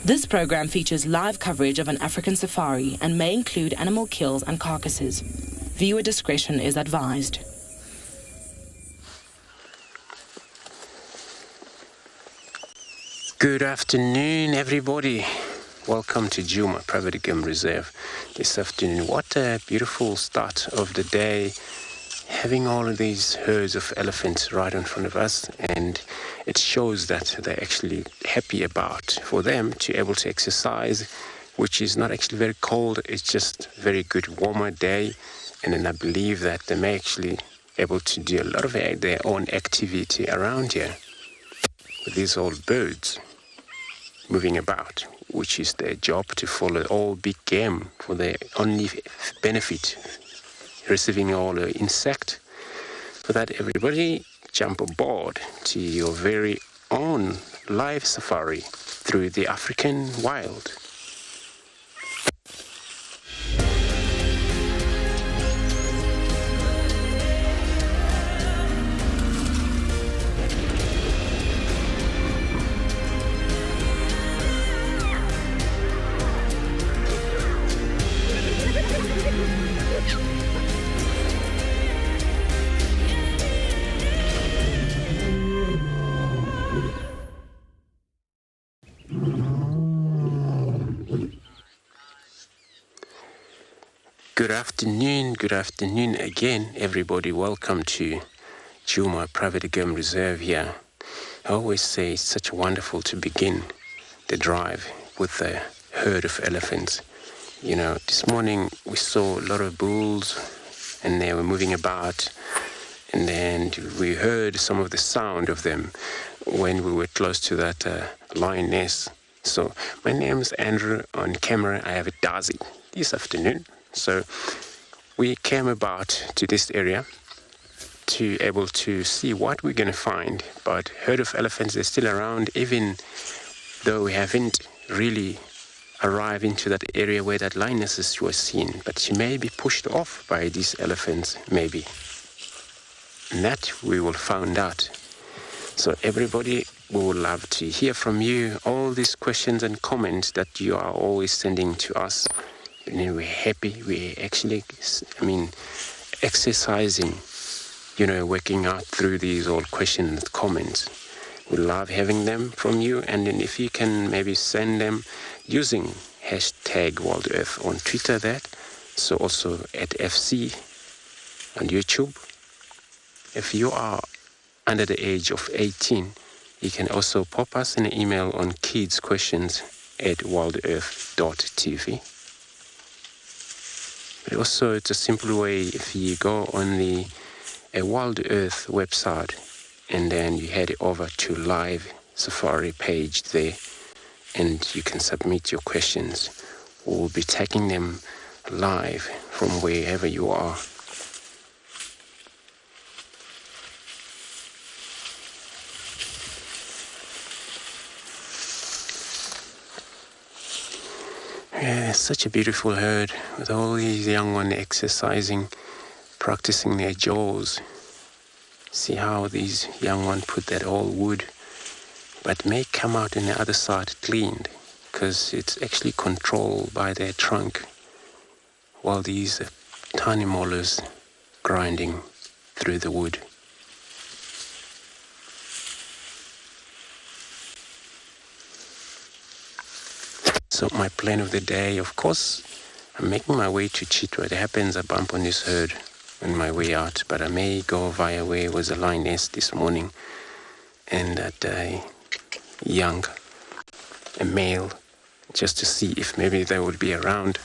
This program features live coverage of an African safari and may include animal kills and carcasses. Viewer discretion is advised. Good afternoon, everybody. Welcome to Djuma Private Game Reserve this afternoon. What a beautiful start of the day, having all of these herds of elephants right in front of us, and it shows that they're actually happy about for them to be able to exercise, which is not actually very cold. It's just a very good warmer day, and then I believe that they may actually be able to do a lot of their own activity around here with these old birds moving about, which is their job, to follow all big game for their only benefit, receiving all the insect. For that, everybody jump aboard to your very own live safari through the African wild. Good afternoon again, everybody. Welcome to Djuma Private Game Reserve here. I always say it's such wonderful to begin the drive with a herd of elephants. You know, this morning we saw a lot of bulls and they were moving about, and then we heard some of the sound of them when we were close to that lion nest. So my name is Andrew. On camera I have a Dazi this afternoon. So we came about to this area to able to see what we're going to find. But herd of elephants, they're still around, even though we haven't really arrived into that area where that lioness was seen. But she may be pushed off by these elephants, maybe. And that we will find out. So everybody, we would love to hear from you, all these questions and comments that you are always sending to us. And then we're happy, we're actually, exercising, working out through these old questions and comments. We love having them from you, and then if you can maybe send them using hashtag WildEarth on Twitter, so also at FC on YouTube. If you are under the age of 18, you can also pop us an email on kidsquestions@wildearth.tv. But also, it's a simple way if you go on the WildEarth website and then you head over to live safari page there, and you can submit your questions. We'll be taking them live from wherever you are. Yeah, it's such a beautiful herd with all these young ones exercising, practicing their jaws. See how these young ones put that old wood, but may come out on the other side cleaned, because it's actually controlled by their trunk, while these tiny molars grinding through the wood. So my plan of the day, of course, I'm making my way to Chitwa. It happens I bump on this herd on my way out, but I may go via where was a lioness this morning, and that a male, just to see if maybe they would be around.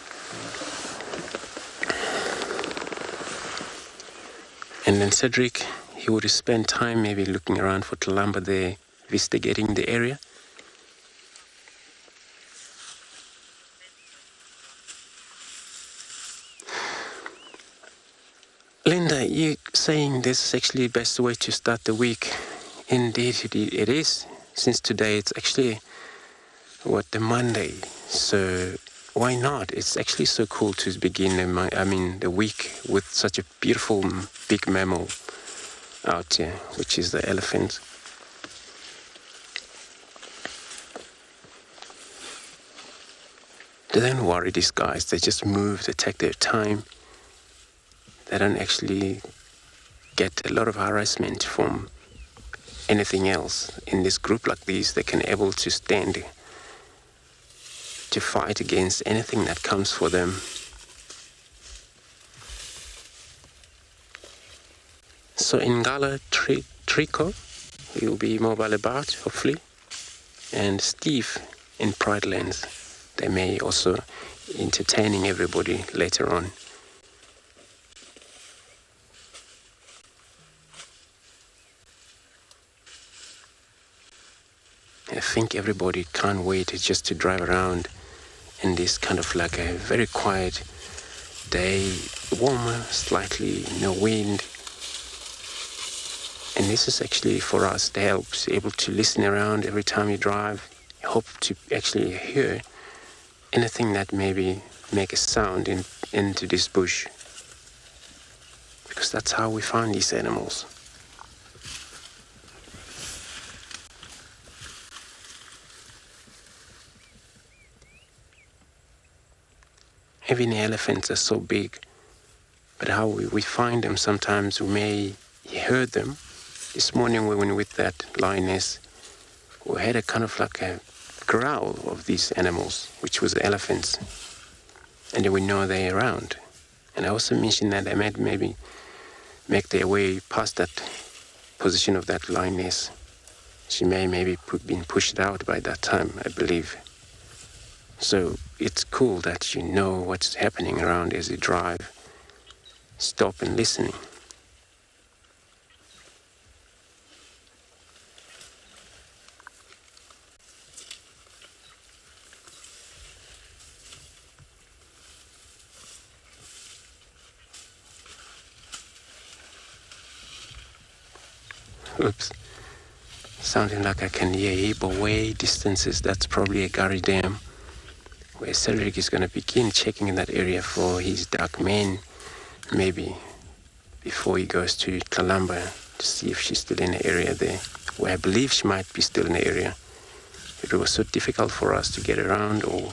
And then Cedric, he would spend time maybe looking around for Talamba there, investigating the area. Linda, you saying this is actually the best way to start the week. Indeed, it is. Since today, it's actually, the Monday. So why not? It's actually so cool to begin the week with such a beautiful big mammal out here, which is the elephant. They don't worry, these guys. They just move, they take their time. They don't actually get a lot of harassment from anything else. In this group like these, they can able to stand to fight against anything that comes for them. So in Ngala, Trico, he will be mobile about, hopefully. And Steve in Pride Lands, they may also entertaining everybody later on. I think everybody can't wait just to drive around in this kind of like a very quiet day, warmer, slightly no wind. And this is actually for us to help, able to listen around every time you drive. You hope to actually hear anything that maybe make a sound into this bush. Because that's how we find these animals. Even the elephants are so big, but how we find them sometimes, we may hear them. This morning when we were with that lioness, we had a kind of like a growl of these animals, which was elephants. And then we know they're around. And I also mentioned that they might maybe make their way past that position of that lioness. She may maybe been pushed out by that time, I believe. So it's cool that you know what's happening around as you drive. Stop and listen. Oops. Sounding like I can hear Hippo way distances. That's probably a Gary Dam, where Cedric is going to begin checking in that area for his dark mane, maybe before he goes to Kalamba to see if she's still in the area there, where I believe she might be still in the area. It was so difficult for us to get around, or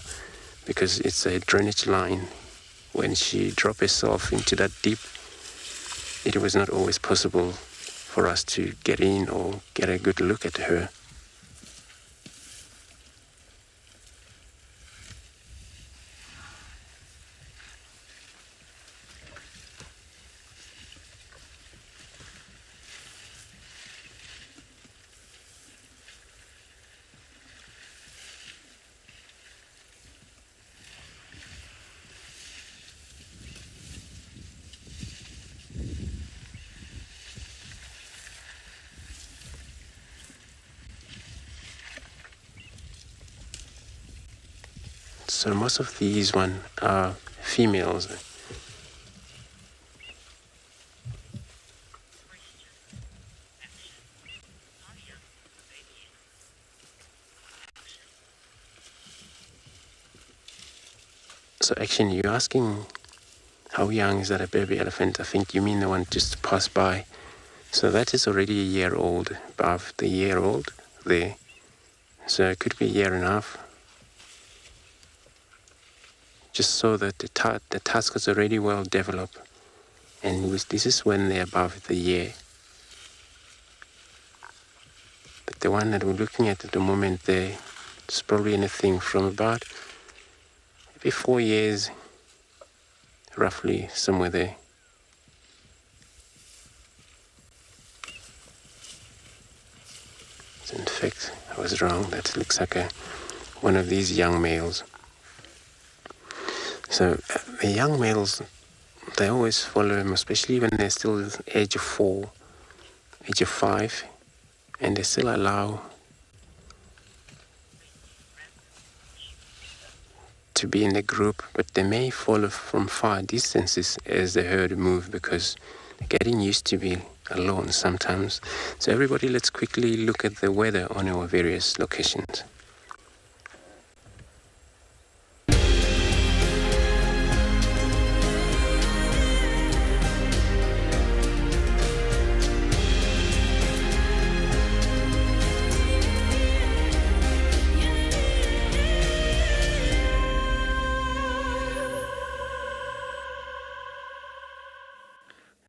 because it's a drainage line. When she dropped herself into that deep, it was not always possible for us to get in or get a good look at her. So most of these one are females. So actually you're asking how young is that a baby elephant? I think you mean the one just passed by. So that is already a year old, above the year old there. So it could be a year and a half. Just so that the tusk is already well developed, and this is when they're above the year. But the one that we're looking at the moment there, it's probably anything from about maybe 4 years, roughly somewhere there. So in fact, I was wrong. That looks like one of these young males. So the young males, they always follow him, especially when they're still age of 4, age of 5, and they still allow to be in the group, but they may follow from far distances as the herd move because they're getting used to be alone sometimes. So everybody, let's quickly look at the weather on our various locations.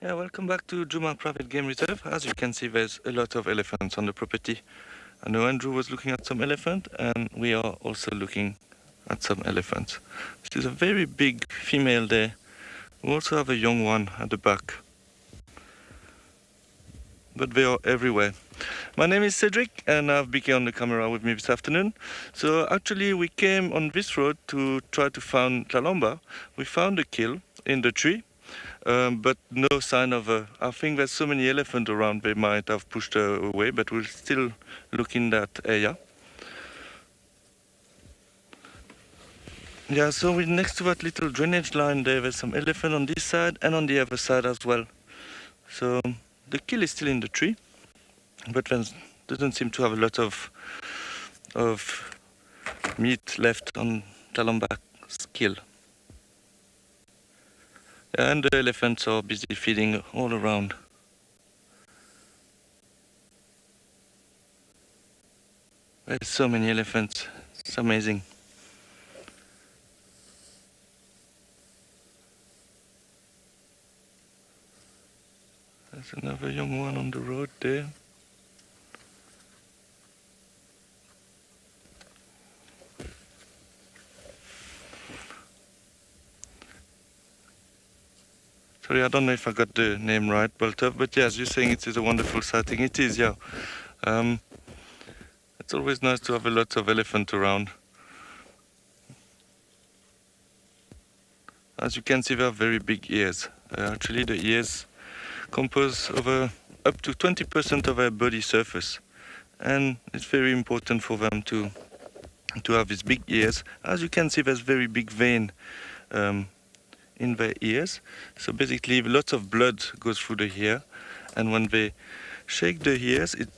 Yeah, welcome back to Djuma Private Game Reserve. As you can see, there's a lot of elephants on the property. I know Andrew was looking at some elephant, and we are also looking at some elephants. This is a very big female there. We also have a young one at the back. But they are everywhere. My name is Cedric, and I have BK on the camera with me this afternoon. So actually, we came on this road to try to find Kalamba. We found a kill in the tree. But no sign of I think there's so many elephants around, they might have pushed her away, but we'll still look in that area. Yeah, so we're next to that little drainage line there, there's some elephant on this side and on the other side as well. So the kill is still in the tree, but there doesn't seem to have a lot of meat left on Kalamba's kill. And the elephants are busy feeding all around. There's so many elephants. It's amazing. There's another young one on the road there. Sorry, I don't know if I got the name right, WildEarth, but yes, you're saying it is a wonderful sighting. It is, yeah. It's always nice to have a lot of elephant around. As you can see, they have very big ears. Actually, the ears compose over up to 20% of their body surface, and it's very important for them to have these big ears. As you can see, there's very big vein in their ears. So basically, lots of blood goes through the ear, and when they shake the ears, it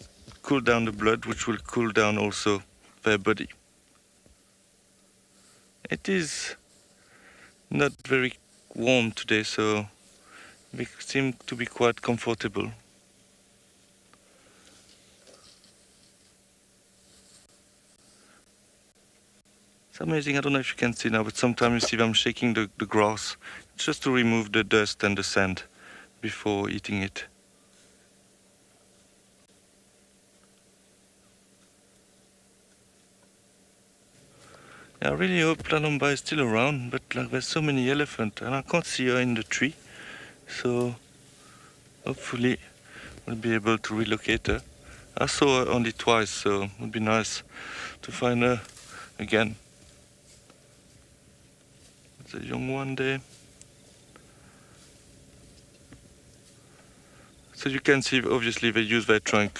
cools down the blood, which will cool down also their body. It is not very warm today, so they seem to be quite comfortable. It's amazing, I don't know if you can see now, but sometimes you see them shaking the grass just to remove the dust and the sand before eating it. I really hope Kalamba is still around, but like there's so many elephants and I can't see her in the tree. So hopefully we'll be able to relocate her. I saw her only twice, so it would be nice to find her again. There's a young one there. So you can see, obviously, they use their trunk.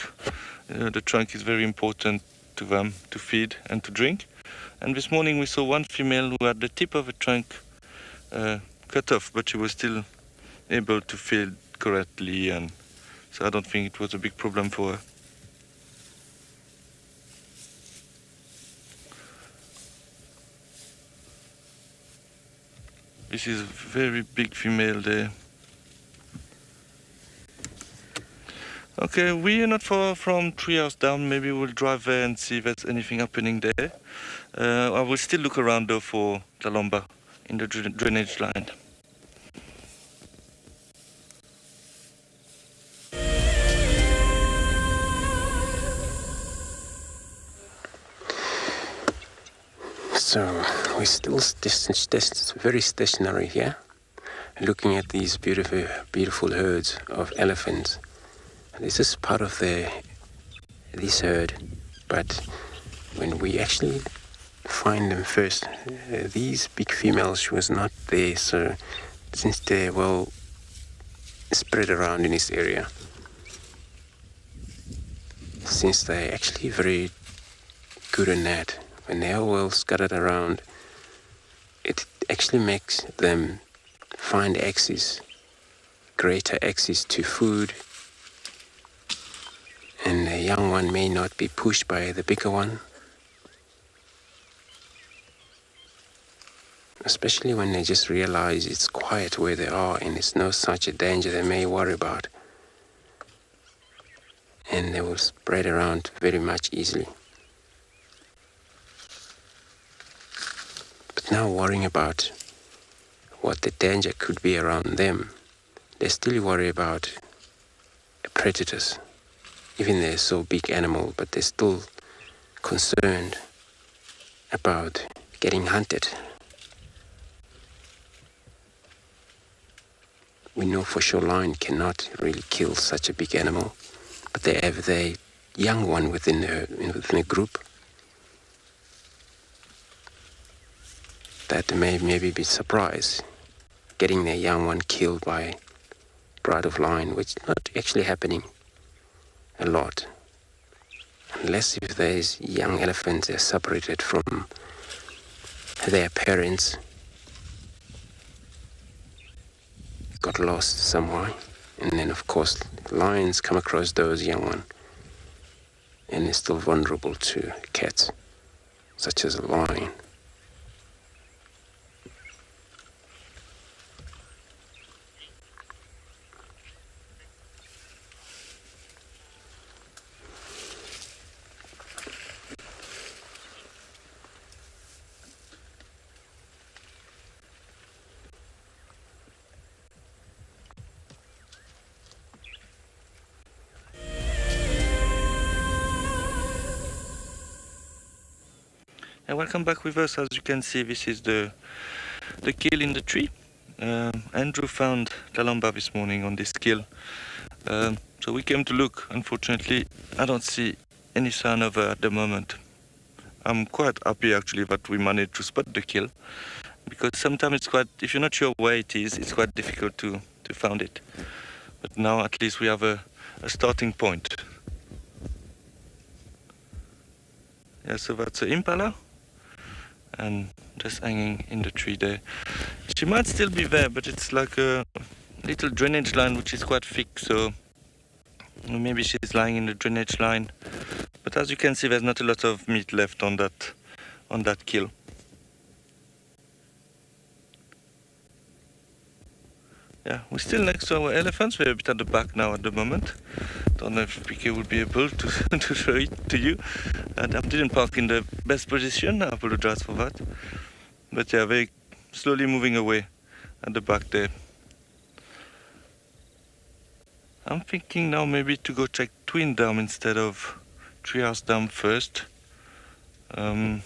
The trunk is very important to them to feed and to drink. And this morning we saw one female who had the tip of the trunk cut off, but she was still able to feed correctly, and so I don't think it was a big problem for her. This is a very big female there. Okay, we are not far from 3 hours down. Maybe we'll drive there and see if there's anything happening there. I will still look around though for Kalamba in the drainage line. So we're still very stationary here, looking at these beautiful herds of elephants. This is part of this herd, but when we actually find them first, these big females was not there. So since they're well spread around in this area, since they're actually very good in that, when they are well scattered around, it actually makes them find greater access to food. And the young one may not be pushed by the bigger one. Especially when they just realize it's quiet where they are and it's no such a danger they may worry about. And they will spread around very much easily. But now worrying about what the danger could be around them they still worry about predators. Even they're so big animal, but they're still concerned about getting hunted. We know for sure lion cannot really kill such a big animal, but they have their young one within a group that may maybe be surprised getting their young one killed by pride of lion, which is not actually happening a lot, unless if there's young elephants they're separated from their parents, got lost somewhere, and then of course lions come across those young ones and they're still vulnerable to cats such as a lion. And welcome back with us. As you can see, this is the kill in the tree. Andrew found Kalamba this morning on this kill. So we came to look. Unfortunately, I don't see any sign of her at the moment. I'm quite happy actually that we managed to spot the kill, because sometimes it's quite, if you're not sure where it is, it's quite difficult to find it. But now at least we have a starting point. Yeah, so that's an impala, and just hanging in the tree there. She might still be there, but it's like a little drainage line which is quite thick, so maybe she's lying in the drainage line. But as you can see, there's not a lot of meat left on that kill. Yeah, we're still next to our elephants. We're a bit at the back now at the moment. Don't know if PK would be able to show it to you. And I didn't park in the best position. I apologize for that. But yeah, very slowly moving away at the back there. I'm thinking now maybe to go check Twin Dam instead of Treehouse Dam first. That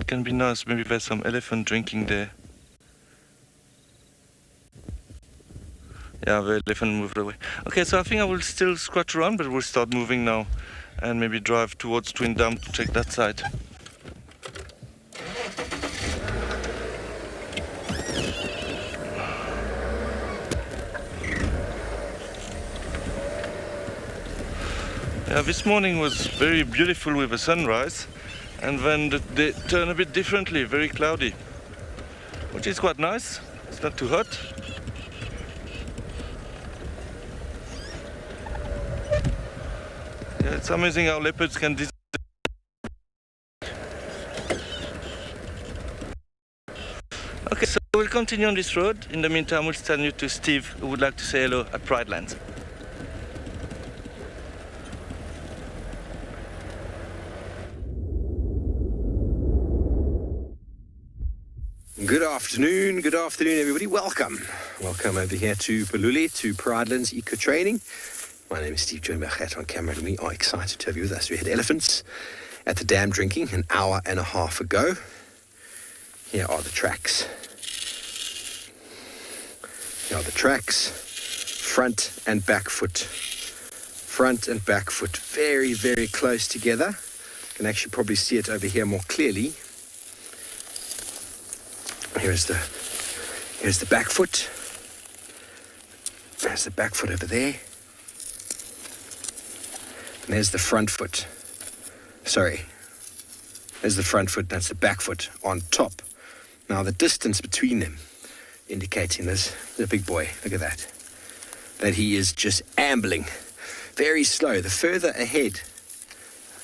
can be nice. Maybe there's some elephant drinking there. Yeah, the elephant moved away. Okay, so I think I will still scratch around, but we'll start moving now and maybe drive towards Twin Dam to check that side. Yeah, this morning was very beautiful with the sunrise, and then the day turned a bit differently, very cloudy, which is quite nice. It's not too hot. Yeah, it's amazing how leopards can Okay, so we'll continue on this road. In the meantime, we'll send you to Steve, who would like to say hello at Pride Lands. Good afternoon, everybody. Welcome over here to Paluli, to Pridelands Eco Training. My name is Steve Djuma on camera, and we are excited to have you with us. We had elephants at the dam drinking an hour and a half ago. Here are the tracks. Front and back foot. Very, very close together. You can actually probably see it over here more clearly. Here's the back foot. There's the back foot over there. And there's the front foot. There's the front foot, that's the back foot on top. Now the distance between them, indicating this, the big boy, look at that. That he is just ambling, very slow. The further ahead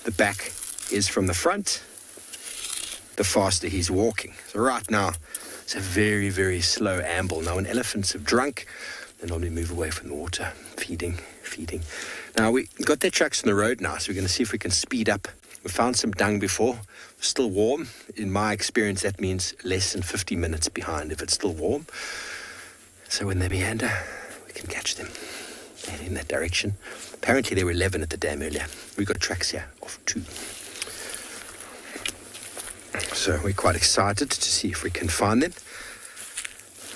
the back is from the front, the faster he's walking. So right now, it's a very, very slow amble. Now when elephants have drunk, they normally move away from the water, feeding. Now we got their tracks on the road now, so we're going to see if we can speed up. We found some dung before, still warm. In my experience, that means less than 50 minutes behind if it's still warm. So when they meander, we can catch them in that direction. Apparently there were 11 at the dam earlier. We got tracks here of 2. So we're quite excited to see if we can find them.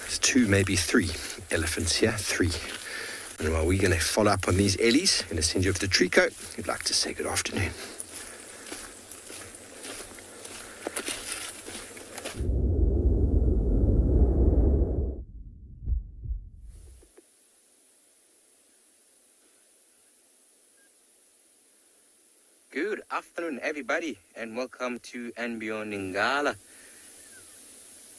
There's 2, maybe 3 elephants here. 3. And while we're going to follow up on these ellies, I'm going to send you over to Trico. I'd like to say good afternoon. Good afternoon, everybody, and welcome to andBeyond in Ngala.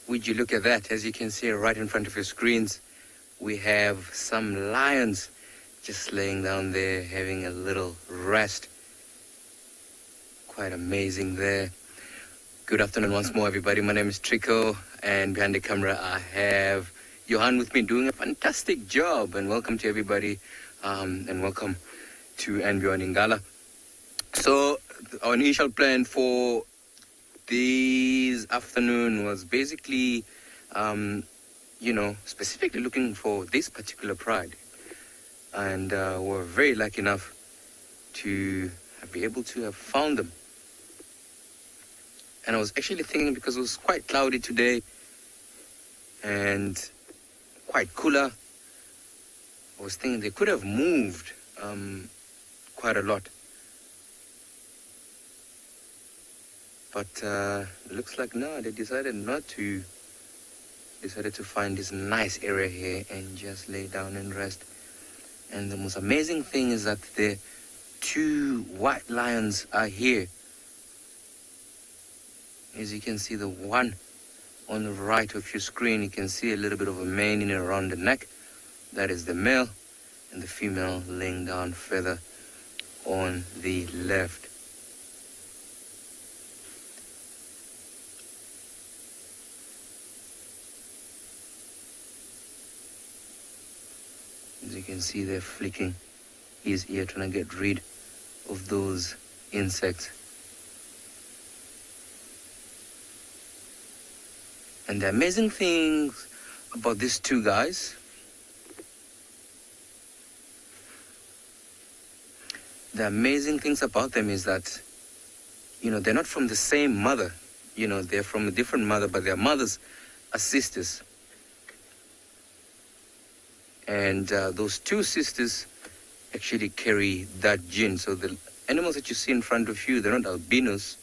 Would you look at that? As you can see right in front of your screens, we have some lions just laying down there, having a little rest. Quite amazing there. Good afternoon once more, everybody. My name is Trico, and behind the camera I have Johan with me doing a fantastic job. And welcome to everybody, and welcome to andBeyond in Ngala. So our initial plan for this afternoon was basically, specifically looking for this particular pride. And we're very lucky enough to be able to have found them. And I was actually thinking, because it was quite cloudy today and quite cooler, I was thinking they could have moved quite a lot. But it looks like no, they decided not to. Decided to find this nice area here and just lay down and rest. And the most amazing thing is that the 2 white lions are here. As you can see, the one on the right of your screen, you can see a little bit of a mane in around the neck. That is the male, and the female laying down further on the left. As you can see, they're flicking his ear, trying to get rid of those insects. And the amazing things about these 2 guys, the amazing things about them is that, they're not from the same mother. They're from a different mother, but their mothers are sisters. And those 2 sisters actually carry that gene. So the animals that you see in front of you, they're not albinos.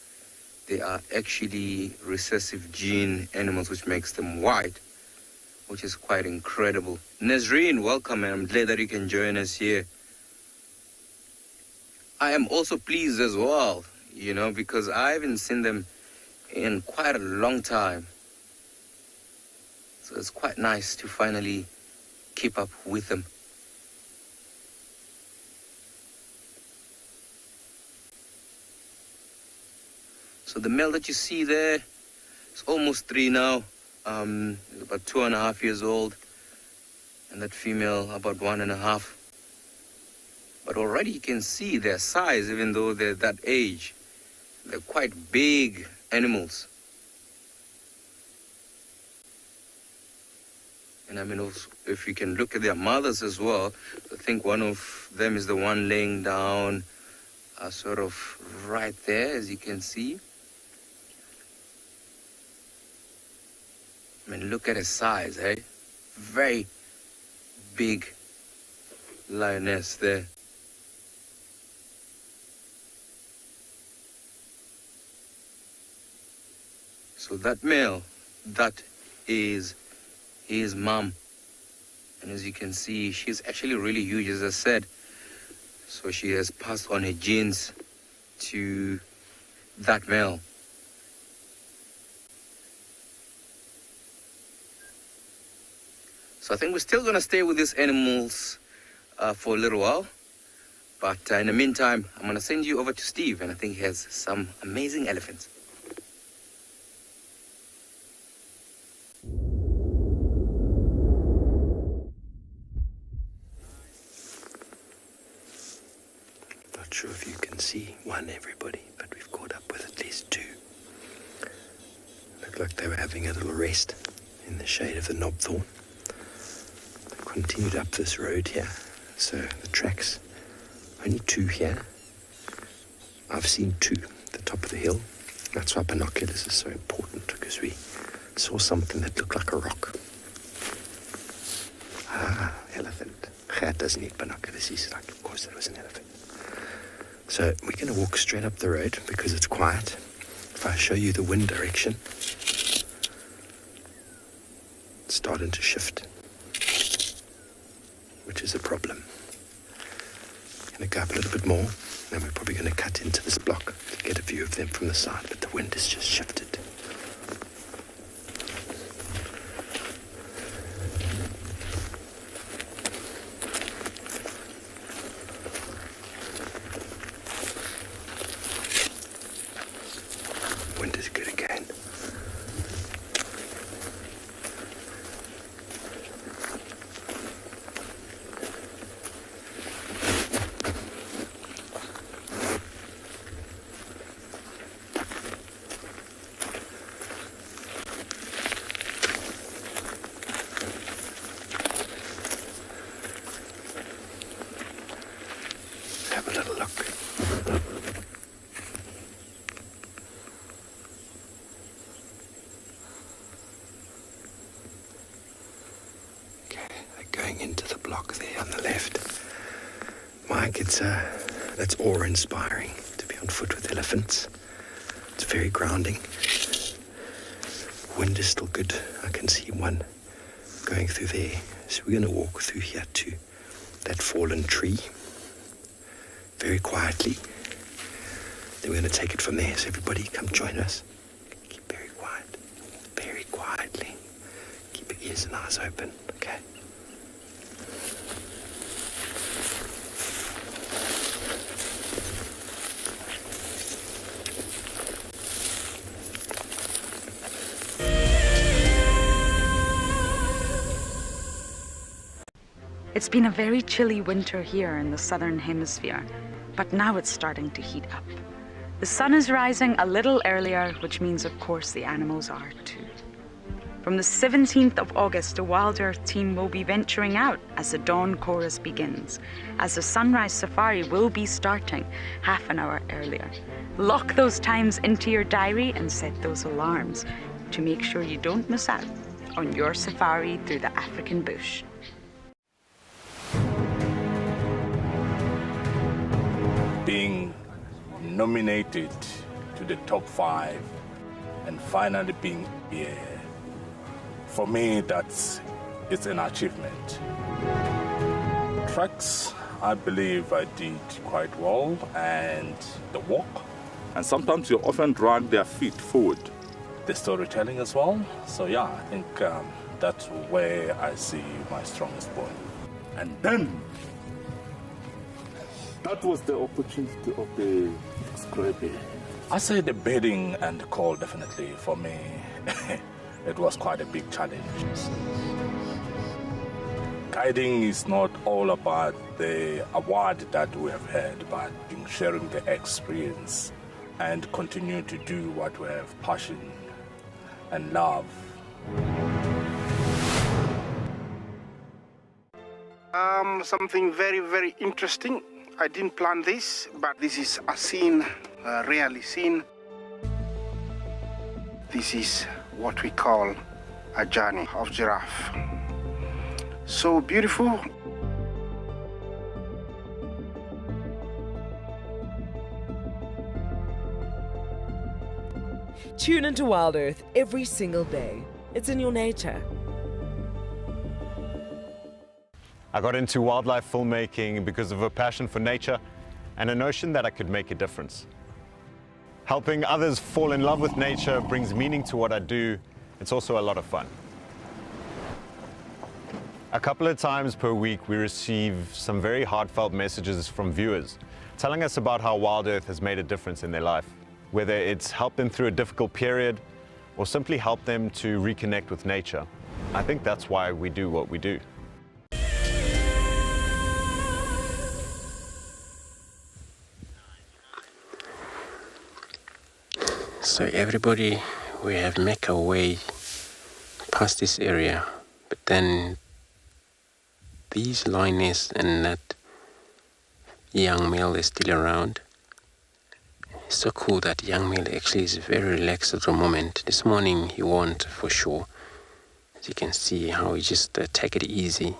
They are actually recessive gene animals, which makes them white, which is quite incredible. Nazreen, welcome, and I'm glad that you can join us here. I am also pleased as well, because I haven't seen them in quite a long time. So it's quite nice to finally keep up with them. So the male that you see there is almost 3 now, about 2.5 years old, and that female about 1.5. But already you can see their size, even though they're that age. They're quite big animals. And I mean, also, if you can look at their mothers as well, I think one of them is the one laying down sort of right there, as you can see. I mean, look at her size, eh? Very big lioness there. So that male, that is his mom. And as you can see, she's actually really huge, as I said. So she has passed on her genes to that male. So I think we're still going to stay with these animals for a little while. But in the meantime, I'm going to send you over to Steve, and I think he has some amazing elephants. Not sure if you can see one, everybody, but we've caught up with at least 2. Looked like they were having a little rest in the shade of the knobthorn. continued up this road here. So the tracks, only 2 here. I've seen 2 at the top of the hill. That's why binoculars are so important, because we saw something that looked like a rock. Elephant. Gert doesn't need binoculars. He's like, of course that was an elephant. So we're going to walk straight up the road because it's quiet. If I show you the wind direction, it's starting to shift, which is a problem. Going to go up a little bit more, then we're probably going to cut into this block to get a view of them from the side, but the wind has just shifted. Wind is good again. Have a little look. Going into the block there on the left. Mike, that's awe-inspiring to be on foot with elephants. It's very grounding. Wind is still good. I can see one going through there. So we're going to walk through here to that fallen tree very quietly. Then we're going to take it from there. So everybody come join us. Keep very quiet. Very quietly. Keep your ears and eyes open, okay? It's been a very chilly winter here in the southern hemisphere, but now it's starting to heat up. The sun is rising a little earlier, which means, of course, the animals are too. From the 17th of August, the WildEarth team will be venturing out as the dawn chorus begins, as the sunrise safari will be starting half an hour earlier. Lock those times into your diary and set those alarms to make sure you don't miss out on your safari through the African bush. Being nominated to the top 5 and finally being here, for me, it's an achievement. Tracks, I believe I did quite well, and the walk. And sometimes you often drag their feet forward. The storytelling as well. So yeah, I think that's where I see my strongest point. And then, that was the opportunity of the scrappy. I say the bedding and the call, definitely, for me, it was quite a big challenge. Guiding is not all about the award that we have had, but in sharing the experience and continue to do what we have passion and love. Something very, very interesting. I didn't plan this, but this is a scene rarely seen. This is what we call a journey of giraffe. So beautiful. Tune into WildEarth every single day. It's in your nature. I got into wildlife filmmaking because of a passion for nature and a notion that I could make a difference. Helping others fall in love with nature brings meaning to what I do. It's also a lot of fun. A couple of times per week, we receive some very heartfelt messages from viewers telling us about how WildEarth has made a difference in their life, whether it's helped them through a difficult period or simply helped them to reconnect with nature. I think that's why we do what we do. So everybody, we have make our way past this area, but then these lioness and that young male is still around. It's so cool that young male actually is very relaxed at the moment. This morning he won't for sure. As you can see how he just take it easy.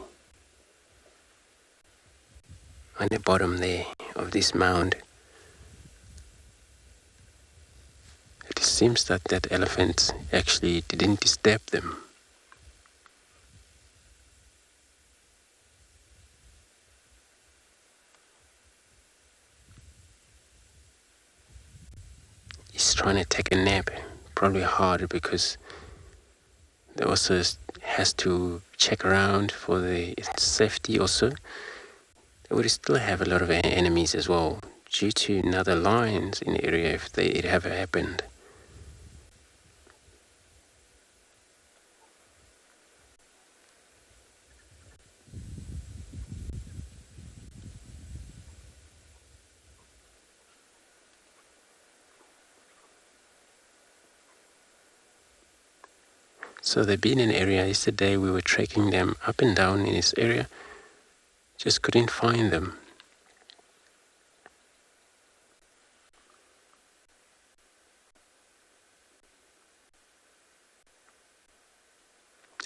On the bottom there of this mound, it seems that that elephant actually didn't disturb them. He's trying to take a nap, probably hard because they also has to check around for the safety also. They would still have a lot of enemies as well due to another lions in the area if it ever happened. So they've been in an area. Yesterday we were tracking them up and down in this area. Just couldn't find them.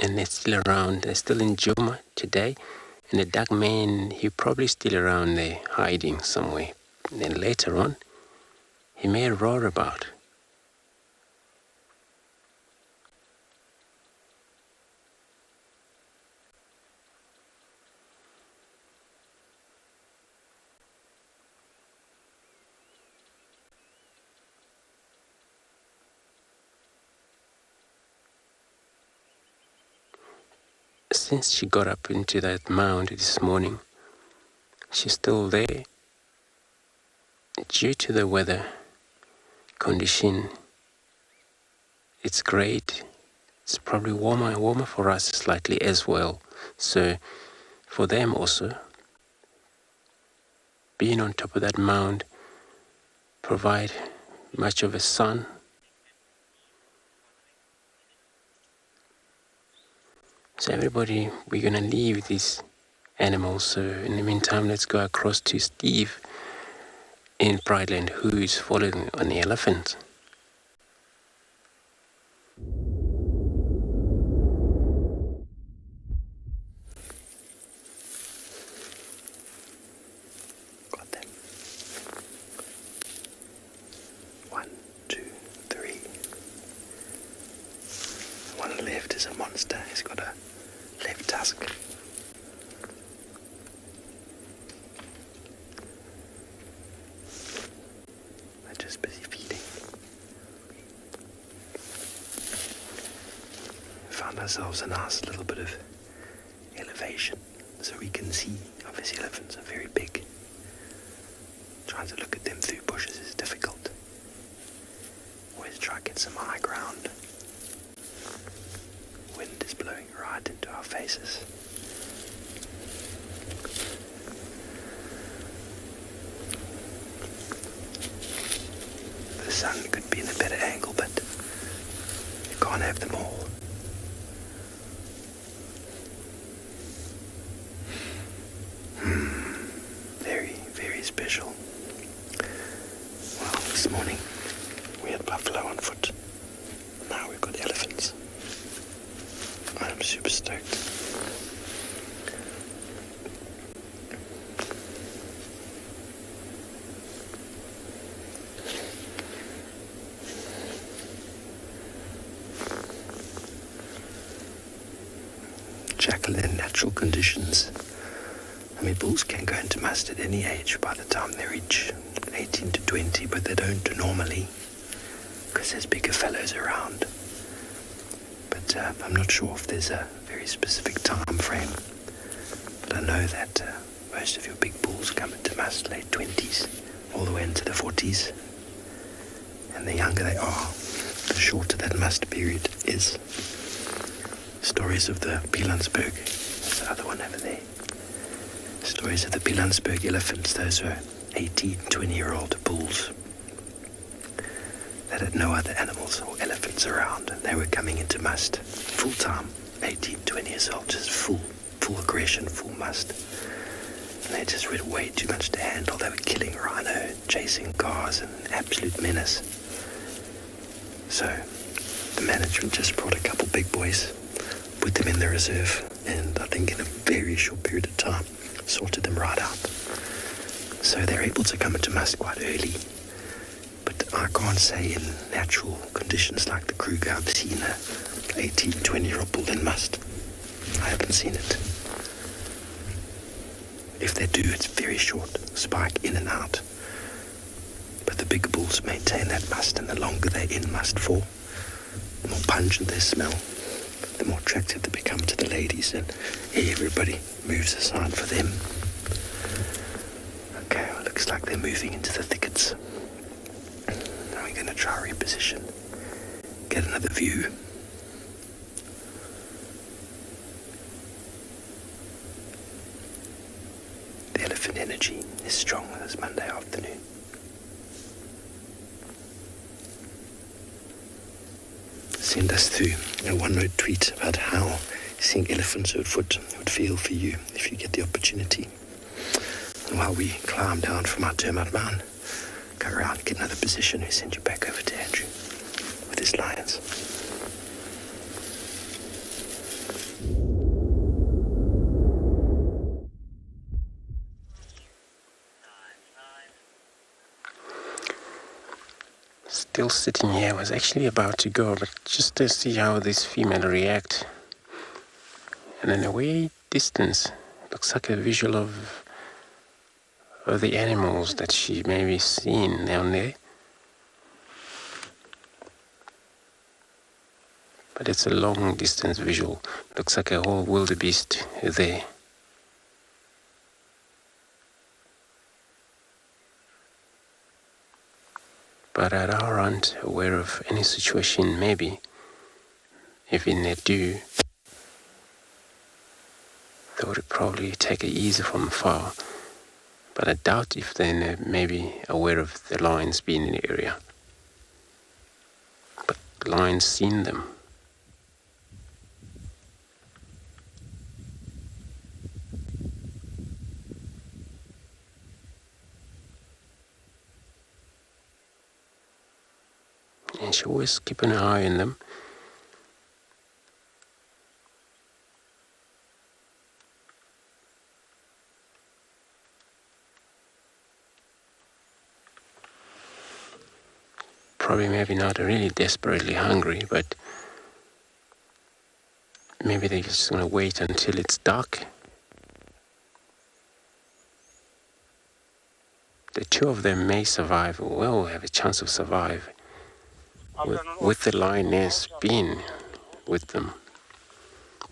And they're still around. They're still in Djuma today. And the dark man, he's probably still around there, hiding somewhere. And then later on, he may roar about. Since she got up into that mound this morning, she's still there. Due to the weather condition, it's great. It's probably warmer for us slightly as well. So for them also, being on top of that mound provide much of a sun. So everybody, we're going to leave these animals. So in the meantime, let's go across to Steve in Prideland, who is following on the elephant. Got them. 1, 2, 3. One left is a monster. He's got a left tusk. They're just busy feeding. Found ourselves a nice little bit of elevation so we can see. Obviously elephants are very big. Trying to look at them through bushes is difficult. Always try to get some high ground. Wind is blowing right into our faces. The sun could be in a better angle, but you can't have them all. Very, very special. Well, this morning we had buffalo on foot. Now we've got elephants. I'm super stoked. Jackal in natural conditions. I mean, bulls can go into must at any age by the time they reach 18 to 20, but they don't normally because there's bigger fellows around. But I'm not sure if there's a very specific time frame. But I know that most of your big bulls come into must late 20s, all the way into the 40s. And the younger they are, the shorter that must period is. Stories of the Pilansburg, that's the other one over there. Stories of the Pilansburg elephants, those were 18, 20-year-old bulls that had no other animals or elephants around, and they were coming into must full-time, 18, 20 years old, just full full aggression, full must. And they just were way too much to handle. They were killing rhino, chasing cars, and an absolute menace. So the management just brought a couple big boys, put them in the reserve, and I think in a very short period of time, sorted them right out. So they're able to come into must quite early. But I can't say in natural conditions like the Kruger I've seen a 18, 20-year-old bull in must. I haven't seen it. If they do, it's very short, spike in and out. But the bigger bulls maintain that must, and the longer they're in must for, the more pungent they smell, the more attractive they become to the ladies, and everybody moves aside for them. Okay, well, looks like they're moving into the thickets. Now we're going to try reposition, get another view. The elephant energy is strong this Monday afternoon. Send us through a one-note tweet about how seeing elephants at foot would feel for you if you get the opportunity. And while we climb down from our termite mound, go around and get another position, we send you back over to Andrew with his lions. Still sitting here, I was actually about to go, but just to see how this female react. And in a way distance, looks like a visual of the animals that she may be seeing down there. But it's a long distance visual. Looks like a whole wildebeest there. But I aren't aware of any situation, maybe, even they do, they would probably take it easy from afar. But I doubt if they're maybe aware of the lions being in the area. But the lions seen them. And she always keep an eye on them. Probably maybe not really desperately hungry, but maybe they're just going to wait until it's dark. The two of them may survive, or will have a chance of survive, with the lioness being with them,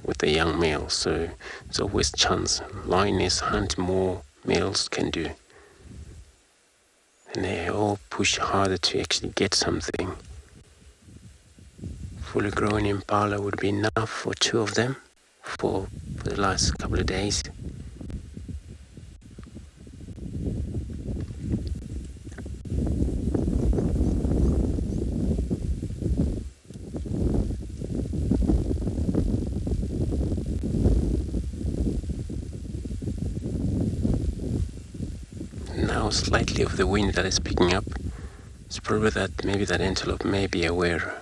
with the young male. So it's always chance. Lioness hunt more males can do. And they all push harder to actually get something. Fully grown impala would be enough for two of them for the last couple of days. Slightly of the wind that is picking up. It's probably that maybe that antelope may be aware.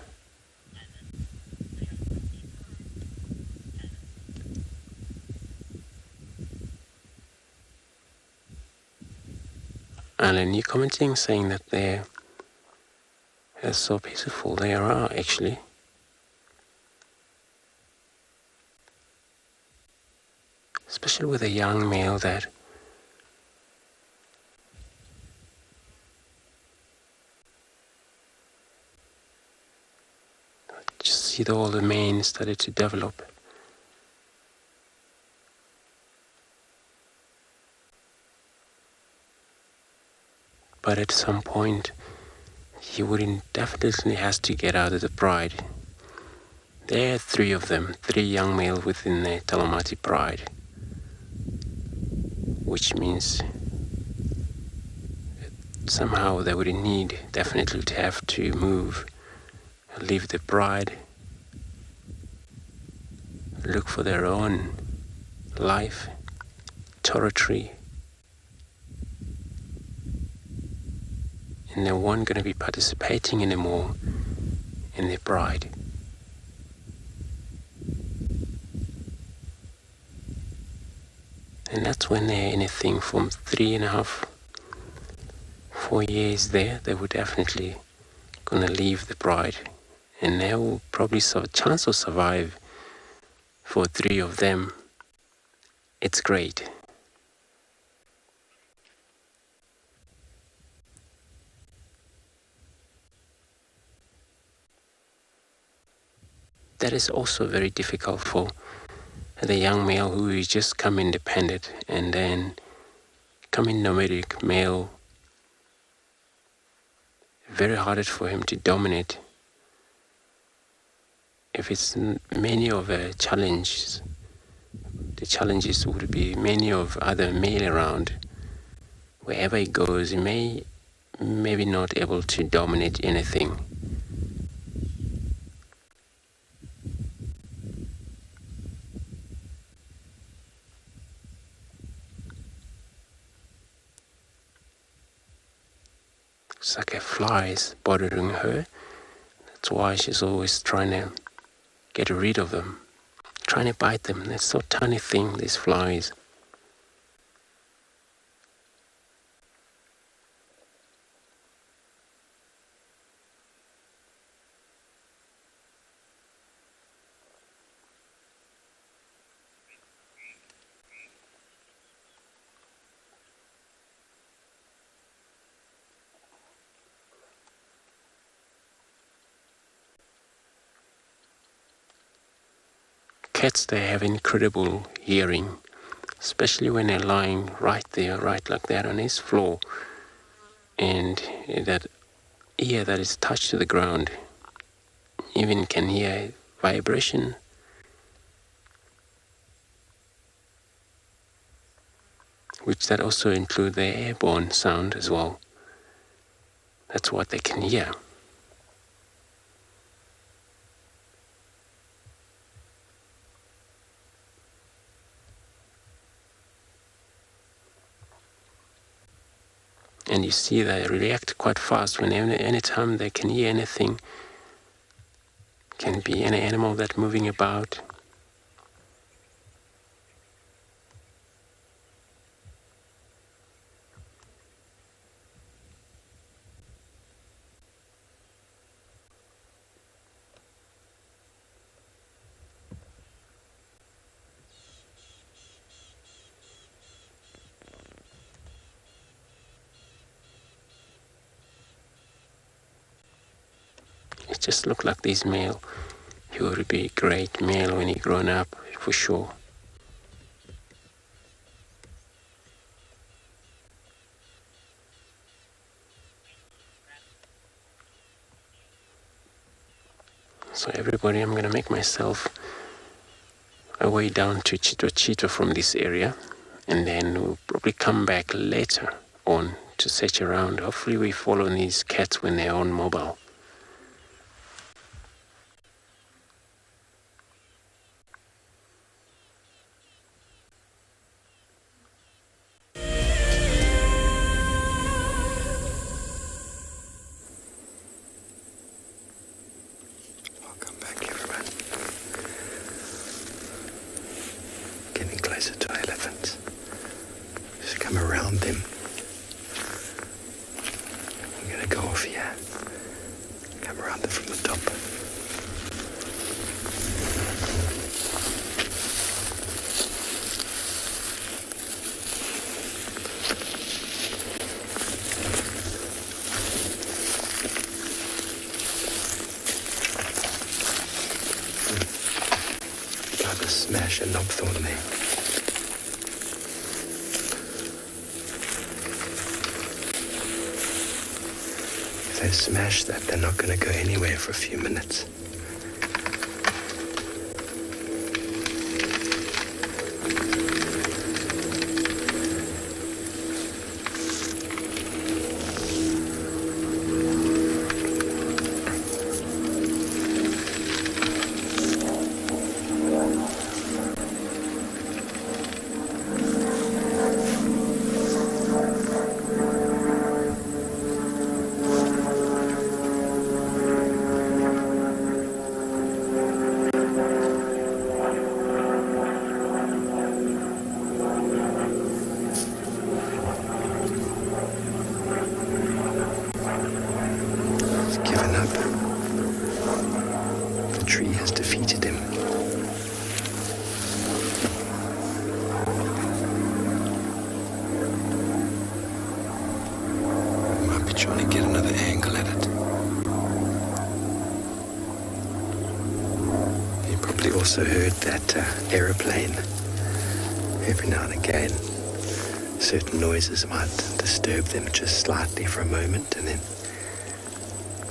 Alan, you commenting saying that they're so peaceful. They are actually. Especially with a young male that all the mane started to develop. But at some point, he definitely has to get out of the pride. There are three of them, three young males within the Talamati pride, which means somehow they would need definitely to have to move, leave the pride, look for their own life, territory, and they weren't going to be participating anymore in their pride. And that's when they're anything from 3.5, 4 years there, they were definitely going to leave the pride. And they will probably have a chance of survive for 3 of them. It's great. That is also very difficult for the young male who is just come independent and then coming nomadic male. Very hard for him to dominate. If it's many of the challenges would be many of other male around. Wherever he goes, he maybe not able to dominate anything. It's like a fly is bothering her. That's why she's always trying to get rid of them, trying to bite them. They're so tiny thing, these flies. Cats, they have incredible hearing, especially when they're lying right there, right like that on his floor. And that ear that is touched to the ground even can hear vibration. Which that also include the airborne sound as well. That's what they can hear. And you see they react quite fast whenever, anytime they can hear anything. Can be any animal that's moving about. It just look like this male. He would be a great male when he grown up, for sure. So everybody, I'm gonna make myself a way down to Chito from this area, and then we'll probably come back later on to search around. Hopefully we follow these cats when they're on mobile. Smash a knob thorn there. If they smash that, they're not going to go anywhere for a few minutes. trying to get another angle at it. You probably also heard that aeroplane. Every now and again, certain noises might disturb them just slightly for a moment, and then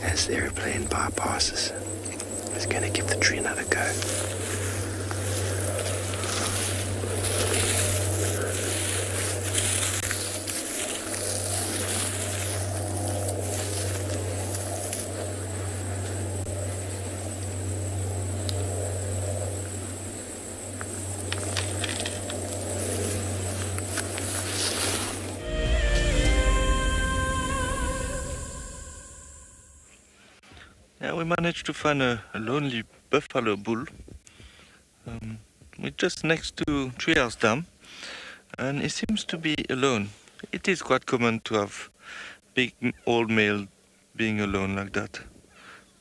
as the aeroplane bypasses, it's going to give the tree another go. Yeah, we managed to find a lonely buffalo bull. We're just next to Treehouse Dam, and he seems to be alone. It is quite common to have big old male being alone like that.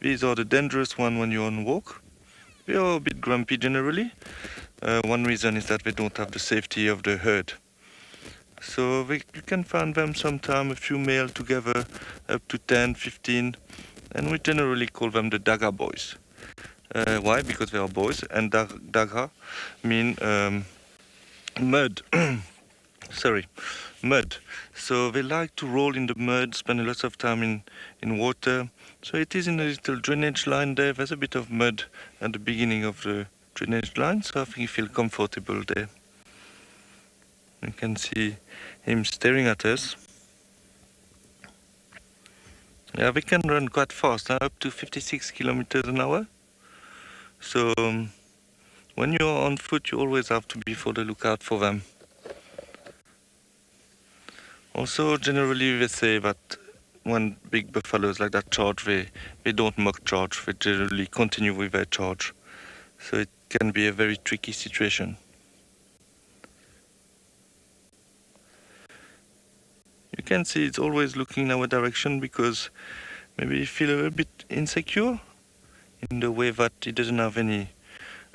These are the dangerous ones when you're on walk. They are a bit grumpy generally. One reason is that they don't have the safety of the herd. So you can find them sometime, a few male together, up to 10, 15, and we generally call them the Daga boys. Why? Because they are boys, and Daga mean mud. Sorry, mud. So they like to roll in the mud, spend a lot of time in water. So it is in a little drainage line there. There's a bit of mud at the beginning of the drainage line, so I think you feel comfortable there. You can see him staring at us. Yeah, we can run quite fast, up to 56 kilometers an hour. So when you're on foot, you always have to be for the lookout for them. Also, generally they say that when big buffaloes like that charge, they don't mock charge, they generally continue with their charge. So it can be a very tricky situation. You can see it's always looking in our direction because maybe he feels a little bit insecure in the way that he doesn't have any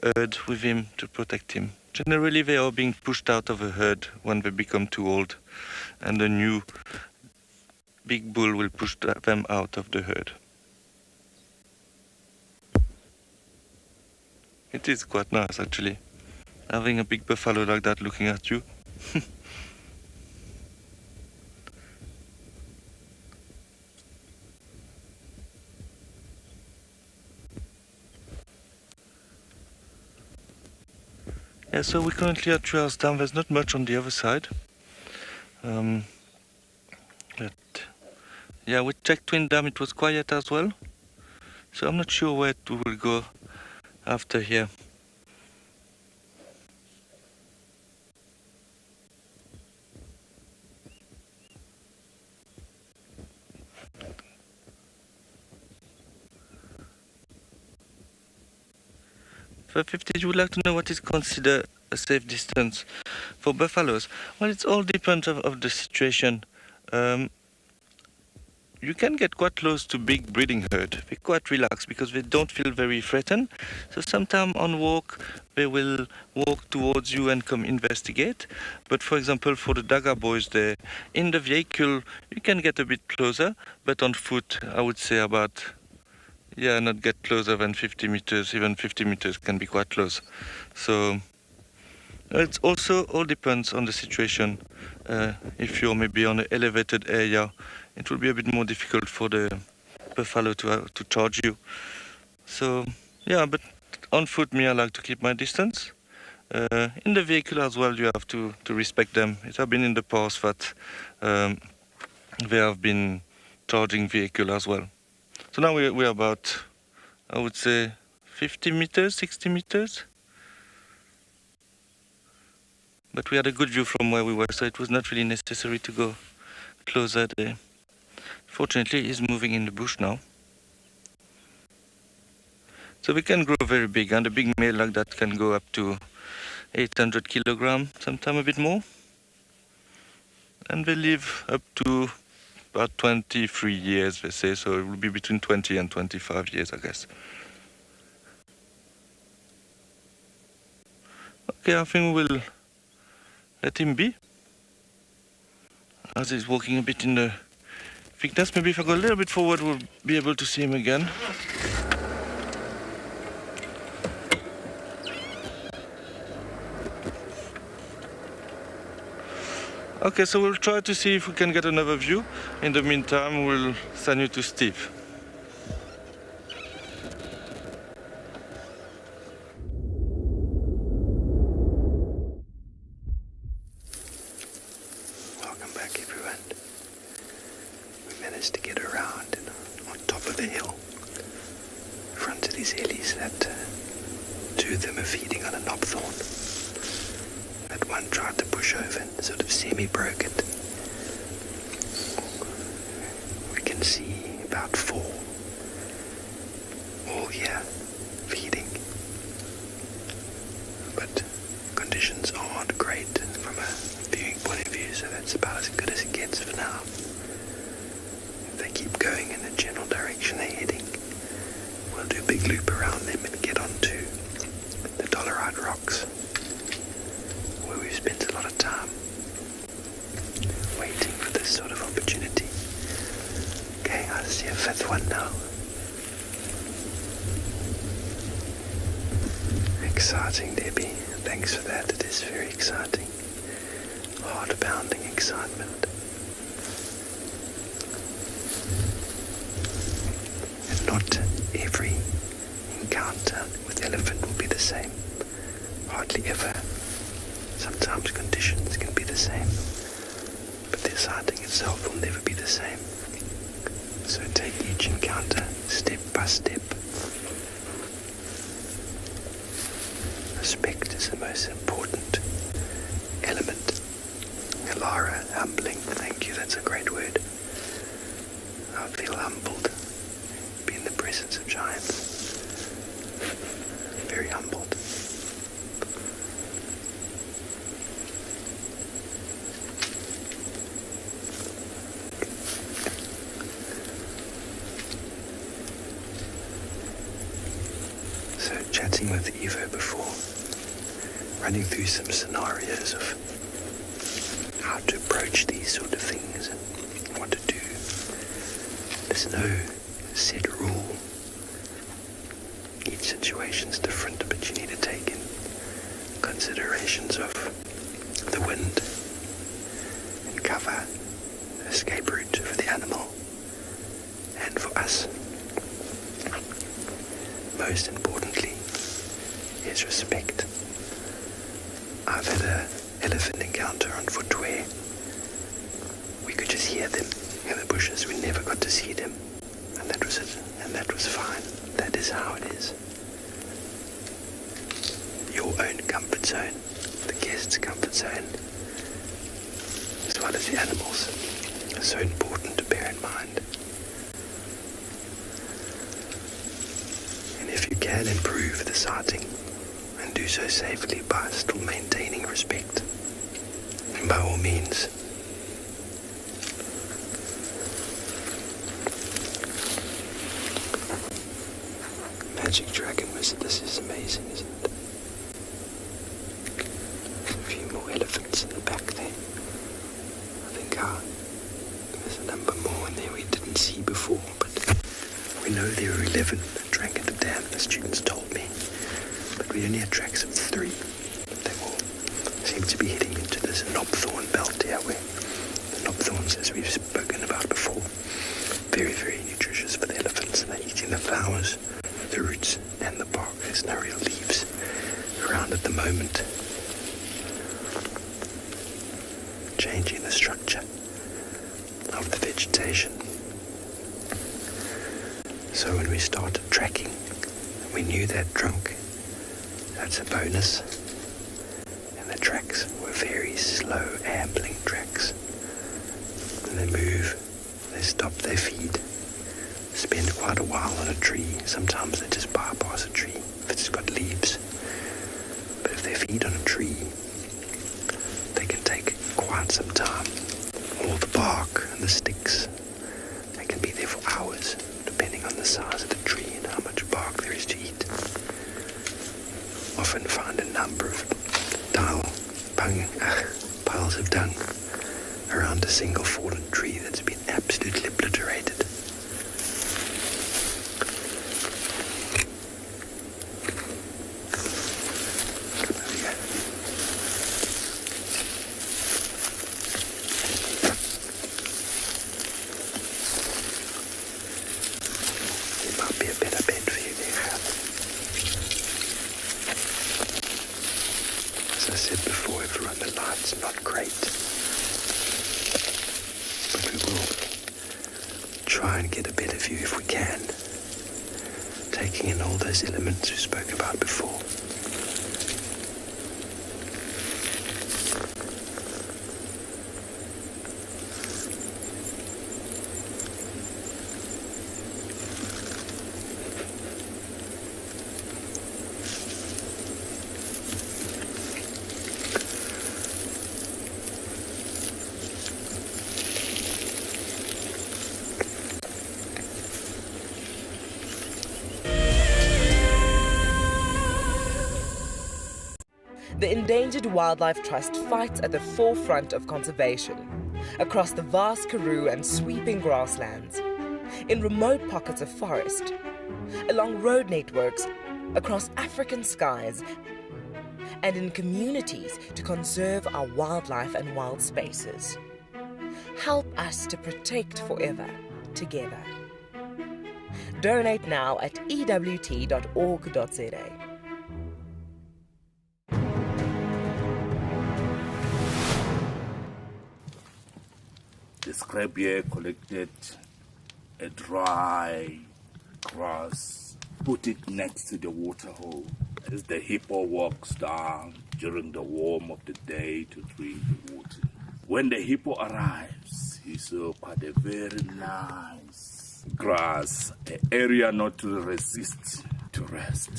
herd with him to protect him. Generally, they are being pushed out of a herd when they become too old, and the new big bull will push them out of the herd. It is quite nice, actually, having a big buffalo like that looking at you. Yeah, so we're currently at Treehouse Dam. There's not much on the other side. But yeah, we checked Twin Dam. It was quiet as well. So I'm not sure where we will go after here. For 50, you would like to know what is considered a safe distance for buffaloes? Well, it all depends of the situation. You can get quite close to big breeding herd. They're quite relaxed because they don't feel very threatened. So sometimes on walk, they will walk towards you and come investigate. But for example, for the Daga boys there, in the vehicle, you can get a bit closer. But on foot, I would say about, yeah, not get closer than 50 meters. Even 50 meters can be quite close. So it also all depends on the situation. If you're maybe on an elevated area, it will be a bit more difficult for the buffalo to charge you. So yeah, but on foot, I like to keep my distance. In the vehicle as well, you have to respect them. It has been in the past that they have been charging vehicle as well. So now we're about, I would say, 50 meters, 60 meters. But we had a good view from where we were, so it was not really necessary to go closer there. Fortunately, he's moving in the bush now. So we can grow very big, and a big male like that can go up to 800 kilograms, sometimes a bit more. And they live up to about 23 years, they say, so it will be between 20 and 25 years, I guess. Okay, I think we'll let him be, as he's walking a bit in the big nest. Maybe if I go a little bit forward, we'll be able to see him again. Okay, so we'll try to see if we can get another view. In the meantime, we'll send you to Steve. Welcome back, everyone. We managed to get around and on top of the hill, in front of these ellies that two of them are feeding on a knobthorn. That one tried to push over and sort of semi-broke it. We can see about 4 all here feeding. But conditions aren't great from a viewing point of view, so that's about as good as it gets for now. If they keep going in the general direction they're heading, we'll do a big loop around them and get onto the Dollarite Rocks, where we've spent a lot of time waiting for this sort of opportunity. Okay, I see a 5th one now. Exciting, Debbie. Thanks for that. It is very exciting. Heart-pounding excitement. And not every encounter with elephant will be the same. Hardly ever. Sometimes conditions can be the same, but the sighting itself will never be the same. So take each encounter step by step. Respect is the most important element. Alara, humbling, thank you, that's a great word. I feel humbled to be in the presence of giants. Very humbled. Chatting with Evo before, running through some scenarios of how to approach these sort of things and what to do. There's no set rule. Each situation's different, but you need to take in considerations of the wind and cover, the escape route for the animal and for us. Most importantly is respect. I've had an elephant encounter on foot where we could just hear them in the bushes. We never got to see them, and that was it. And that was fine. That is how it is. Your own comfort zone, the guest's comfort zone, as well as the animals, is so important to bear in mind. If you can improve the sighting and do so safely by still maintaining respect, then by all means. Magic Dragon Wizard, this is amazing, isn't it? A few more elephants in the back there. I think there's a number more in there we didn't see before, but we know there are 11 that drank at the dam, the students told me. But we only had tracks of 3. They all seem to be heading into this knobthorn belt here, where the knobthorns, as we've spoken about before, very, very nutritious for the elephants, and they're eating the flowers, the roots, and the bark. There's no real leaves around at the moment. Changing the structure of the vegetation. So when we started tracking, we knew that drunk. That's a bonus. And the tracks were very slow, ambling tracks. And they move, they stop, they feed. Spend quite a while on a tree. Sometimes they just bypass a tree if it's got leaves. But if they feed on a tree, they can take quite some time. All the bark and the sticks, they can be there for hours, depending on the size of the tree and how much bark there is to eat. Often find a number of piles of dung around a single fallen tree that's been absolutely obliterated. Elements we spoke about before. The Endangered Wildlife Trust fights at the forefront of conservation, across the vast Karoo and sweeping grasslands, in remote pockets of forest, along road networks, across African skies, and in communities to conserve our wildlife and wild spaces. Help us to protect forever, together. Donate now at ewt.org.za. The scribe collected a dry grass, put it next to the water hole as the hippo walks down during the warm of the day to drink the water. When the hippo arrives, he saw quite a very nice grass, an area not to resist to rest.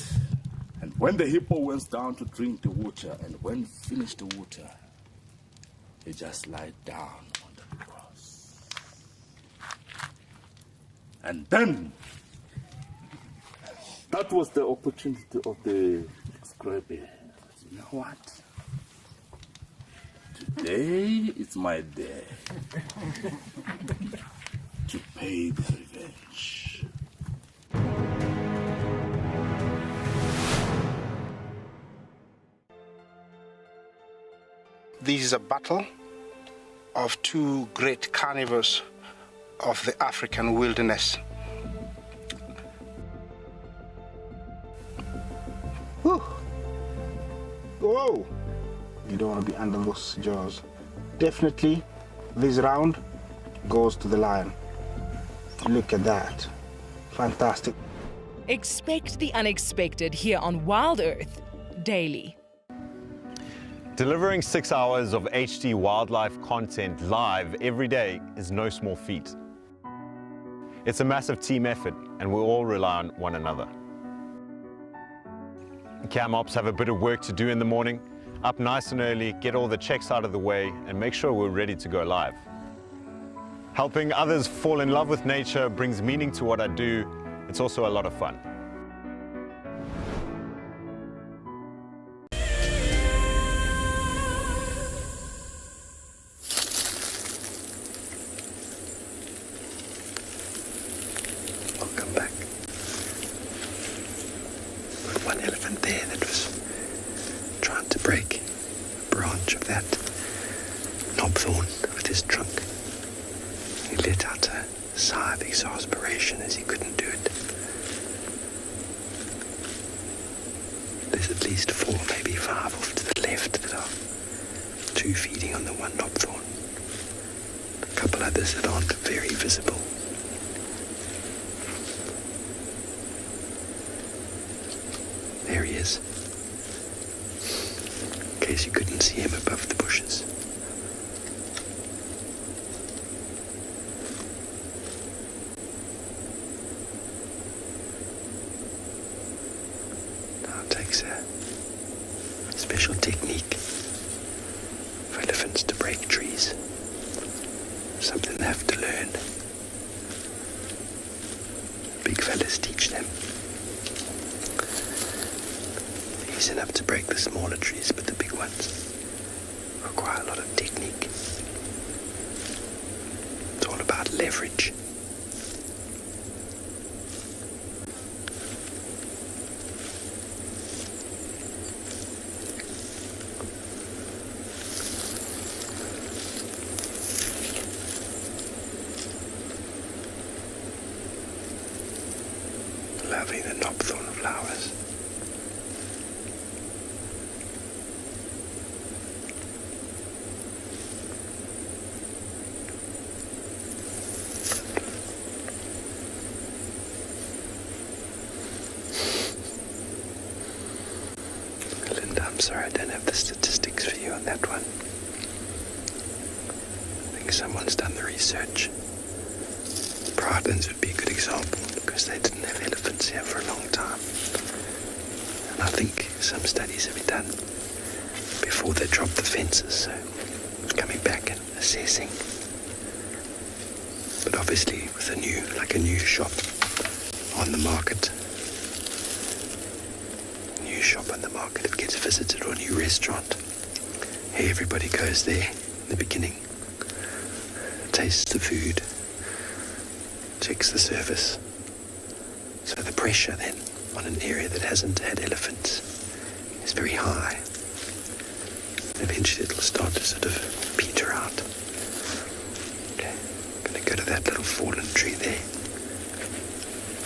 And when the hippo went down to drink the water, and when finished the water, he just lied down. And then, that was the opportunity of the scribe. You know what? Today is my day to pay the revenge. This is a battle of two great carnivores of the African wilderness. Whew. Whoa! You don't want to be under those jaws. Definitely, this round goes to the lion. Look at that. Fantastic. Expect the unexpected here on WildEarth daily. Delivering 6 hours of HD wildlife content live every day is no small feat. It's a massive team effort, and we all rely on one another. Cam ops have a bit of work to do in the morning, up nice and early, get all the checks out of the way, and make sure we're ready to go live. Helping others fall in love with nature brings meaning to what I do. It's also a lot of fun. There he is. In case you couldn't see him above the bushes. Now it takes a special technique for elephants to break trees. Something they have to learn. Big fellas teach them. Easy enough to break the smaller trees, but the big ones require a lot of technique. It's all about about leverage. Lovely, the knobthorn flowers. Linda, I'm sorry I don't have the statistics for you on that one. I think someone's done the research. Brightlands would be a good example because they didn't have elephants here for a long time. And I think some studies have been done before they dropped the fences, so coming back and assessing. But obviously with a new shop on the market, it gets visited, or a new restaurant. Hey, everybody goes there in the beginning, tastes the food, checks the service. So the pressure then on an area that hasn't had elephants is very high. Eventually it'll start to sort of peter out. Okay, I'm going to go to that little fallen tree there.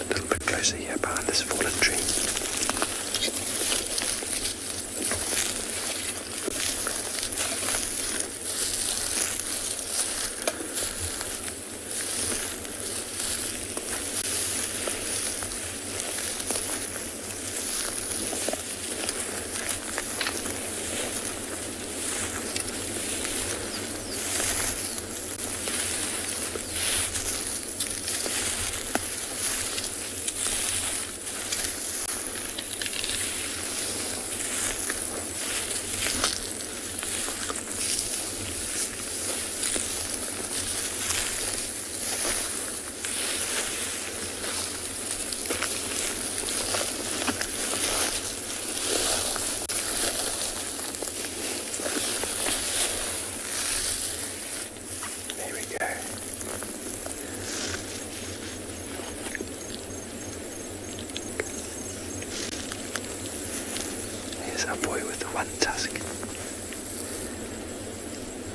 A little bit closer here behind this fallen tree.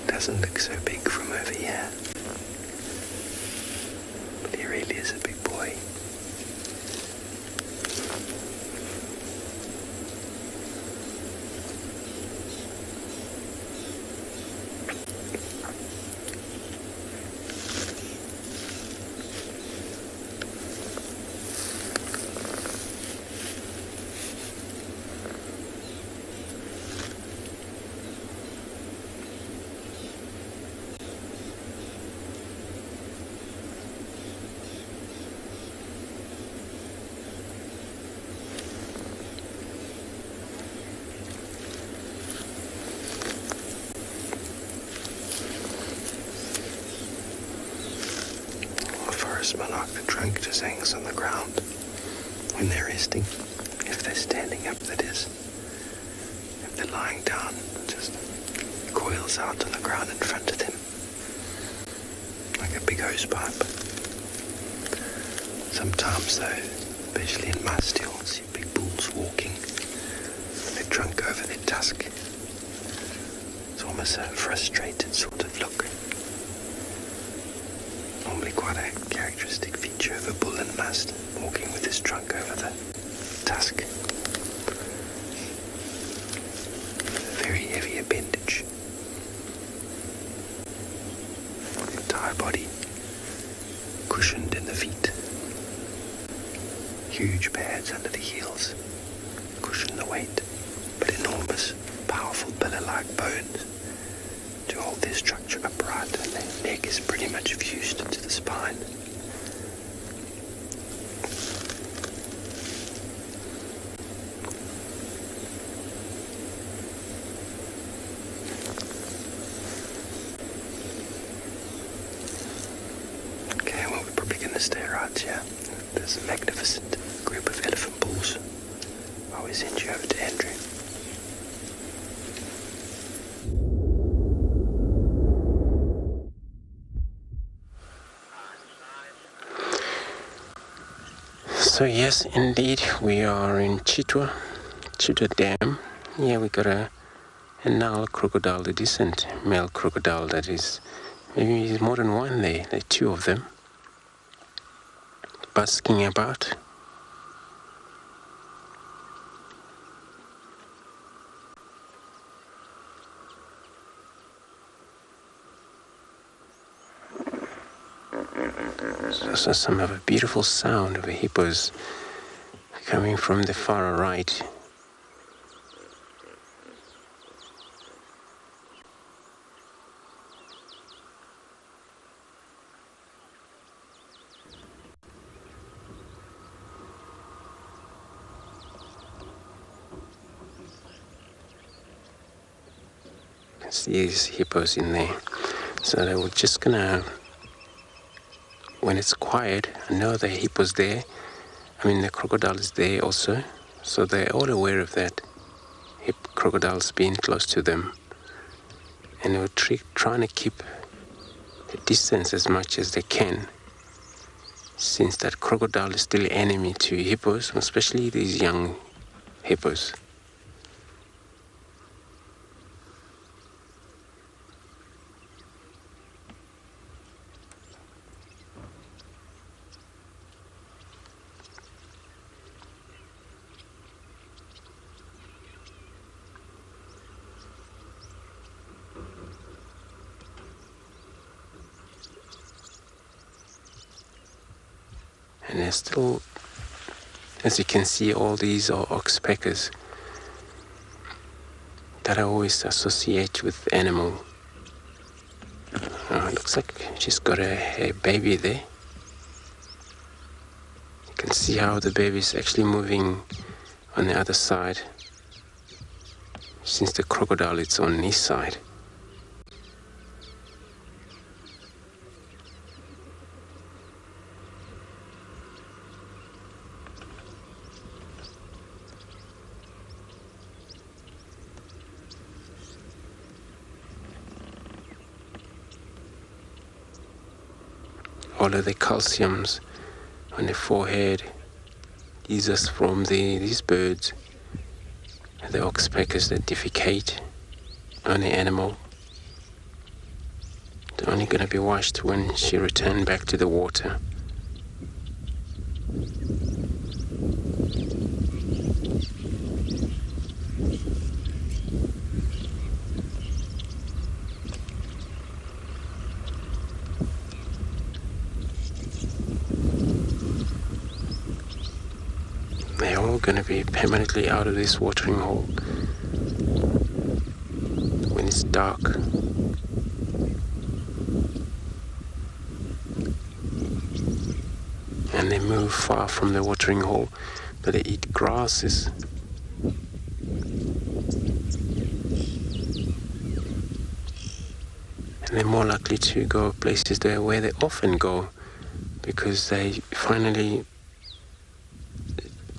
Doesn't look so big from over here, but he really is a big boy. Monarch, the trunk just hangs on the ground when they're resting. If they're standing up, that is. If they're lying down, it just coils out on the ground in front of them, like a big hose pipe. Sometimes though, especially in must, you'll see big bulls walking with their trunk over their tusk. It's almost a frustrated sort of look. Normally quite a characteristic feature of a bull in must, walking with his trunk over the tusk. A very heavy appendage. Entire body cushioned in the feet. Huge pads under the heels cushion the weight, but enormous, powerful pillar-like bones to hold their structure upright, and their neck is pretty much fused to the spine. Okay, well, we're probably going to stay right here. There's a magnificent group of elephant bulls. I always send you over to Andrew. So yes, indeed, we are in Chitwa Dam. Here we got a Ngala crocodile, the decent male crocodile that is, maybe there's more than one there, there are two of them, basking about. So some of a beautiful sound of the hippos coming from the far right. See these hippos in there. So they were just gonna, when it's quiet, I know the hippos there. I mean the crocodile is there also. So they're all aware of that. Crocodiles being close to them. And they were trying to keep the distance as much as they can. Since that crocodile is still enemy to hippos, especially these young hippos. And there's still, as you can see, all these are oxpeckers that I always associate with animal. It looks like she's got a baby there. You can see how the baby is actually moving on the other side, since the crocodile is on this side. All of the calciums on the forehead is just from these birds, the oxpeckers that defecate on the animal. They're only going to be washed when she returns back to the water. They're all going to be permanently out of this watering hole when it's dark. And they move far from the watering hole, but they eat grasses. And they're more likely to go places there where they often go, because they finally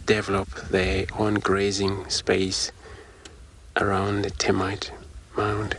develop their own grazing space around the termite mound.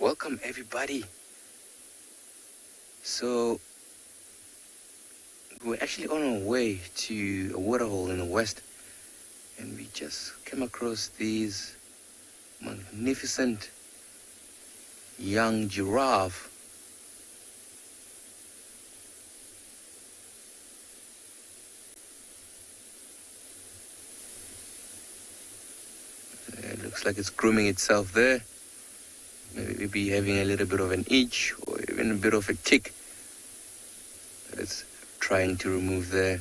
Welcome everybody. So we're actually on our way to a waterhole in the west, and we just came across these magnificent young giraffe. It looks like it's grooming itself there. Maybe having a little bit of an itch or even a bit of a tick that it's trying to remove there.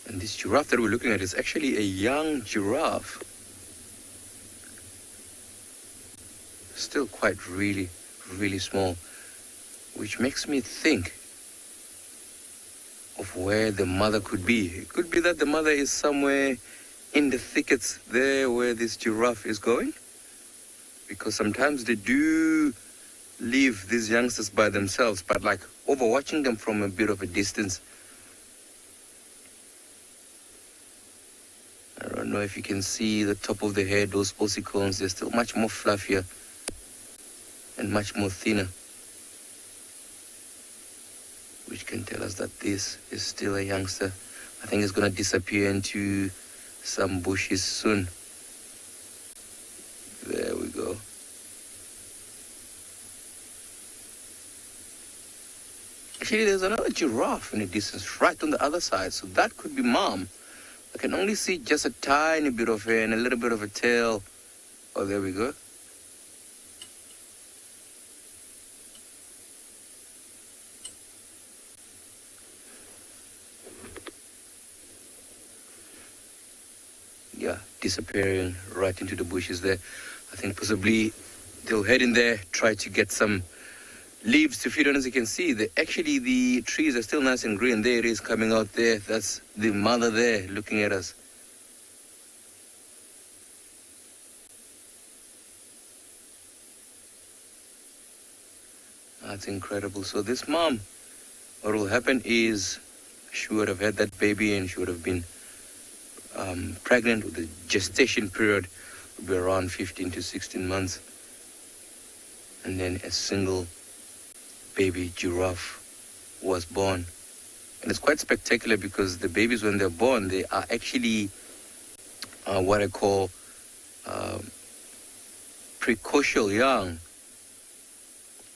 And this giraffe that we're looking at is actually a young giraffe. Still quite really small, which makes me think of where the mother could be. It could be that the mother is somewhere in the thickets there where this giraffe is going, because sometimes they do leave these youngsters by themselves, but like overwatching them from a bit of a distance. I don't know if you can see the top of the head, those ossicles, they're still much more fluffier and much more thinner, which can tell us that this is still a youngster. I think it's going to disappear into some bushes soon. There we go. Actually, there's another giraffe in the distance, right on the other side, so that could be mom. I can only see just a tiny bit of hair and a little bit of a tail. Oh, there we go. Yeah, disappearing right into the bushes there. I think possibly they'll head in there, try to get some leaves to feed on. As you can see, the trees are still nice and green. There it is coming out there. That's the mother there looking at us. That's incredible. So this mom, what will happen is she would have had that baby and she would have been pregnant. With the gestation period would be around 15 to 16 months. And then a single baby giraffe was born. And it's quite spectacular because the babies, when they're born, they are actually what I call precocial young.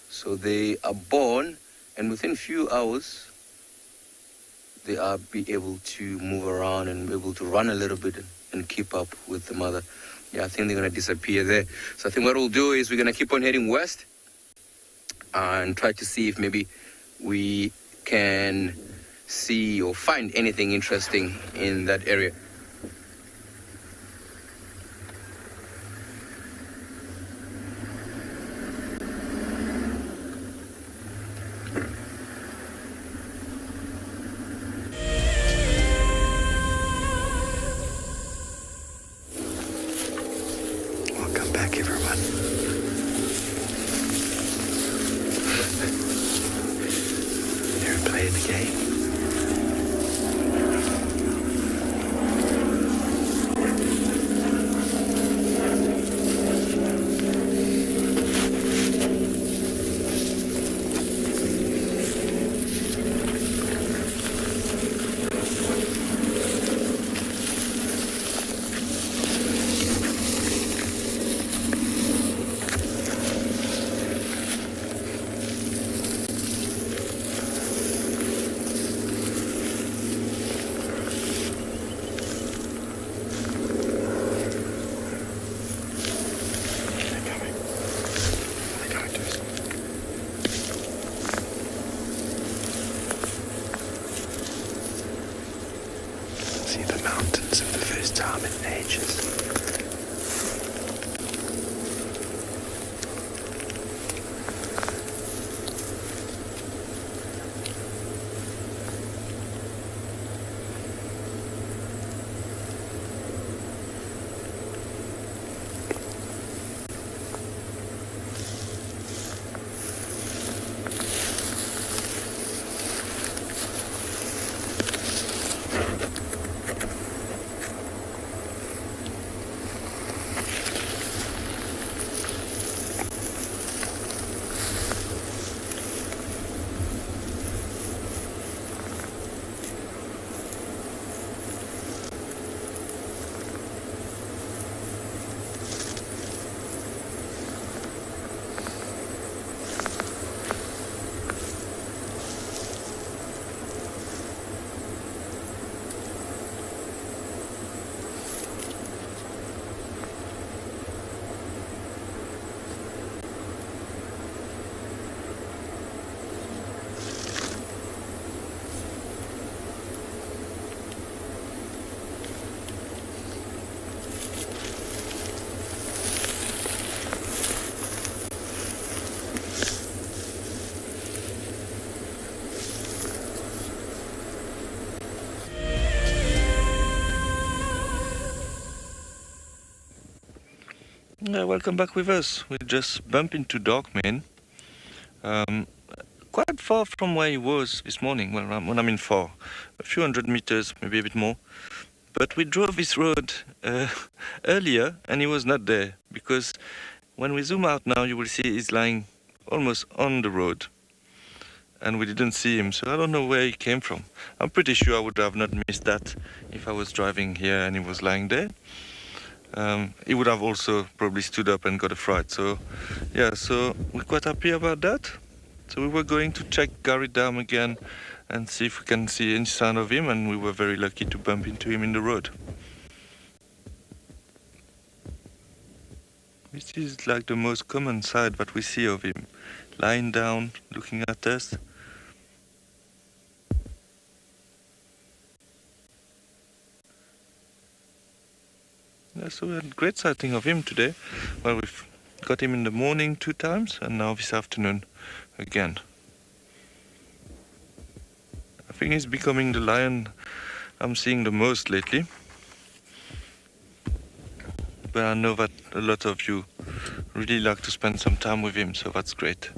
So they are born, and within a few hours they are be able to move around and be able to run a little bit and keep up with the mother. Yeah, I think they're going to disappear there. So I think what we'll do is we're going to keep on heading west and try to see if maybe we can see or find anything interesting in that area. Welcome back, everyone. Here, play the game. See the mountains for the first time in ages. Welcome back with us. We just bumped into Darkman, quite far from where he was this morning. Well, when I mean far, a few hundred meters, maybe a bit more. But we drove this road earlier and he was not there, because when we zoom out now, you will see he's lying almost on the road. And we didn't see him, so I don't know where he came from. I'm pretty sure I would have not missed that if I was driving here and he was lying there. He would have also probably stood up and got a fright. So, yeah, so we're quite happy about that. So we were going to check Gary Dam again and see if we can see any sign of him, and we were very lucky to bump into him in the road. This is like the most common sight that we see of him, lying down, looking at us. Yeah, so we had a great sighting of him today. Well, we've got him in the morning 2 times, and now this afternoon again. I think he's becoming the lion I'm seeing the most lately. But I know that a lot of you really like to spend some time with him, so that's great.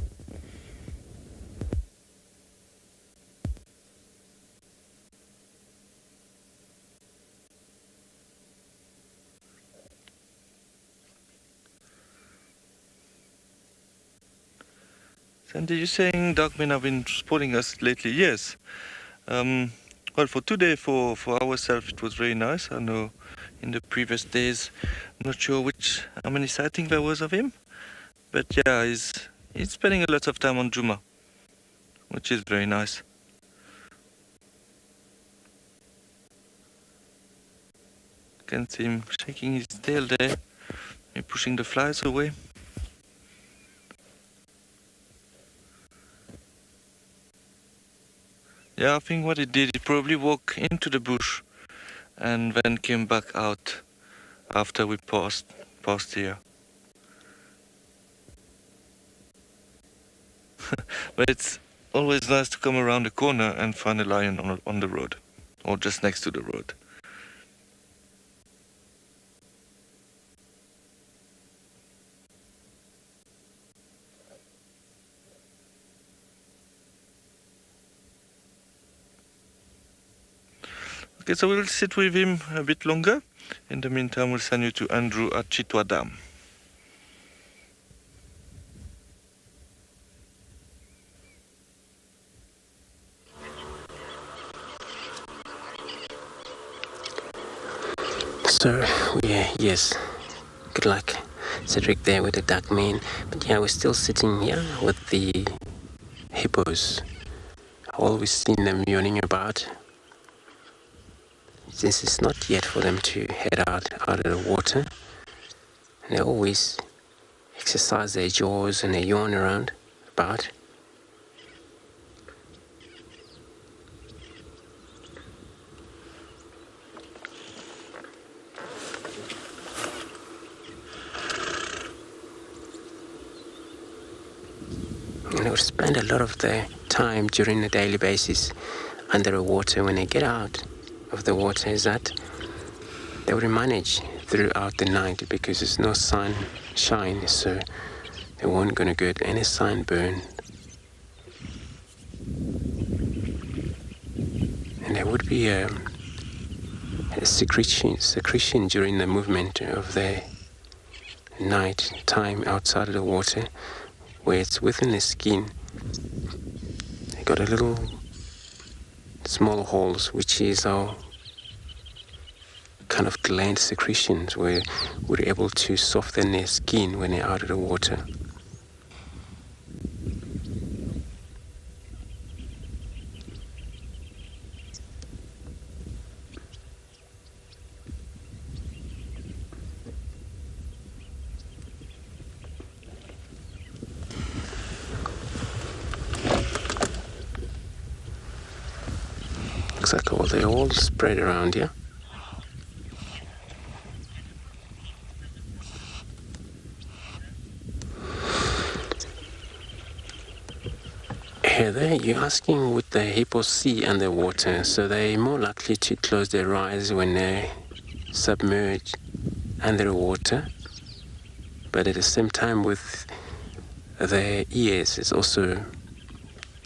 Sandy, you're saying Darkmen have been spotting us lately? Yes. Well, for today, for ourselves, it was very nice. I know in the previous days, I'm not sure how many sightings there was of him. But yeah, he's spending a lot of time on Djuma, which is very nice. You can see him shaking his tail there, and pushing the flies away. Yeah, I think what he did, he probably walked into the bush and then came back out after we passed here. But it's always nice to come around the corner and find a lion on the road, or just next to the road. Okay, so we'll sit with him a bit longer. In the meantime, we'll send you to Andrew at Chitwa Dam. So, yeah, yes, good luck, Cedric, there with the Darkman. But yeah, we're still sitting here with the hippos. I've always seen them yawning about. Since it's not yet for them to head out of the water, and they always exercise their jaws and they yawn around about. And they would spend a lot of their time during the daily basis under the water. When they get out of the water, is that they will manage throughout the night because there's no sunshine, so they won't gonna get any sunburn. And there would be a secretion during the movement of the night time outside of the water, where it's within the skin. They got a little small holes, which is our kind of gland secretions, where we're able to soften their skin when they're out of the water. Looks like they're all spread around here. Heather, you're asking with the Hippos See Underwater, so they're more likely to close their eyes when they're submerged under the water. but at the same time with their ears, it's also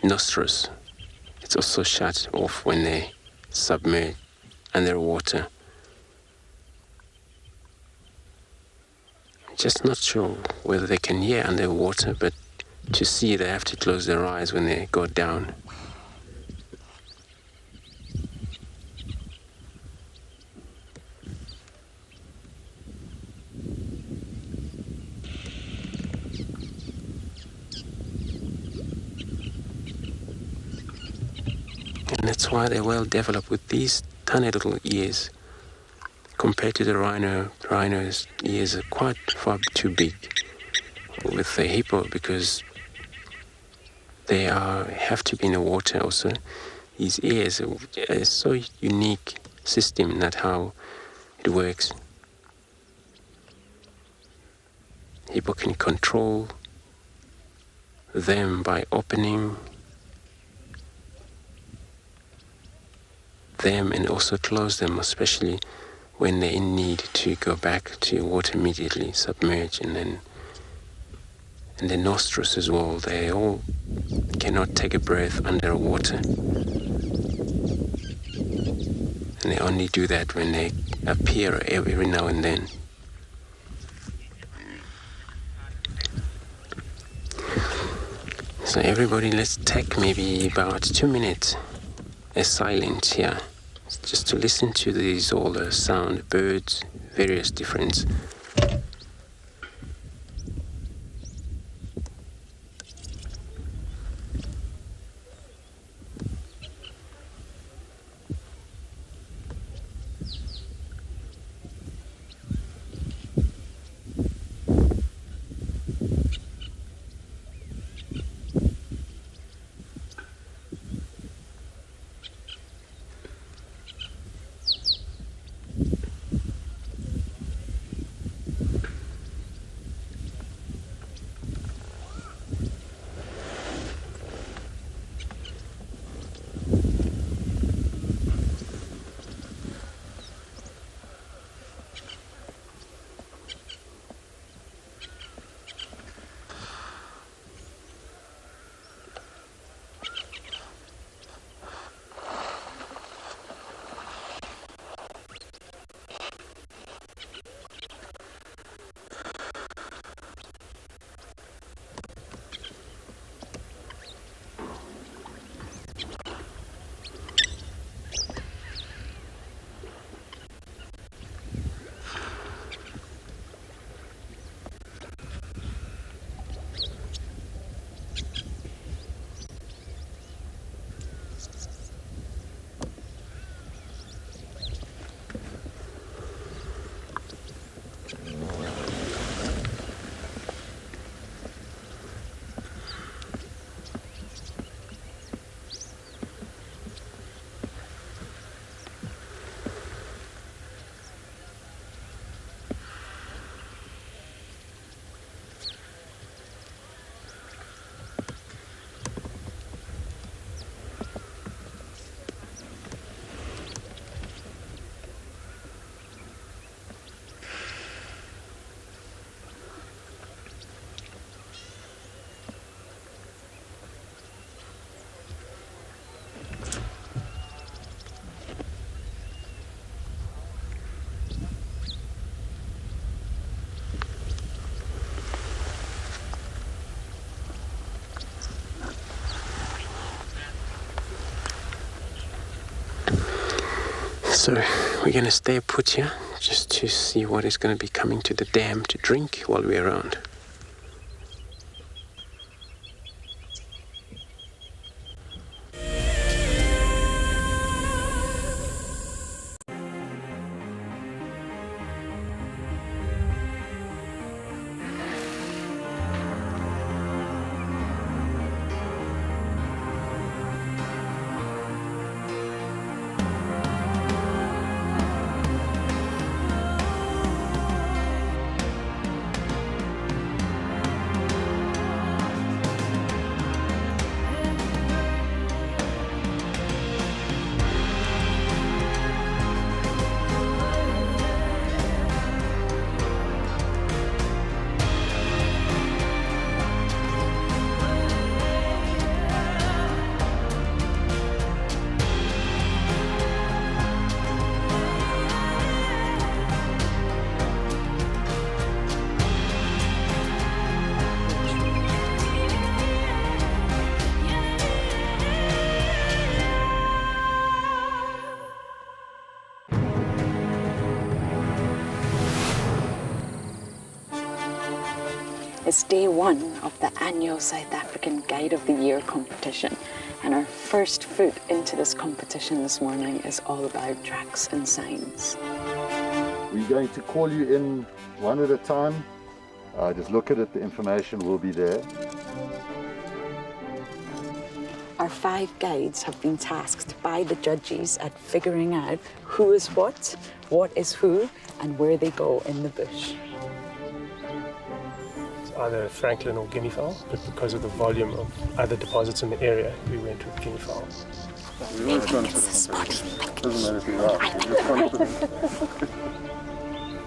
nostrils. It's also shut off when they submerge underwater. Just not sure whether they can hear underwater, but to see they have to close their eyes when they go down. And that's why they're well developed with these tiny little ears. Compared to the rhino, rhino's ears are quite far too big with the hippo because they have to be in the water also. His ears are so unique system, not how it works. Hippo can control them by opening them and also close them, especially when they're in need to go back to water immediately, submerge, and the nostrils as well. They all cannot take a breath underwater. And they only do that when they appear every now and then. So everybody, let's take maybe about 2 minutes as silence here, just to listen to these all the sound, birds, various different. So we're going to stay put here just to see what is going to be coming to the dam to drink while we're around. It's day 1 of the annual South African Guide of the Year competition, and our first foot into this competition this morning is all about tracks and signs. We're going to call you in one at a time. Just look at it, the information will be there. Our 5 guides have been tasked by the judges at figuring out who is what is who, and where they go in the bush. It's either Franklin or guinea fowl, but because of the volume of other deposits in the area, we went with guinea fowl.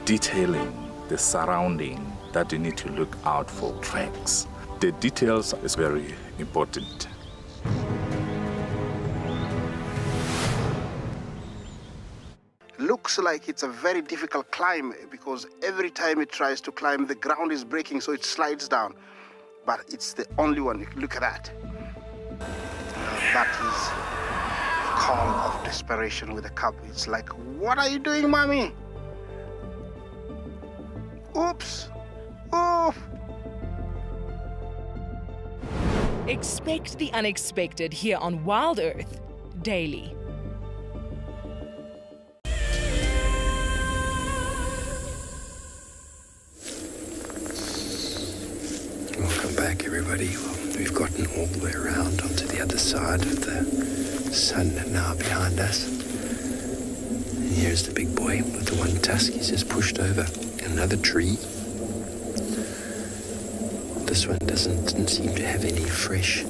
Detailing the surrounding that you need to look out for tracks. The details is very important. Looks like it's a very difficult climb because every time it tries to climb, the ground is breaking, so it slides down. But it's the only one. Look at that. That is the call of desperation with a cub. It's like, what are you doing, mommy? Oops. Oof. Expect the unexpected here on WildEarth daily. Welcome back, everybody. Well, we've gotten all the way around onto the other side of the sun now behind us. And here's the big boy with the one tusk. He's just pushed over another tree. This one didn't seem to have any fresh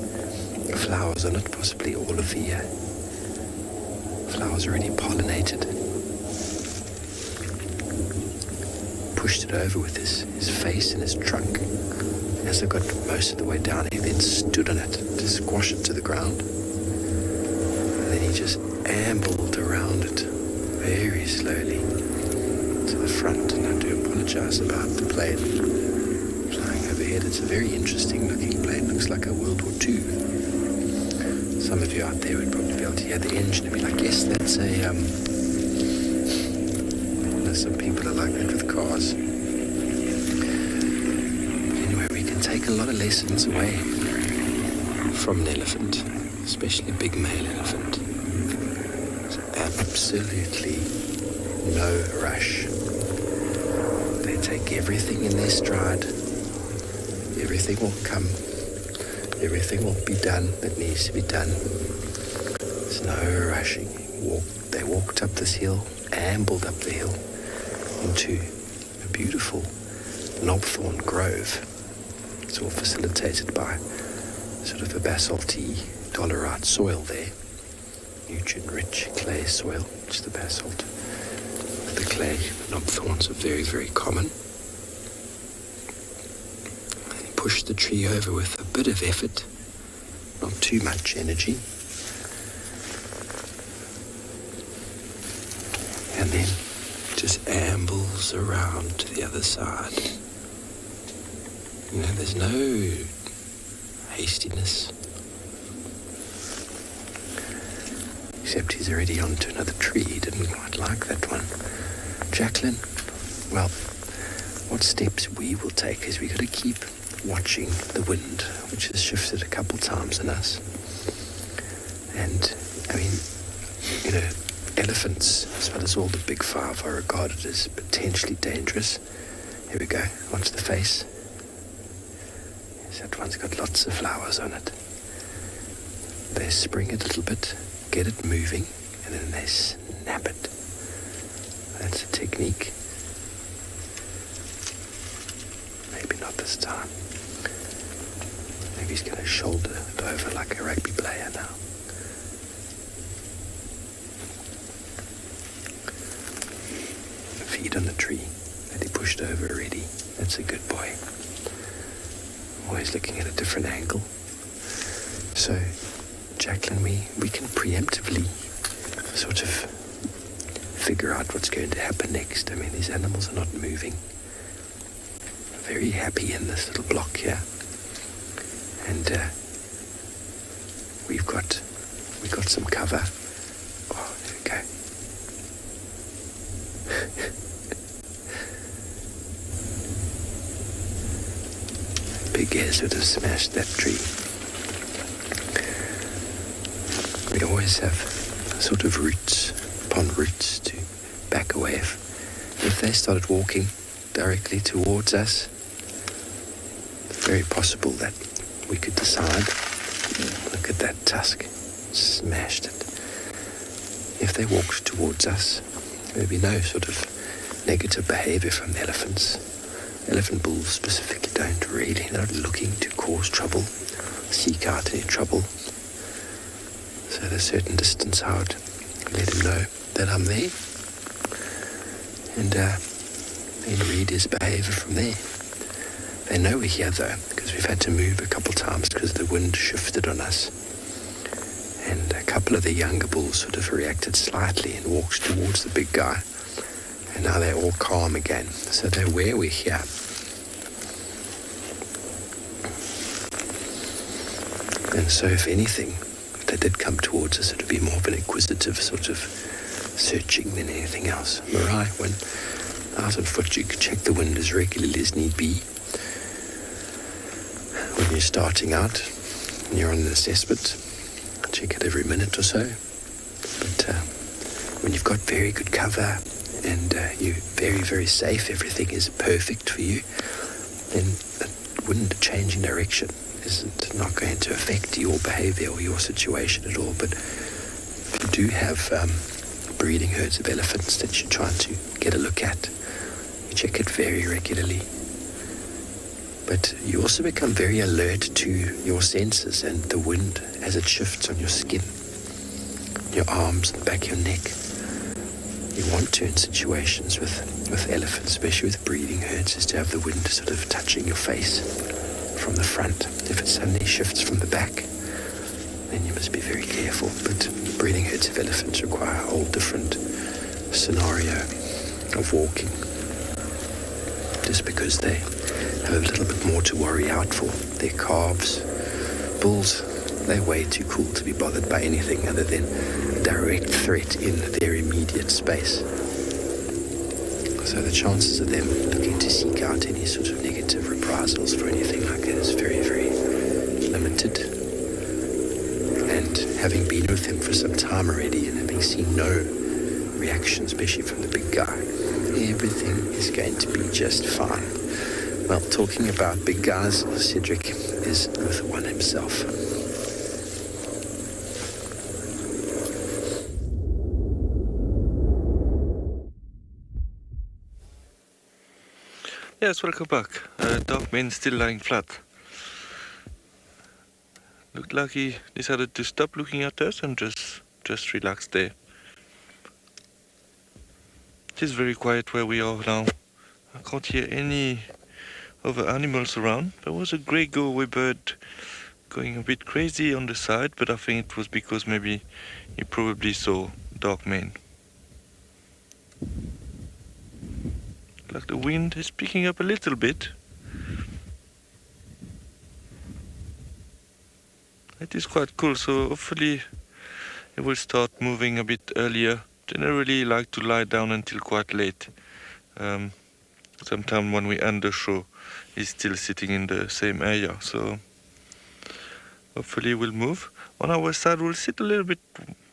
flowers on it. Possibly all of the flowers already pollinated. Pushed it over with his face and his trunk. As I got most of the way down, he then stood on it to squash it to the ground. And then he just ambled around it very slowly to the front. And I do apologize about the plane flying overhead. It's a very interesting looking plane. Looks like a World War II. Some of you out there would probably be able to hear the engine and be like, yes, that's a... some people are like that with cars. Take a lot of lessons away from an elephant, especially a big male elephant. There's absolutely no rush. They take everything in their stride. Everything will come. Everything will be done that needs to be done. There's no rushing. They walked up this hill, ambled up the hill into a beautiful knobthorn grove. It's all facilitated by sort of a basalty dolerite soil there. Nutrient-rich clay soil, which is the basalt. The clay knobthorns are very, very common. And he pushed the tree over with a bit of effort, not too much energy. And then just ambles around to the other side. You know, there's no hastiness. Except he's already on to another tree. He didn't quite like that one. Jacqueline, well, what steps we will take is we've got to keep watching the wind, which has shifted a couple times on us. And, I mean, you know, elephants, as well as all the big 5, are regarded as potentially dangerous. Here we go. Watch the face. That one's got lots of flowers on it. They spring a little bit, get it moving, and then they snap it. That's a technique. Maybe not this time. Maybe he's going to shoulder it over like a rugby player now. Feet on the tree that he pushed over already. That's a good boy. Always looking at a different angle. So, Jacqueline, we can preemptively sort of figure out what's going to happen next. I mean, these animals are not moving. Very happy in this little block here. And we've got some cover. Oh, there we go. gears would have smashed that tree. We always have sort of roots upon roots to back away. If they started walking directly towards us, it's very possible that we could decide, look at that tusk, smashed it. If they walked towards us, there'd be no sort of negative behavior from the elephants. Elephant bulls specifically they're not looking to cause trouble, seek out any trouble. So at a certain distance I would let him know that I'm there, and then read his behavior from there. They know we're here though, because we've had to move a couple times because the wind shifted on us. And a couple of the younger bulls sort of reacted slightly and walked towards the big guy. And now they're all calm again, so they're aware we're here. And so if anything, if they did come towards us, it would be more of an inquisitive sort of searching than anything else. Marai, when out on foot, you could check the wind as regularly as need be. When you're starting out, and you're on an assessment, check it every minute or so. But when you've got very good cover and you're very, very safe, everything is perfect for you, then the wind changing direction isn't not going to affect your behavior or your situation at all. But if you do have breeding herds of elephants that you're trying to get a look at, you check it very regularly. But you also become very alert to your senses and the wind as it shifts on your skin, your arms, and the back of your neck. You want to, in situations with elephants, especially with breeding herds, is to have the wind sort of touching your face from the front. If it suddenly shifts from the back, then you must be very careful. But breeding herds of elephants require a whole different scenario of walking, just because they have a little bit more to worry out for. Their calves, bulls, they're way too cool to be bothered by anything other than a direct threat in their immediate space. So the chances of them looking to seek out any sort of negative reprisals for anything like that is very, very limited. And having been with him for some time already and having seen no reaction, especially from the big guy, everything is going to be just fine. Well, talking about big guys, Cedric is with one himself. Yes, welcome back. Dark Mane still lying flat. Looked like he decided to stop looking at us and just relax there. It is very quiet where we are now. I can't hear any other animals around. There was a grey go-away bird going a bit crazy on the side, but I think it was because maybe he probably saw Dark Mane. Like the wind is picking up a little bit. It is quite cool, so hopefully it will start moving a bit earlier. Generally like to lie down until quite late. Sometimes when we end the show, he's still sitting in the same area, so hopefully we'll move. On our side we'll sit a little bit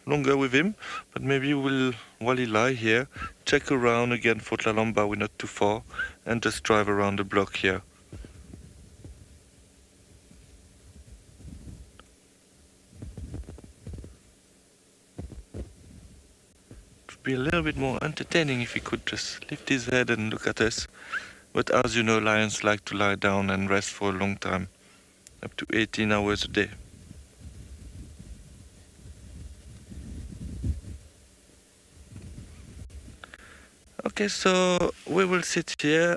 longer with him, but maybe we'll, while he lie here, check around again for Tlalamba, we're not too far, and just drive around the block here. It would be a little bit more entertaining if he could just lift his head and look at us. But as you know, lions like to lie down and rest for a long time, up to 18 hours a day. Okay, so we will sit here.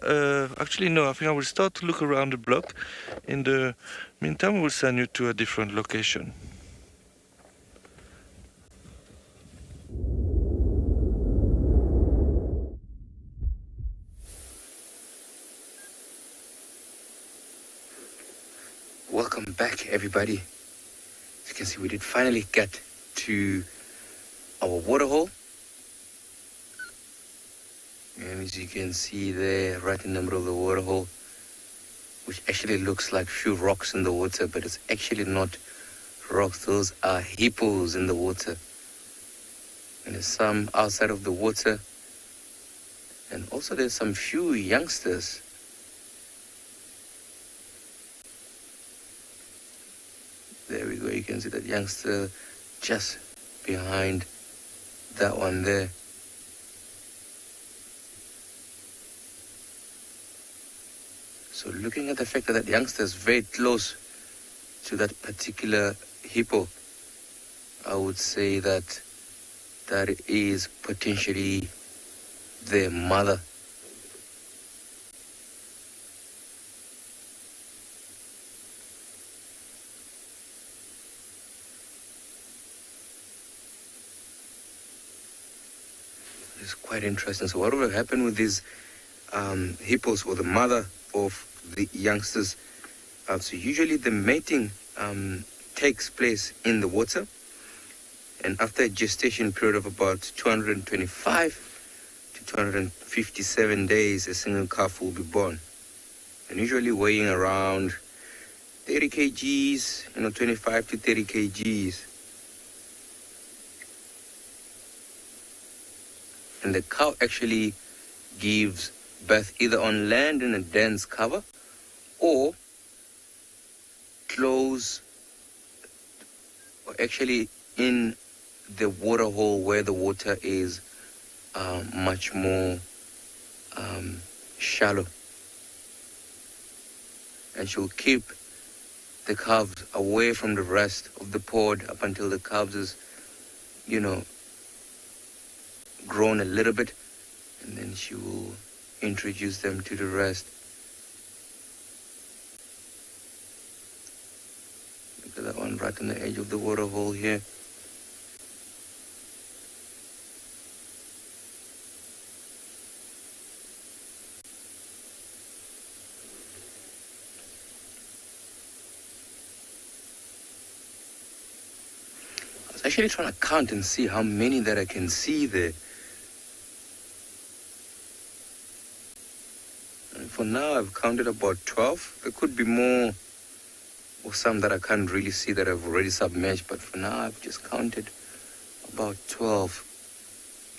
Actually, no, I think I will start to look around the block. In the meantime, we will send you to a different location. Welcome back, everybody. As you can see, we did finally get to our waterhole. And as you can see there, right in the middle of the waterhole, which actually looks like few rocks in the water, but it's actually not rocks. Those are hippos in the water. And there's some outside of the water. And also there's some few youngsters. There we go, you can see that youngster just behind that one there. So looking at the fact that that youngster is very close to that particular hippo, I would say that that is potentially their mother. It's quite interesting. So what will happen with these hippos, or the mother of the youngsters? So usually the mating takes place in the water, and after a gestation period of about 225 to 257 days, a single calf will be born, and usually weighing around 30 kgs, 25 to 30 kgs. And the cow actually gives birth either on land in a dense cover, or close, or actually in the water hole where the water is much more shallow. And she'll keep the calves away from the rest of the pod up until the calves is, grown a little bit, and then she will introduce them to the rest. Look at that one right on the edge of the water hole here. I was actually trying to count and see how many that I can see there. For now, I've counted about 12. There could be more, or some that I can't really see that I've already submerged, but for now, I've just counted about 12.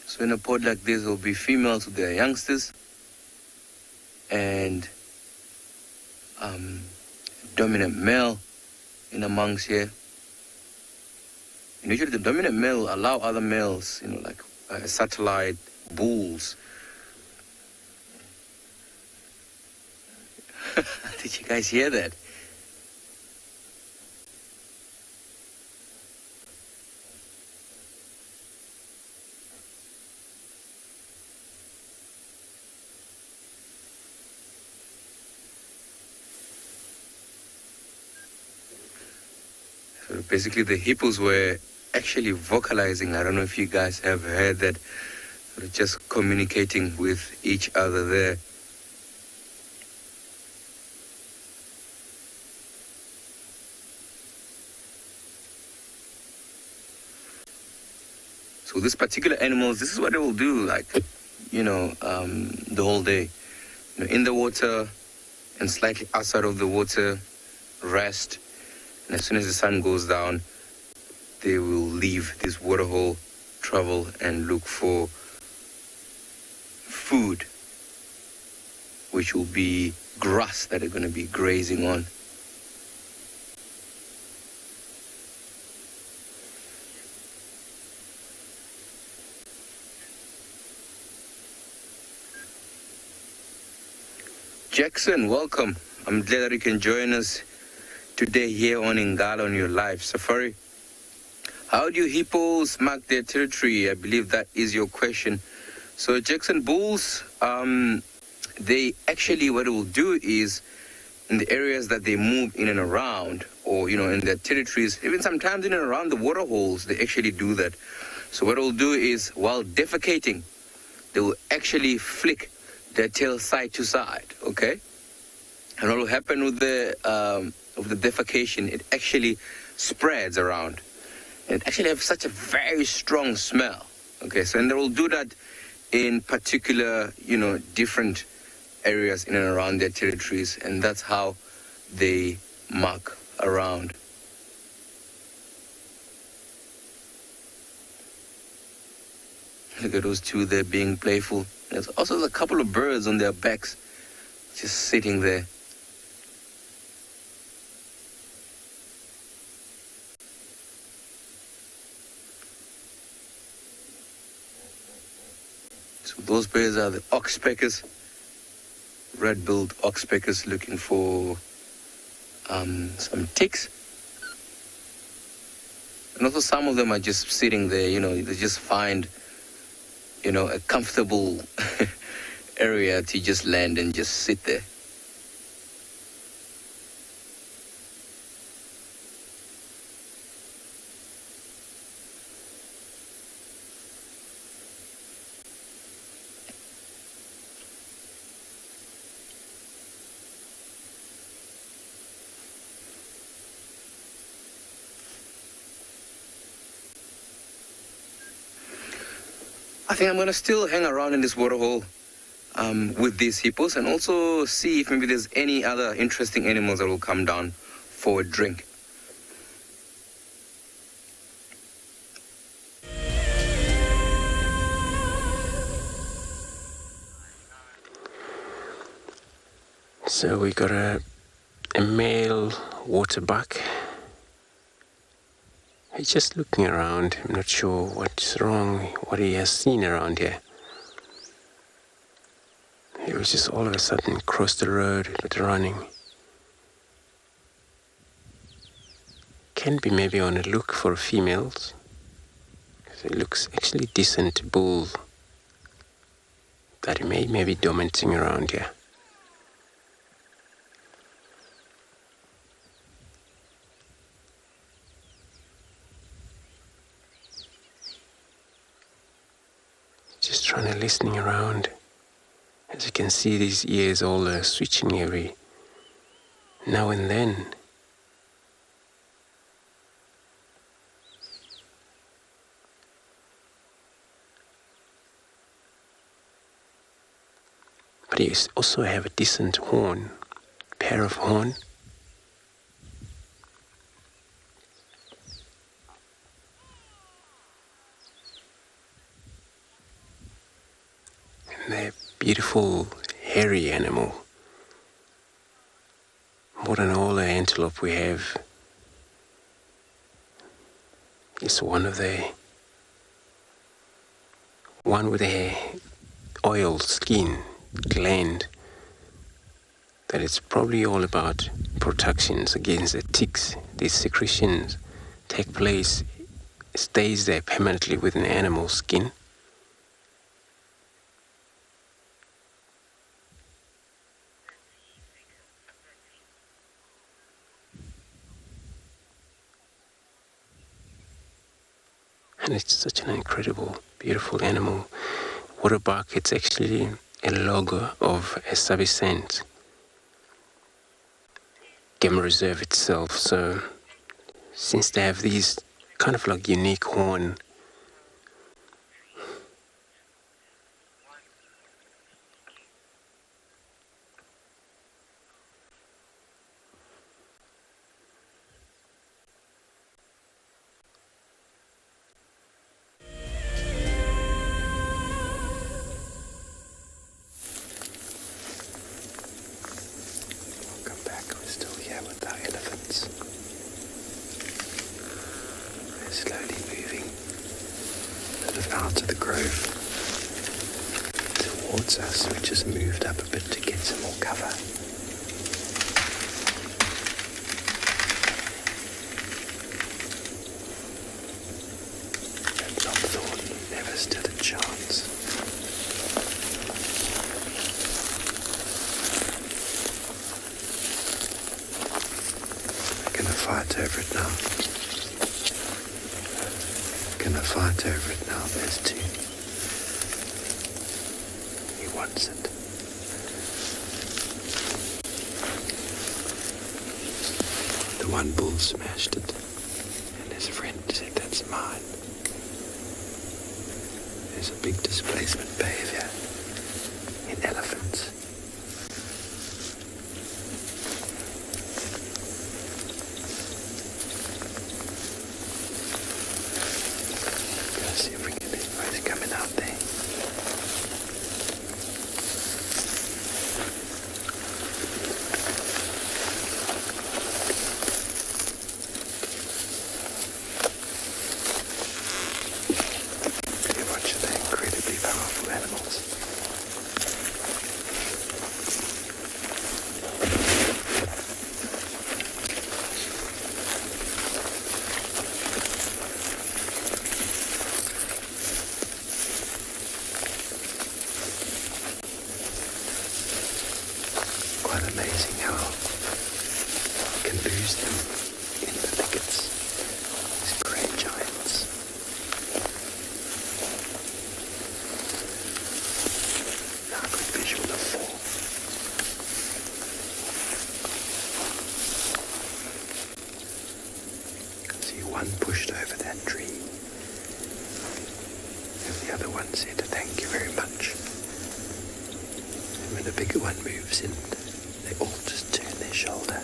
So in a pod like this, there'll be females with their youngsters, and dominant male in amongst here. And usually the dominant male will allow other males, like satellite bulls. Did you guys hear that? So basically the hippos were actually vocalizing. I don't know if you guys have heard that. They're just communicating with each other there. So this particular animals, this is what they will do, the whole day. In the water and slightly outside of the water, rest. And as soon as the sun goes down, they will leave this water hole, travel and look for food, which will be grass that they're going to be grazing on. Jackson, welcome. I'm glad that you can join us today here on Ngala on your live safari. How do hippos mark their territory? I believe that is your question. So Jackson, bulls, they actually, what it will do is, in the areas that they move in and around, or, in their territories, even sometimes in and around the water holes, they actually do that. So what it will do is, while defecating, they will actually flick their tail side to side, okay? And what will happen with the defecation, it actually spreads around. And it actually has such a very strong smell, okay? So, and they will do that in particular, different areas in and around their territories, and that's how they mark around. Look at those two there being playful. There's also a couple of birds on their backs just sitting there. So those birds are the oxpeckers, red-billed oxpeckers looking for some ticks. And also some of them are just sitting there, they just find, a comfortable area to just land and just sit there. I think I'm going to still hang around in this waterhole with these hippos and also see if maybe there's any other interesting animals that will come down for a drink. So we got a male waterbuck. He's just looking around. I'm not sure what's wrong, what he has seen around here. He was just all of a sudden crossed the road with running. Can be maybe on a look for females. It looks actually decent bull that he may be dormanting around here. Just trying to listening around. As you can see, these ears all are switching every now and then. But you also have a decent pair of horn. And they're beautiful, hairy animal. More than all the antelope we have. It's one with a oil skin gland that it's probably all about protections against the ticks. These secretions take place, stays there permanently within the animal skin. And it's such an incredible, beautiful animal. Waterbuck, it's actually a logo of a Sabi Game Reserve itself. So since they have these kind of like unique horn, us. We just moved up a bit to get some more cover. I've not thought, never stood a chance. I'm gonna fight over it now. Gonna fight over it now. There's two. Wants it. The one bull smashed it, and his friend said, "That's mine." There's a big displacement behavior in elephants. the other one said, thank you very much. And when a bigger one moves in, they all just turn their shoulder.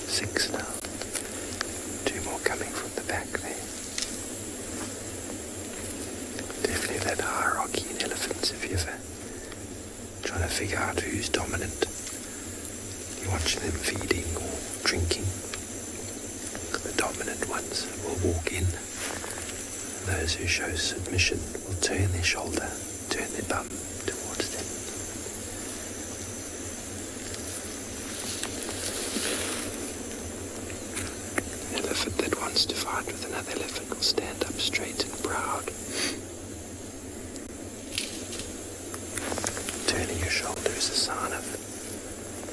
6 now. 2 more coming from the back there. Definitely that hierarchy in elephants, if you're ever trying to figure out who's dominant. You're watching them feeding or drinking. The dominant ones will walk in. Those who show submission will turn their shoulder, turn their bum towards them. An elephant that wants to fight with another elephant will stand up straight and proud. Turning your shoulder is a sign of,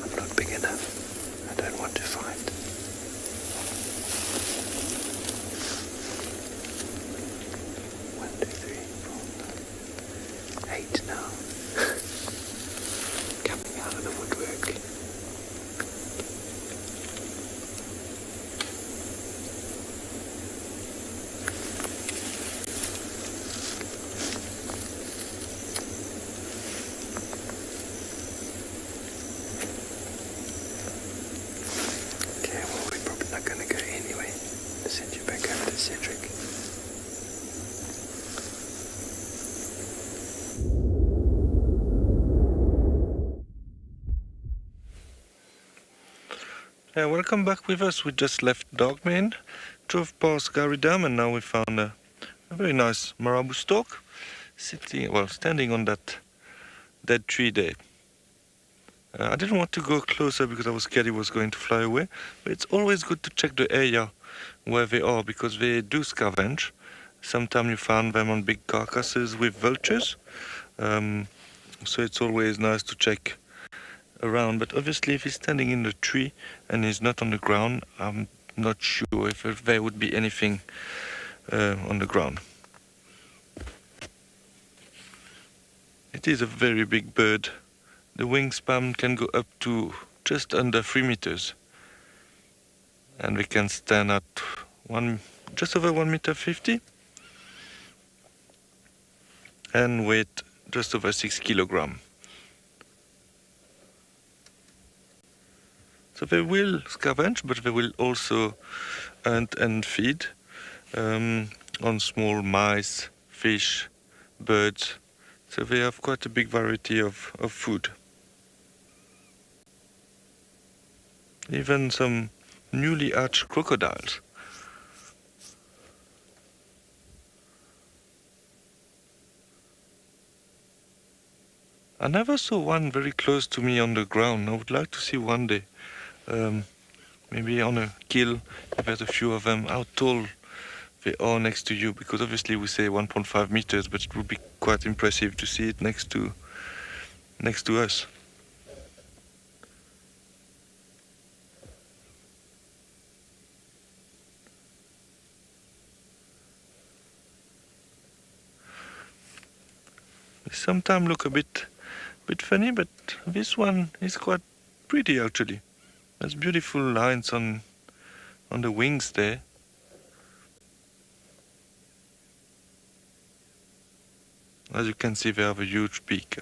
I'm not big enough, I don't want to fight. Now, coming out of the woodwork. Okay, well, we're probably not going to go anyway. I'll send you back over to Cedric. Yeah, welcome back with us. We just left Dogmain, drove past Gary Dam, and now we found a very nice marabou stalk standing on that dead tree there. I didn't want to go closer because I was scared it was going to fly away, but it's always good to check the area where they are because they do scavenge. Sometimes you find them on big carcasses with vultures, so it's always nice to check around. But obviously if he's standing in the tree and he's not on the ground, I'm not sure if there would be anything on the ground. It is a very big bird. The wingspan can go up to just under 3 meters, and we can stand at just over 1.50 meters and weight just over 6 kilograms. So they will scavenge, but they will also hunt and feed on small mice, fish, birds. So they have quite a big variety of food. Even some newly hatched crocodiles. I never saw one very close to me on the ground. I would like to see one day. Maybe on a kill, if there's a few of them, how tall they are next to you, because obviously we say 1.5 meters, but it would be quite impressive to see it next to us. They sometimes look a bit funny, but this one is quite pretty actually. There's beautiful lines on the wings there. As you can see, they have a huge beak.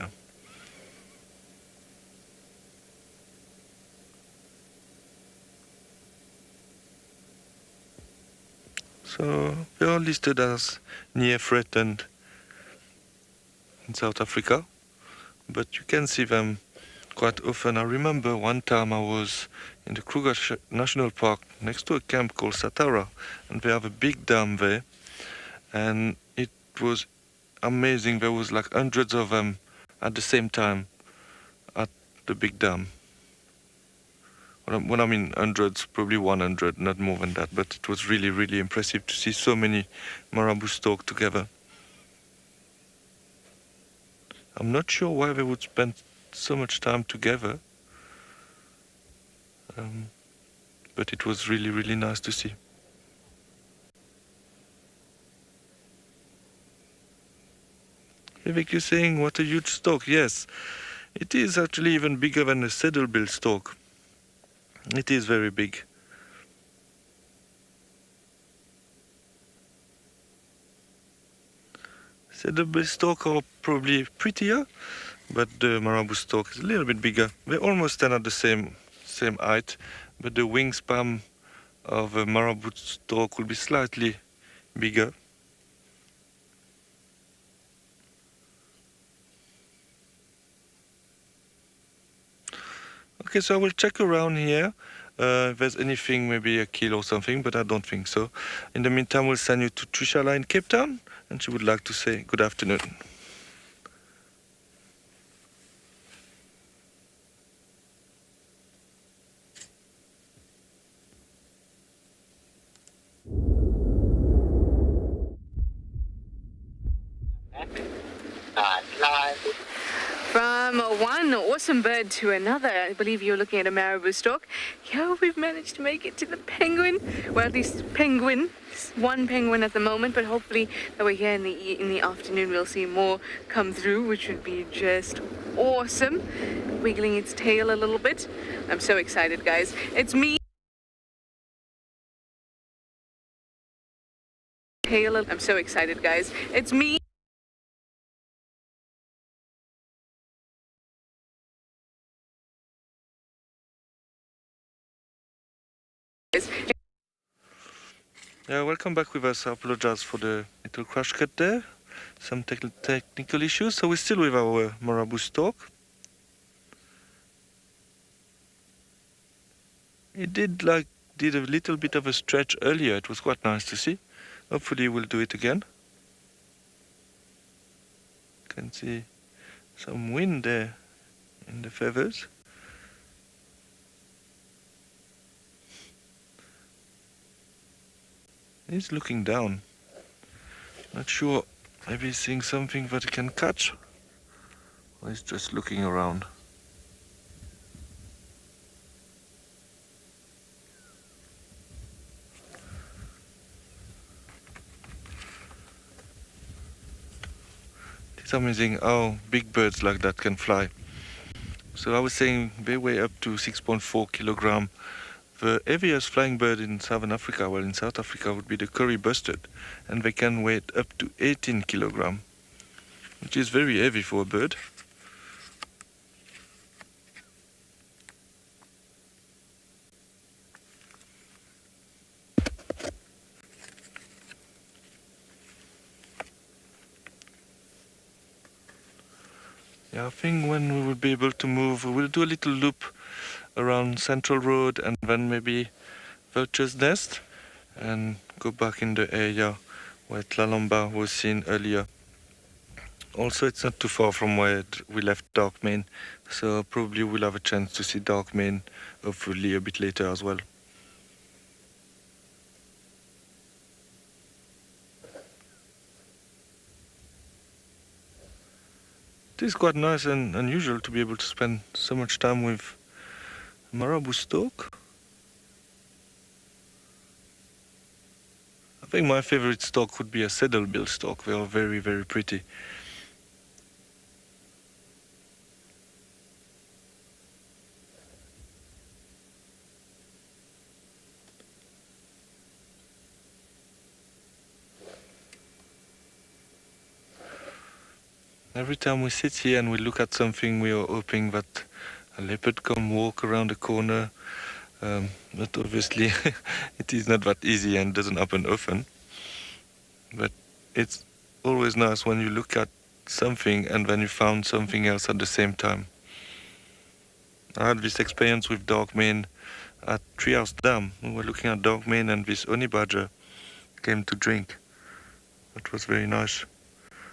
So they are listed as near threatened in South Africa, but you can see them quite often. I remember one time I was in the Kruger National Park next to a camp called Satara, and they have a big dam there, and it was amazing. There was like hundreds of them at the same time at the big dam. When I mean hundreds, probably 100, not more than that, but it was really, really impressive to see so many marabou stock together. I'm not sure why they would spend so much time together, but it was really, really nice to see. Vivek, you're saying what a huge stalk. Yes, it is actually even bigger than a saddlebill stalk. It is very big. So the base stork are probably prettier, but the marabou stork is a little bit bigger. They almost stand at the same height, but the wingspan of a marabou stork will be slightly bigger. Okay, so I will check around here if there's anything, maybe a kill or something, but I don't think so. In the meantime, we'll send you to Trishala in Cape Town, and she would like to say good afternoon. From one awesome bird to another, I believe you're looking at a marabou stork. Yeah, we've managed to make it to the penguin. Well, at least penguin. One penguin at the moment, but hopefully that we're here in the afternoon we'll see more come through, which would be just awesome. Wiggling its tail a little bit. I'm so excited, guys. It's me. I'm so excited, guys. It's me. Welcome back with us. I apologize for the little crash cut there. Some technical issues. So we're still with our marabou stork. It did a little bit of a stretch earlier. It was quite nice to see. Hopefully we'll do it again. You can see some wind there in the feathers. He's looking down. Not sure. Maybe he's seeing something that he can catch. Or he's just looking around. It's amazing how big birds like that can fly. So I was saying they weigh up to 6.4 kilograms. The heaviest flying bird in Southern Africa, well, in South Africa, would be the curry bustard, and they can weigh up to 18 kilograms, which is very heavy for a bird. Yeah, I think when we will be able to move, we will do a little loop around Central Road and then maybe Vultures Nest and go back in the area where Tlalomba was seen earlier. Also, it's not too far from where we left Dark Mane, so probably we'll have a chance to see Dark Mane hopefully a bit later as well. It is quite nice and unusual to be able to spend so much time with marabou stork. I think my favorite stork would be a saddlebill stork. They are very, very pretty. Every time we sit here and we look at something, we are hoping that a leopard come walk around the corner. But obviously it is not that easy and doesn't happen often. But it's always nice when you look at something and then you found something else at the same time. I had this experience with Dark Mane at Treehouse Dam. We were looking at Dark Mane and this honey badger came to drink. It was very nice.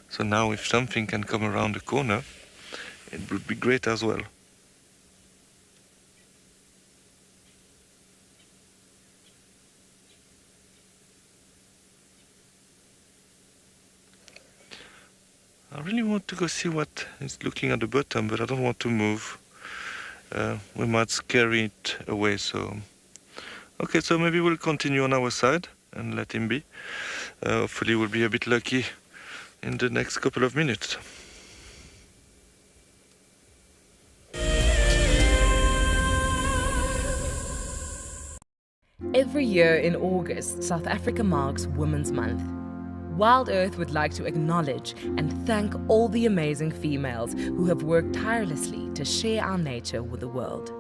So now if something can come around the corner, it would be great as well. I really want to go see what is looking at the bottom, but I don't want to move. We might scare it away, so... Okay, so maybe we'll continue on our side and let him be. Hopefully we'll be a bit lucky in the next couple of minutes. Every year in August, South Africa marks Women's Month. WildEarth would like to acknowledge and thank all the amazing females who have worked tirelessly to share our nature with the world.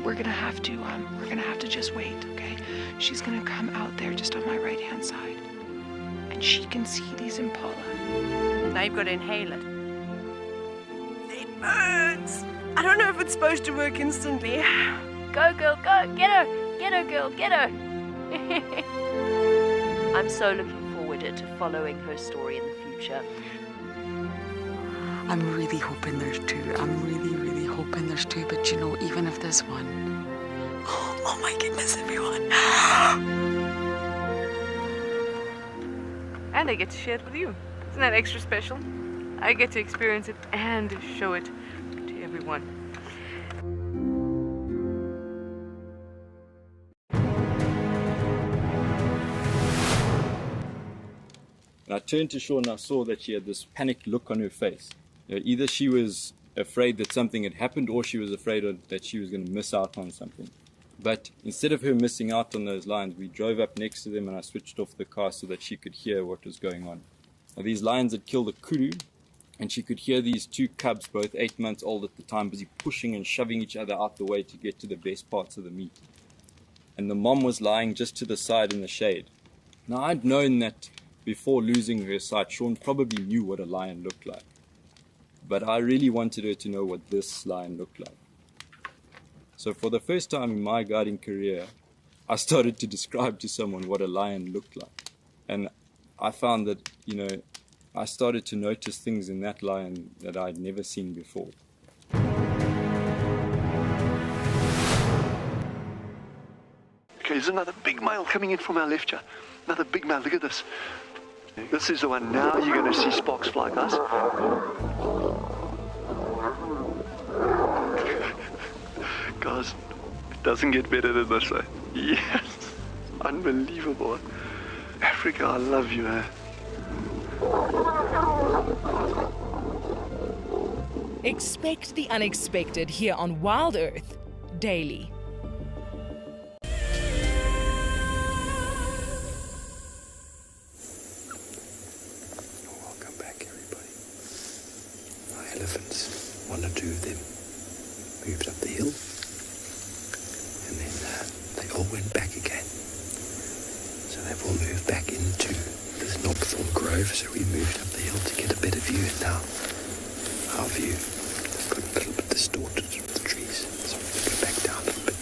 We're gonna have to just wait, okay? She's gonna come out there just on my right-hand side, and she can see these impala. Now you've got to inhale it. It burns. I don't know if it's supposed to work instantly. Go, girl, go! Get her! Get her, girl! Get her! I'm so looking forward to following her story in the future. I'm really hoping there's two. I'm really hoping there's two. But you know, even if there's one, oh my goodness, everyone. And I get to share it with you. Isn't that extra special? I get to experience it and show it to everyone. And I turned to Shaw and I saw that she had this panicked look on her face. Either she was afraid that something had happened or she was afraid that she was going to miss out on something. But instead of her missing out on those lions, we drove up next to them and I switched off the car so that she could hear what was going on. Now, these lions had killed a kudu, and she could hear these two cubs, both 8 months old at the time, busy pushing and shoving each other out the way to get to the best parts of the meat. And the mom was lying just to the side in the shade. Now, I'd known that before losing her sight, Sean probably knew what a lion looked like. But I really wanted her to know what this lion looked like. So for the first time in my guiding career, I started to describe to someone what a lion looked like. And I found that, I started to notice things in that lion that I'd never seen before. Okay, there's another big male coming in from our left here. Another big male, look at this. This is the one. Now you're going to see sparks fly, guys. Guys, it doesn't get better than this, eh? Yes! Unbelievable. Africa, I love you, eh? Expect the unexpected here on WildEarth daily. Welcome back, everybody. My elephants, one or two of them, moved up the hill, and then they all went back again. So they've all moved back into this knobthorn grove, so we moved up the hill to get a better view, and now our view got a little bit distorted with the trees, so we have to go back down a little bit.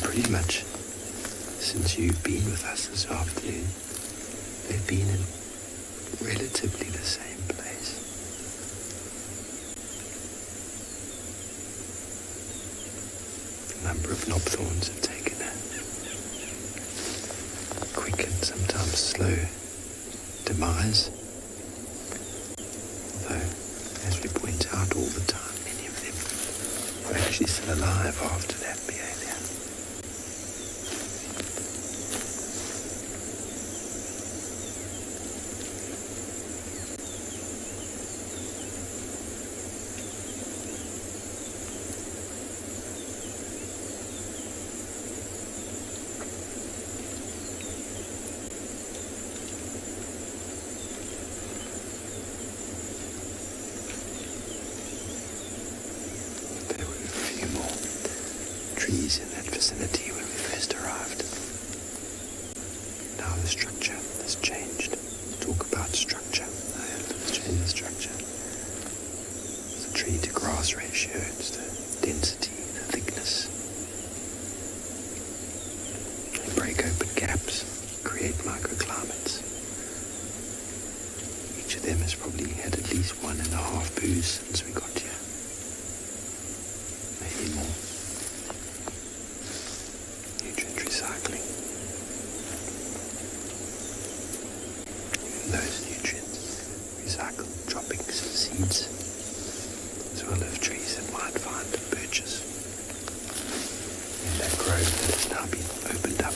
Pretty much since you've been with us this afternoon, they've been in relatively the same place. A number of knobthorns have taken a quick and sometimes slow demise. Although, as we point out all the time, many of them are actually still alive after that behavior. trees in that vicinity when we first arrived. Now the structure has changed. Talk about structure. Let's change the structure. It's a tree to grass ratio. It's the density, the thickness. They break open gaps, create microclimates. Each of them has probably had at least 1.5 boos since we got here. Maybe more. Nutrient recycling. Even those nutrients recycled droppings and seeds, as well as trees that might find birches in that grove that has now been opened up.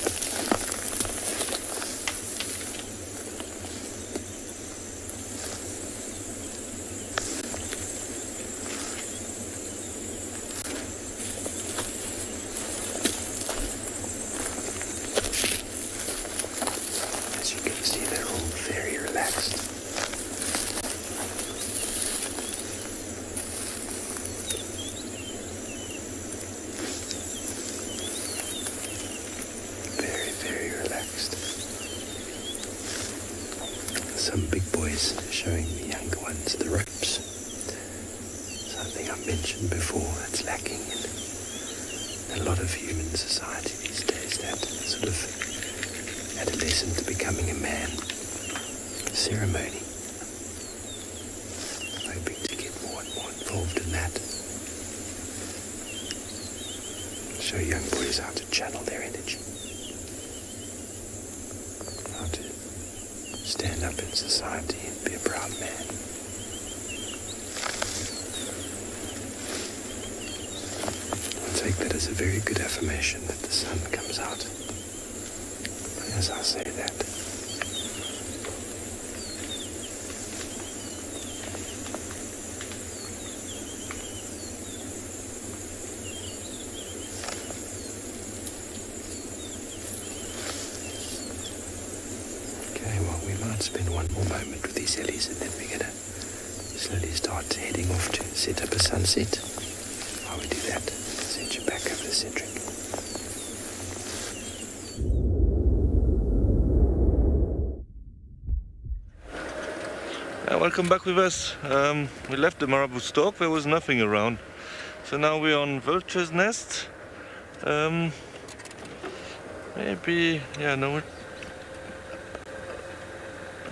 As you can see, they're all very relaxed. Very, very relaxed. Some big boys showing the younger ones the ropes. Something I mentioned before that's lacking in a lot of human society these days, that sort of adolescent becoming a man ceremony. Hoping to get more and more involved in that. Show young boys how to channel their energy. How to stand up in society and be a proud man. I'll take that as a very good affirmation that the sun comes out. As I say that. Okay, well, we might spend one more moment with these ellies and then we're gonna slowly start heading off to set up a sunset. While we do that, I'll send you back over the Cedric. Welcome back with us. We left the marabou stalk, there was nothing around. So now we're on Vultures Nest. Maybe, yeah, no, I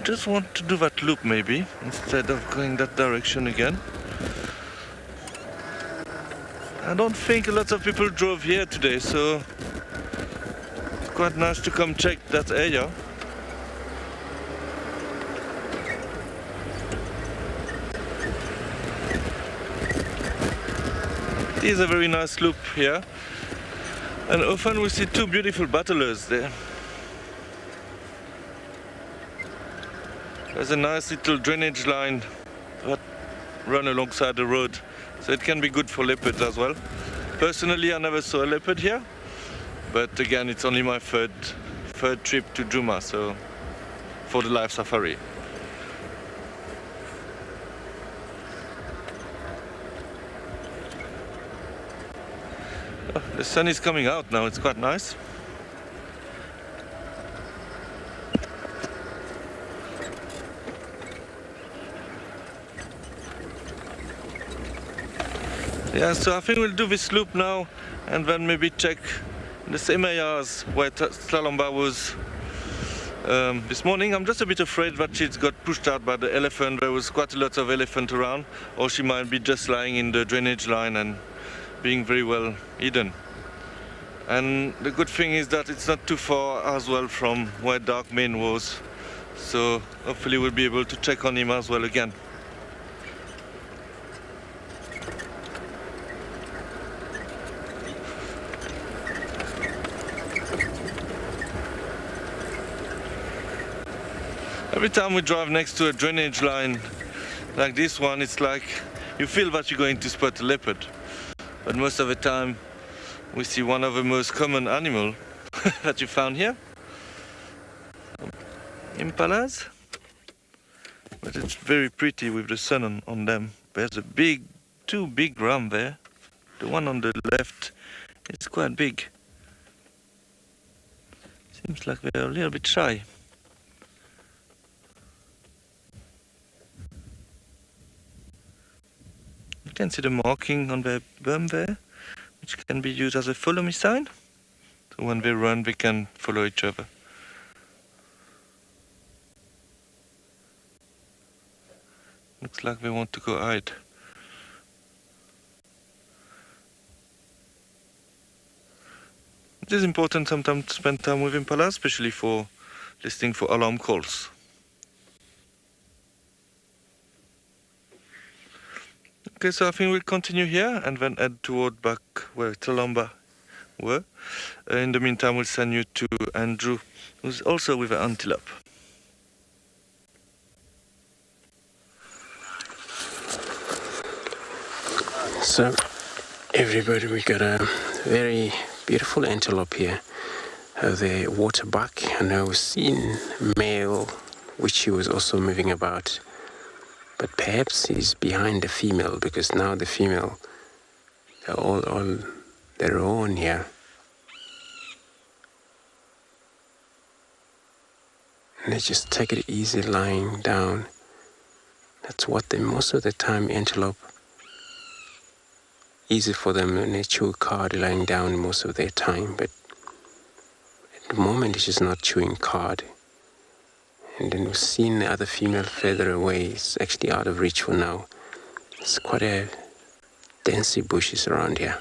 just want to do that loop maybe, instead of going that direction again. I don't think a lot of people drove here today, so it's quite nice to come check that area. It is a very nice loop here, and often we see two beautiful battlers there. There's a nice little drainage line that runs alongside the road, so it can be good for leopards as well. Personally, I never saw a leopard here, but again, it's only my third trip to Djuma, so for the live safari. The sun is coming out now, it's quite nice. Yeah, so I think we'll do this loop now and then maybe check the same areas where Slalomba was this morning. I'm just a bit afraid that she got pushed out by the elephant. There was quite a lot of elephant around, or she might be just lying in the drainage line and being very well hidden. And the good thing is that it's not too far as well from where Dark Mane was, so hopefully we'll be able to check on him as well again. Every time we drive next to a drainage line like this one, it's like you feel that you're going to spot a leopard. But most of the time, we see one of the most common animals that you found here. Impalas. But it's very pretty with the sun on them. There's two big ram there. The one on the left It's quite big. Seems like they're a little bit shy. You can see the marking on their bum there, which can be used as a follow me sign. So when they run, they can follow each other. Looks like they want to go hide. It is important sometimes to spend time with impalas, especially for listening for alarm calls. Okay, so I think we'll continue here and then head toward back where Talamba were. In the meantime, we'll send you to Andrew, who's also with an antelope. So, everybody, we got a very beautiful antelope here. The waterbuck, and I've seen male, which he was also moving about. But perhaps he's behind the female, because now the female, they're all on their own here. And they just take it easy lying down. That's what they, most of the time, antelope, easy for them, and they chew cud lying down most of their time. But at the moment, it's just not chewing cud. And then we've seen the other female further away. It's actually out of reach for now. It's quite a densey bushes around here.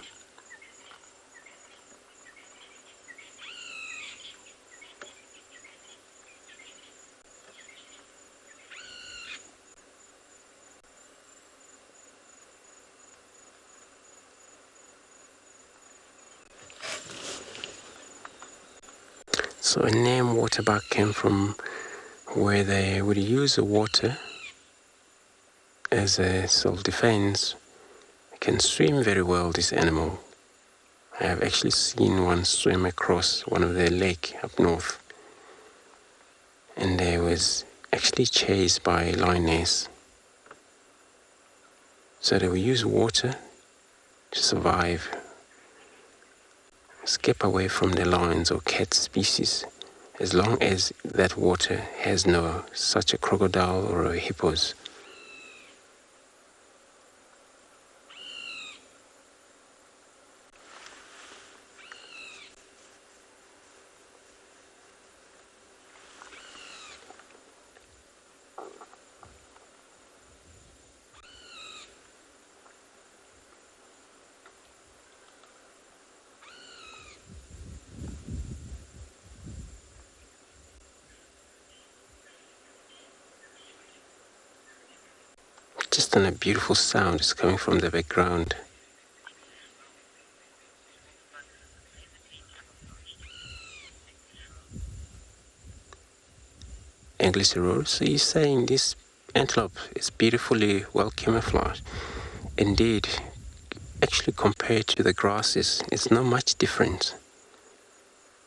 So a name waterbuck came from where they would use the water as a self-defense. They can swim very well, this animal. I have actually seen one swim across one of their lake up north. And they was actually chased by lioness. So they will use water to survive. Skip away from the lions or cat species, as long as that water has no such a crocodile or a hippos. Just a beautiful sound is coming from the background. Anglicero, so you're saying this antelope is beautifully well camouflaged. Indeed, actually compared to the grasses, it's not much different.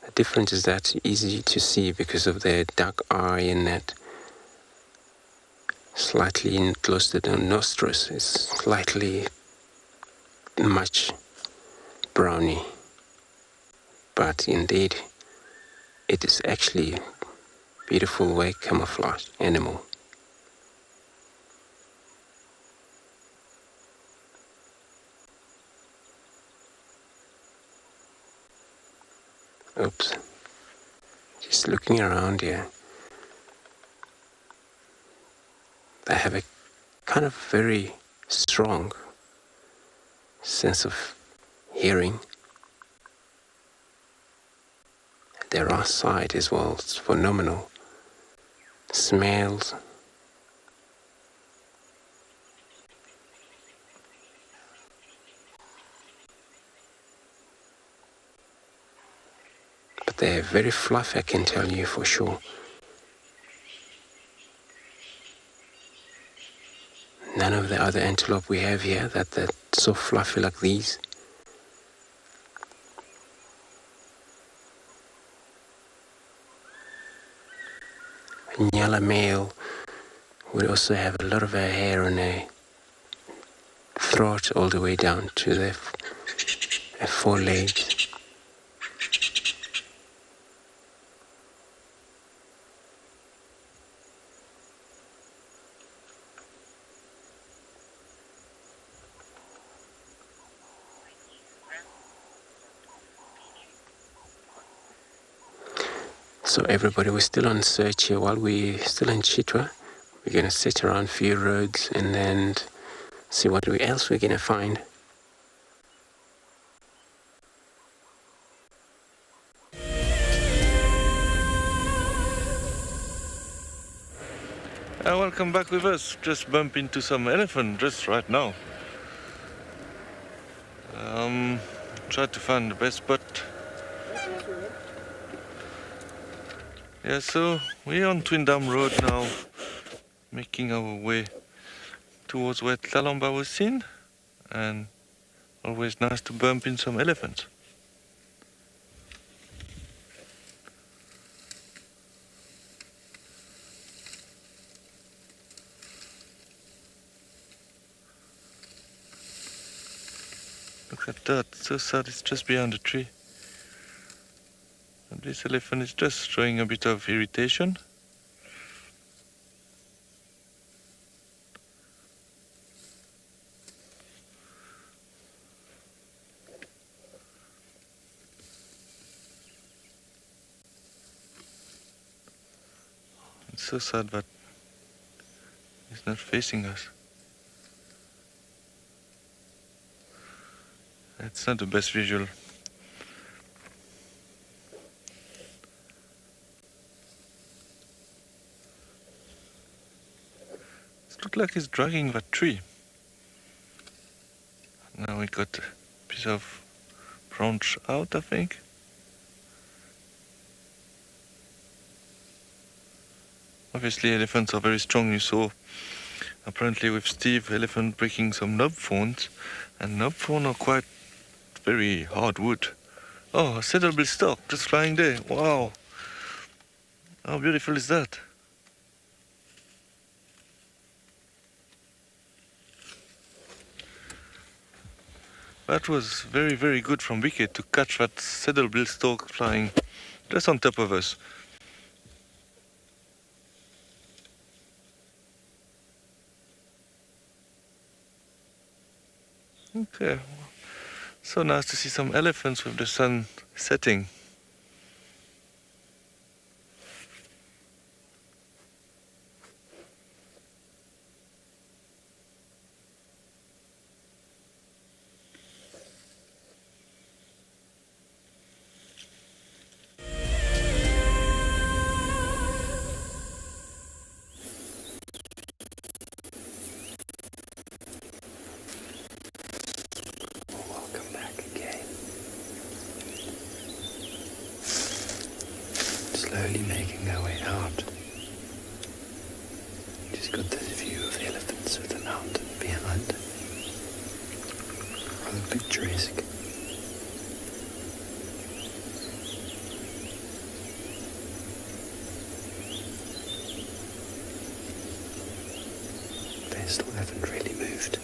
The difference is that easy to see because of their dark eye and that slightly close to the nostrils is slightly much browny, but indeed it is actually beautiful way camouflaged animal. Oops, just looking around here. They have a kind of very strong sense of hearing. Their eyesight as well, it's phenomenal. Smells. But they're very fluffy, I can tell you for sure. None of the other antelope we have here that's so fluffy like these. A Ngala male would also have a lot of hair on their throat all the way down to the a four-legged. So everybody, we're still on search here. While we're still in Chitwa, we're going to sit around a few roads and then see what else we're going to find. Welcome back with us. Just bump into some elephant just right now. Try to find the best spot. Yeah, so we're on Twin Dam Road now, making our way towards where Tlalomba was seen, and always nice to bump in some elephants. Look at that, so sad, it's just behind the tree. And this elephant is just showing a bit of irritation. It's so sad, but he's not facing us. It's not the best visual. It looks like he's dragging that tree. Now we got a piece of branch out, I think. Obviously elephants are very strong. You saw apparently with Steve, elephant breaking some knob thorns, and knob thorns are quite very hard wood. Oh, a saddlebill stork just flying there. Wow. How beautiful is that? That was very, very good from Wicked to catch that saddlebill stork flying just on top of us. Okay. So nice to see some elephants with the sun setting. Slowly making our way out. Just got this view of the elephants with the mountain behind. Rather picturesque. They still haven't really moved.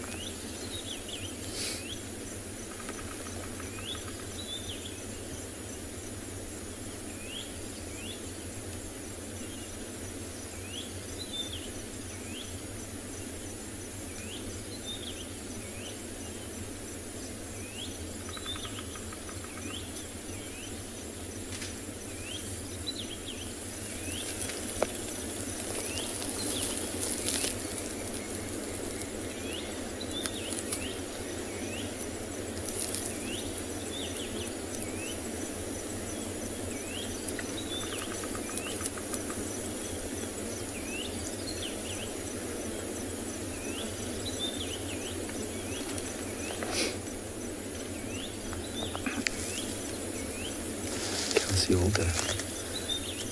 See all the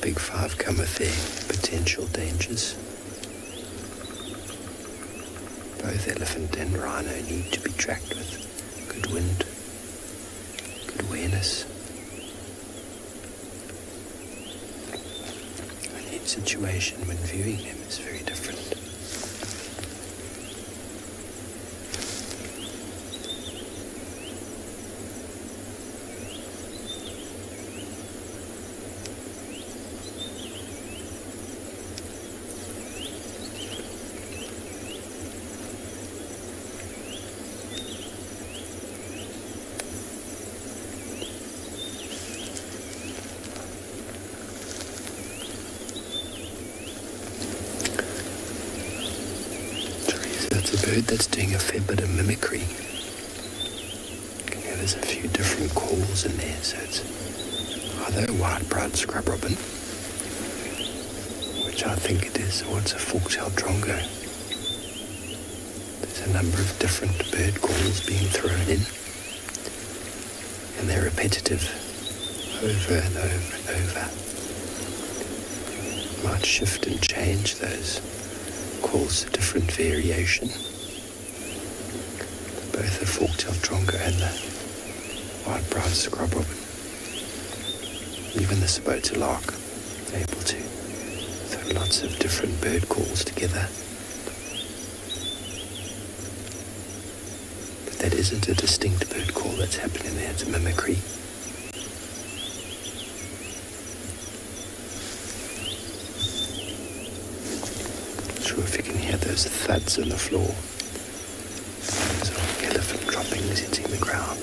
big five come with their potential dangers. Both elephant and rhino need to be tracked with good wind, good awareness. And each situation when viewing them is very different. It's a bird that's doing a fair bit of mimicry. You can hear there's a few different calls in there, so it's either a white-browed scrub robin, which I think it is, or it's a fork-tailed drongo. There's a number of different bird calls being thrown in, and they're repetitive, over and over and over. Might shift and change those calls to different variation. Both the fork-tailed drongo and the white-browed scrub robin. Even the Tswalu lark, able to throw lots of different bird calls together. But that isn't a distinct bird call that's happening there, it's a mimicry. Not sure if you can hear those thuds on the floor. Those are elephant droppings hitting the ground.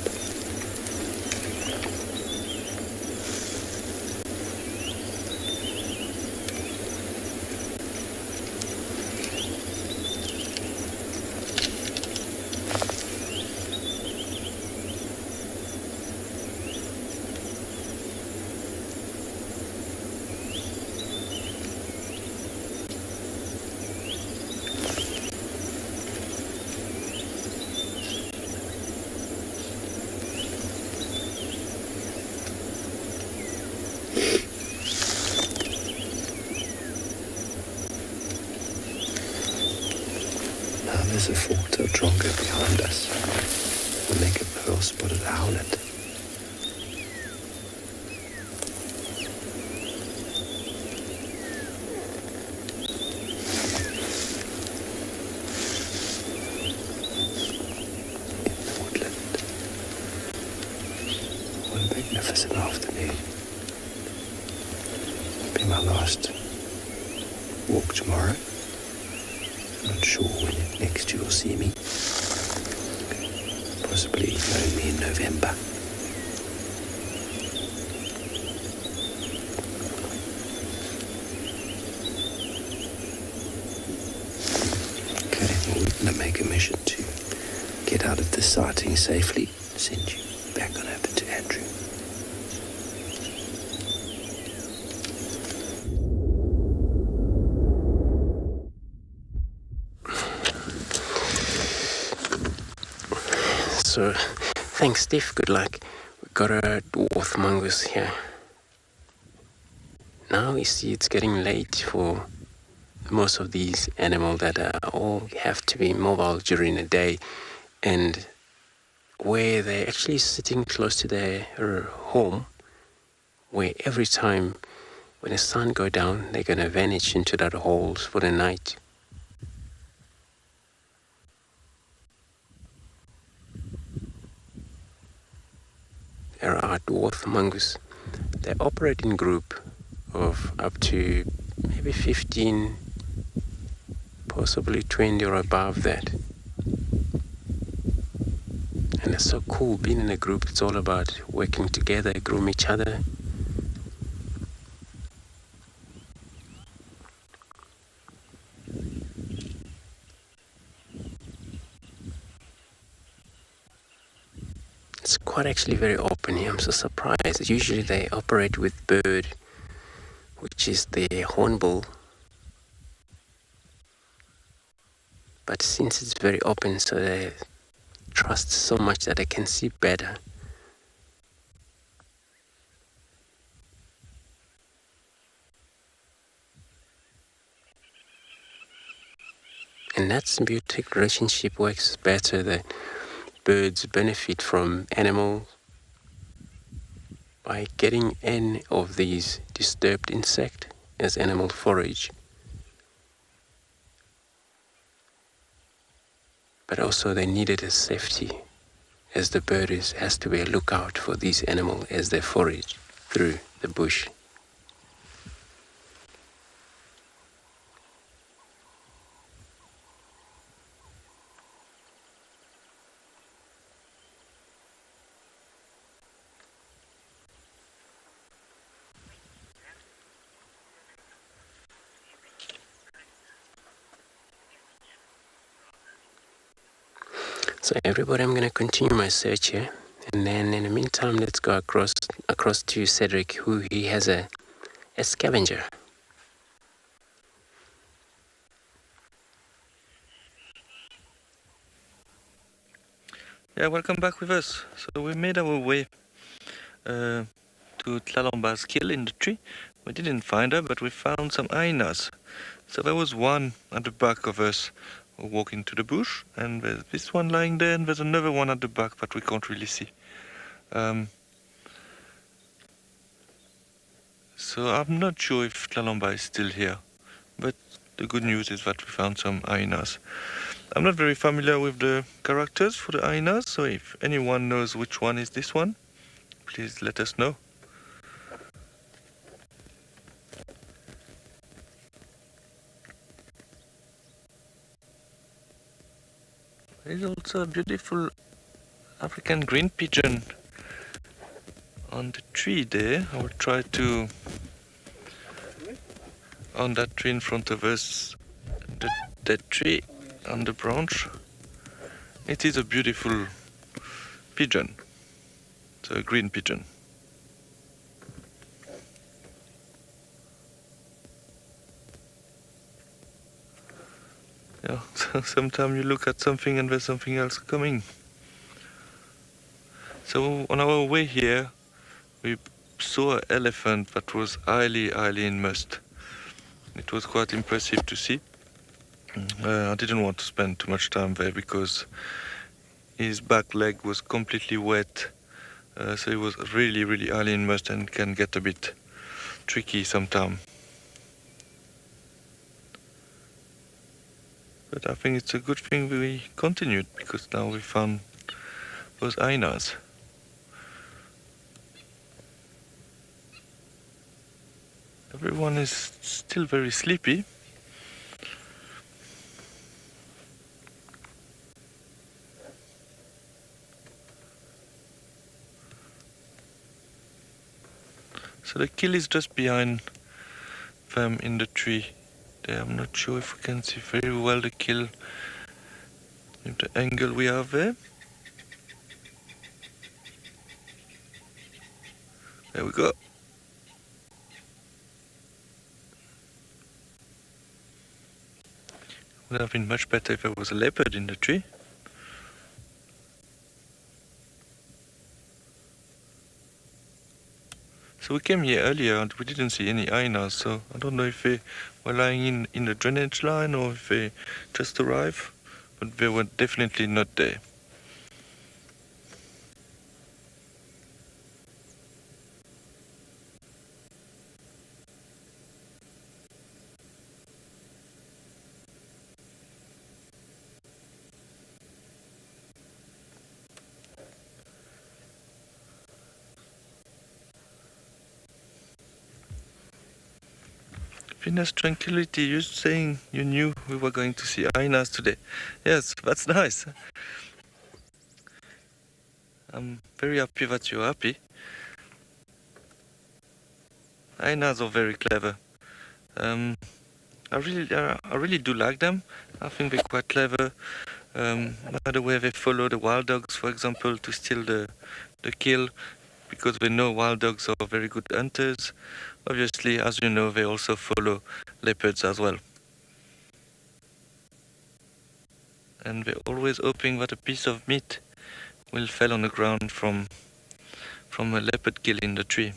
There's a fork-tailed drongo behind us. We'll make a pearl-spotted owlet. In the woodland. What a magnificent afternoon. It'll be my last walk tomorrow. Not sure when next you'll see me. Possibly only in November. Okay, well, we're going to make a mission to get out of this sighting safely. Send you back on over to Andrew. So, thanks Steve, good luck. We've got a dwarf mongoose here. Now you see it's getting late for most of these animals that all have to be mobile during the day, and where they're actually sitting close to their home, where every time when the sun goes down, they're going to vanish into that hole for the night. There are dwarf mongoose. They operate in group of up to maybe 15, possibly 20 or above that. And it's so cool being in a group. It's all about working together, groom each other. It's quite actually very open here. I'm so surprised. Usually they operate with bird, which is the hornbill. But since it's very open, so they trust so much that they can see better. And that symbiotic relationship works better. The birds benefit from animals by getting any of these disturbed insect as animal forage. But also they need it as safety, as the bird has to be a lookout for these animals as they forage through the bush. So everybody, I'm going to continue my search here. And then in the meantime, let's go across to Cedric, who he has a scavenger. Yeah, welcome back with us. So we made our way to Tlalamba's kill in the tree. We didn't find her, but we found some hyenas. So there was one at the back of us walking to the bush, and there's this one lying there, and there's another one at the back that we can't really see. So I'm not sure if Tlalamba is still here, but the good news is that we found some hyenas. I'm not very familiar with the characters for the hyenas, so if anyone knows which one is this one, please let us know. There's also a beautiful African green pigeon on the tree there. I will try to, on that tree in front of us, that tree on the branch. It is a beautiful pigeon. It's a green pigeon. Yeah, so sometimes you look at something and there's something else coming. So on our way here, we saw an elephant that was highly in must. It was quite impressive to see. I didn't want to spend too much time there because his back leg was completely wet. So it was really highly in must and can get a bit tricky sometimes. But I think it's a good thing we continued, because now we found those hyenas. Everyone is still very sleepy. So the kill is just behind them in the tree. There, I'm not sure if we can see very well the kill with the angle we have there. There we go. Would have been much better if there was a leopard in the tree. So we came here earlier and we didn't see any hyenas, so I don't know if they were lying in the drainage line or if they just arrived, but they were definitely not there. Phinda's tranquility, you're saying you knew we were going to see hyenas today. Yes, that's nice. I'm very happy that you're happy. Hyenas are very clever. I really do like them. I think they're quite clever. By the way, they follow the wild dogs, for example, to steal the kill, because they know wild dogs are very good hunters. Obviously, as you know, they also follow leopards as well. And they're always hoping that a piece of meat will fall on the ground from a leopard kill in the tree.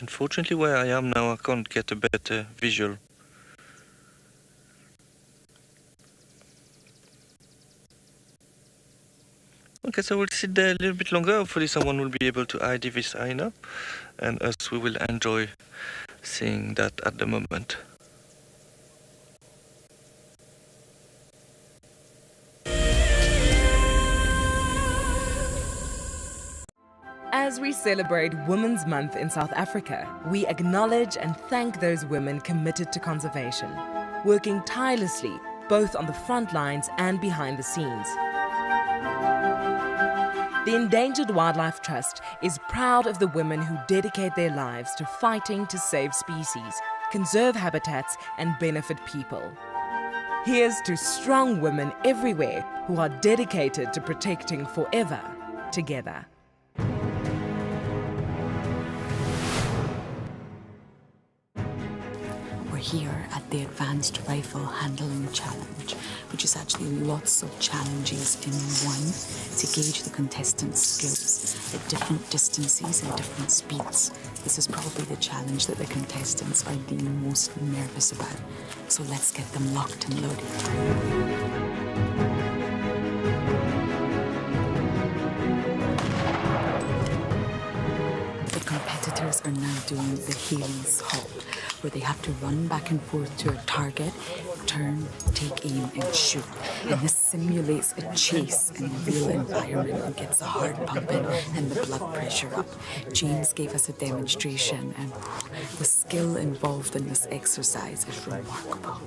Unfortunately, where I am now, I can't get a better visual. Okay, so we'll sit there a little bit longer. Hopefully someone will be able to ID this hyena, and us, we will enjoy seeing that at the moment. As we celebrate Women's Month in South Africa, we acknowledge and thank those women committed to conservation, working tirelessly both on the front lines and behind the scenes. The Endangered Wildlife Trust is proud of the women who dedicate their lives to fighting to save species, conserve habitats, and benefit people. Here's to strong women everywhere who are dedicated to protecting forever together. We're here at the Advanced Rifle Handling Challenge, which is actually lots of challenges in one to gauge the contestants' skills at different distances and different speeds. This is probably the challenge that the contestants are the most nervous about. So let's get them locked and loaded. The competitors are now doing the Haley's Halt, where they have to run back and forth to a target, turn, take aim, and shoot. And this simulates a chase in a real environment and gets the heart pumping and the blood pressure up. James gave us a demonstration, and the skill involved in this exercise is remarkable.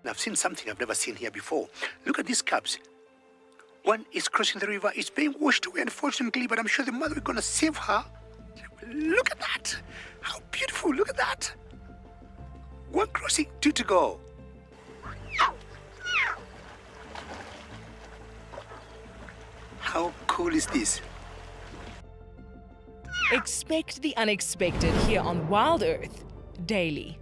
I've seen something I've never seen here before. Look at these cubs. One is crossing the river. It's being washed away, unfortunately, but I'm sure the mother is going to save her. Look at that. How beautiful. Look at that. One crossing, two to go. How cool is this? Expect the unexpected here on WildEarth daily.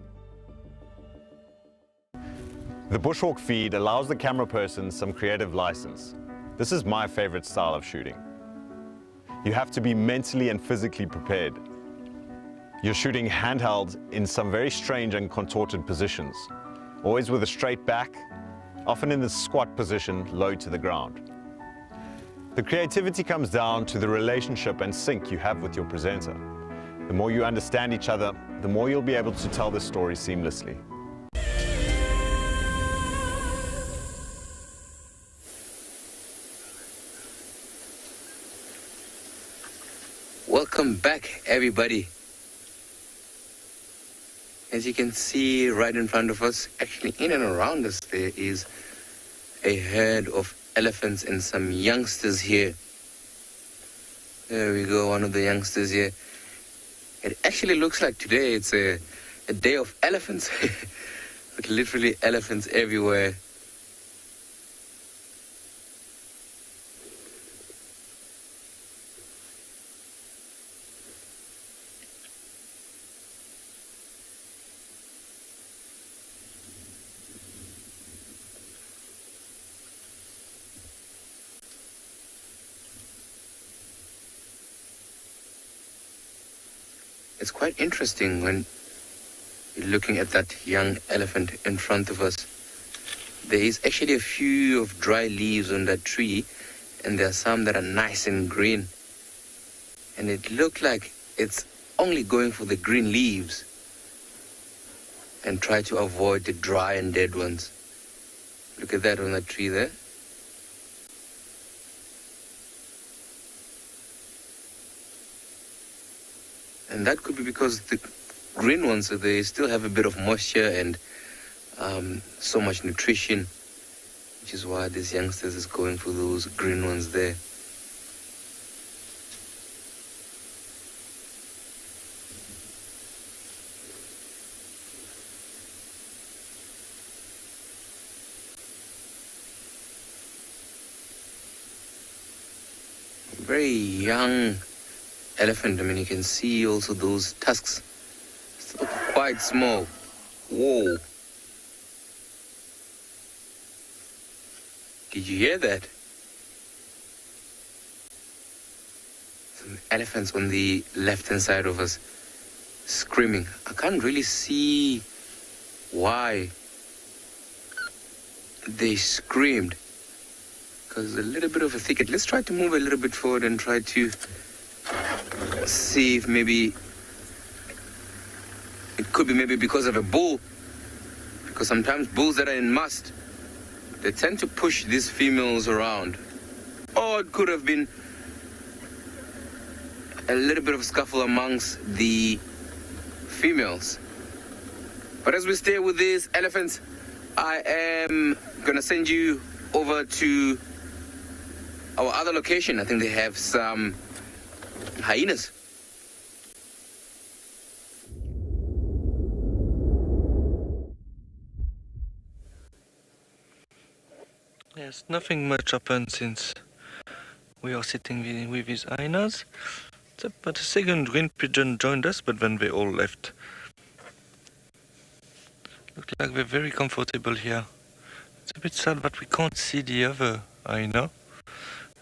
The bushhawk feed allows the camera person some creative license. This is my favorite style of shooting. You have to be mentally and physically prepared. You're shooting handheld in some very strange and contorted positions, always with a straight back, often in the squat position, low to the ground. The creativity comes down to the relationship and sync you have with your presenter. The more you understand each other, the more you'll be able to tell the story seamlessly. Welcome back, everybody. As you can see right in front of us, actually in and around us, there is a herd of elephants and some youngsters here. There we go, one of the youngsters here. It actually looks like today it's a day of elephants. With literally elephants everywhere. It's quite interesting when you're looking at that young elephant in front of us. There is actually a few of dry leaves on that tree, and there are some that are nice and green. And it looked like it's only going for the green leaves and try to avoid the dry and dead ones. Look at that on that tree there. And that could be because the green ones, they still have a bit of moisture and so much nutrition, which is why these youngsters is going for those green ones there. Very young elephant. I mean, you can see also those tusks, still quite small. Whoa. Did you hear that? Some elephants on the left-hand side of us screaming. I can't really see why they screamed, because there's a little bit of a thicket. Let's try to move a little bit forward and try to see if maybe it could be maybe because of a bull, because sometimes bulls that are in must, they tend to push these females around. Or it could have been a little bit of scuffle amongst the females. But as we stay with these elephants, I am gonna send you over to our other location. I think they have some hyenas. Yes, nothing much happened since we are sitting with these hyenas. But a second green pigeon joined us, but then they all left. Look like they're very comfortable here. It's a bit sad that we can't see the other hyena.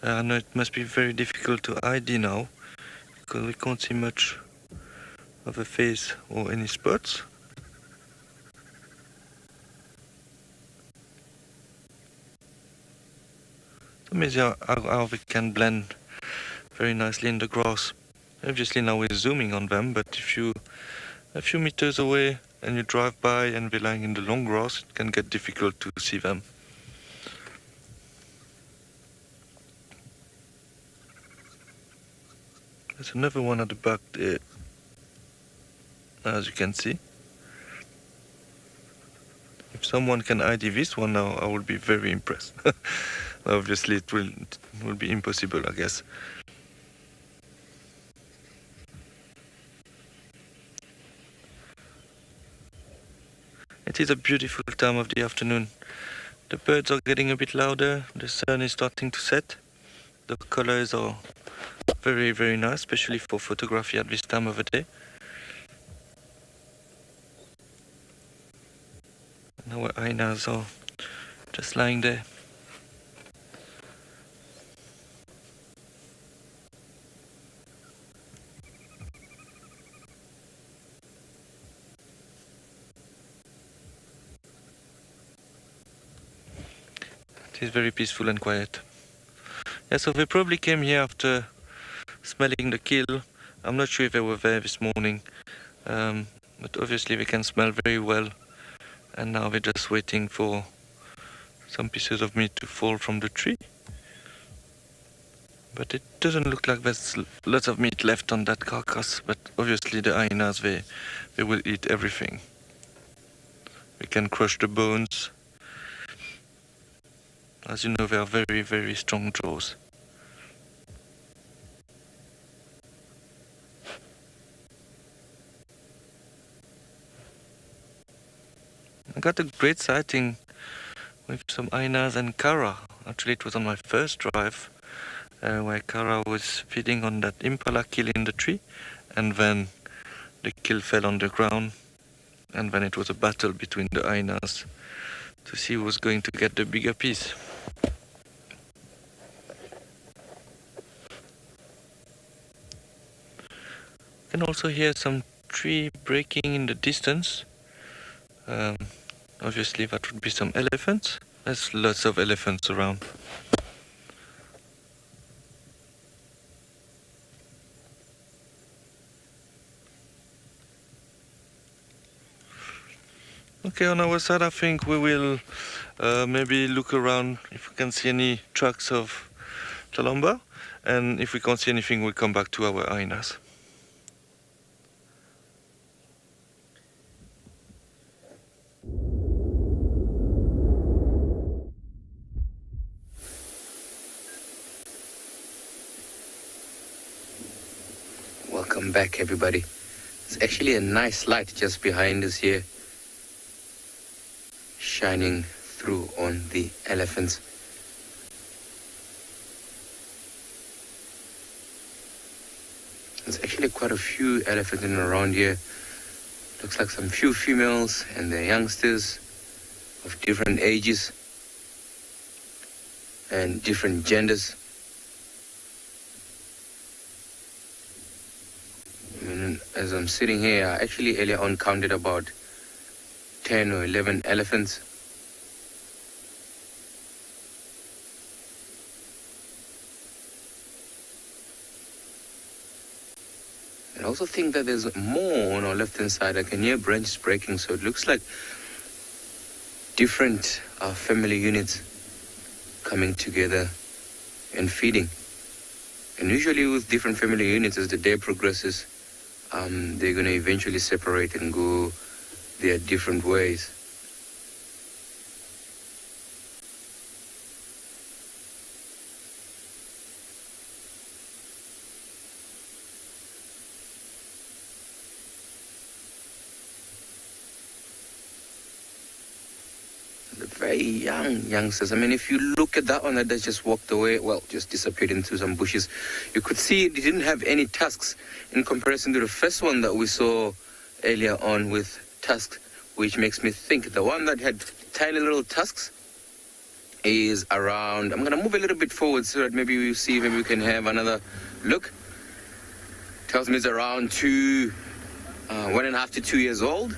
I know it must be very difficult to ID now, because we can't see much of a face or any spots. It's amazing how they can blend very nicely in the grass. Obviously now we're zooming on them, but if you a few meters away and you drive by and they're lying in the long grass, it can get difficult to see them. There's another one at the back there, as you can see. If someone can ID this one now, I will be very impressed. Obviously it will be impossible, I guess. It is a beautiful time of the afternoon. The birds are getting a bit louder, the sun is starting to set. The colors are very, very nice, especially for photography at this time of the day. And our hyenas are just lying there. It is very peaceful and quiet. Yeah, so they probably came here after smelling the kill. I'm not sure if they were there this morning, but obviously they can smell very well. And now they're just waiting for some pieces of meat to fall from the tree. But it doesn't look like there's lots of meat left on that carcass, but obviously the hyenas, they will eat everything. They can crush the bones. As you know, they are very, very strong jaws. I got a great sighting with some hyenas and Kara. Actually, it was on my first drive where Kara was feeding on that impala kill in the tree, and then the kill fell on the ground, and then it was a battle between the hyenas to see who was going to get the bigger piece. You can also hear some tree breaking in the distance. Obviously that would be some elephants. There's lots of elephants around. Okay, on our side I think we will maybe look around if we can see any tracks of Talamba, and if we can't see anything we'll come back to our hyenas. Welcome back, everybody. It's actually a nice light just behind us here, shining through on the elephants. There's actually quite a few elephants in and around here. Looks like some few females and their youngsters of different ages and different genders. As I'm sitting here, I actually earlier on counted about 10 or 11 elephants. And I also think that there's more on our left-hand side. I can hear branches breaking, so it looks like different family units coming together and feeding. And usually with different family units, as the day progresses, they're going to eventually separate and go their different ways. very young youngsters. I mean, if you look at that one that just walked away, well, just disappeared into some bushes, you could see it didn't have any tusks in comparison to the first one that we saw earlier on with tusks, which makes me think the one that had tiny little tusks is around, I'm going to move a little bit forward so that maybe we see, maybe we can have another look. Tells me it's around 1.5 to 2 years old.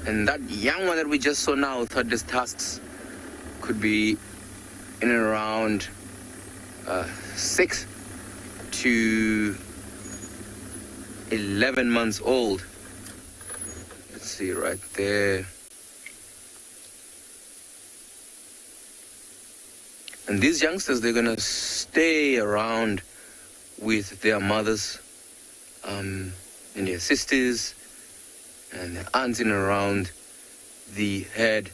And that young one that we just saw now, thought these tusks could be in and around 6 to 11 months old. Let's see right there. And these youngsters, they're gonna stay around with their mothers and their sisters and their aunts in and around the herd.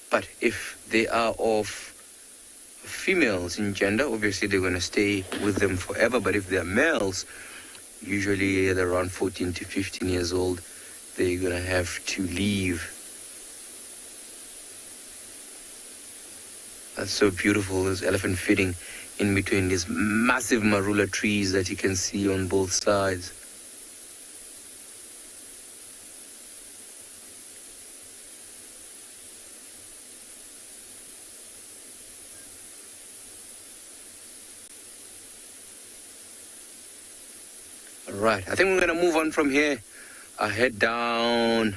But if they are of females in gender, obviously they're going to stay with them forever. But if they're males, usually at around 14 to 15 years old, they're going to have to leave. That's so beautiful, this elephant feeding in between these massive marula trees that you can see on both sides. Right, I think we're going to move on from here. I'll head down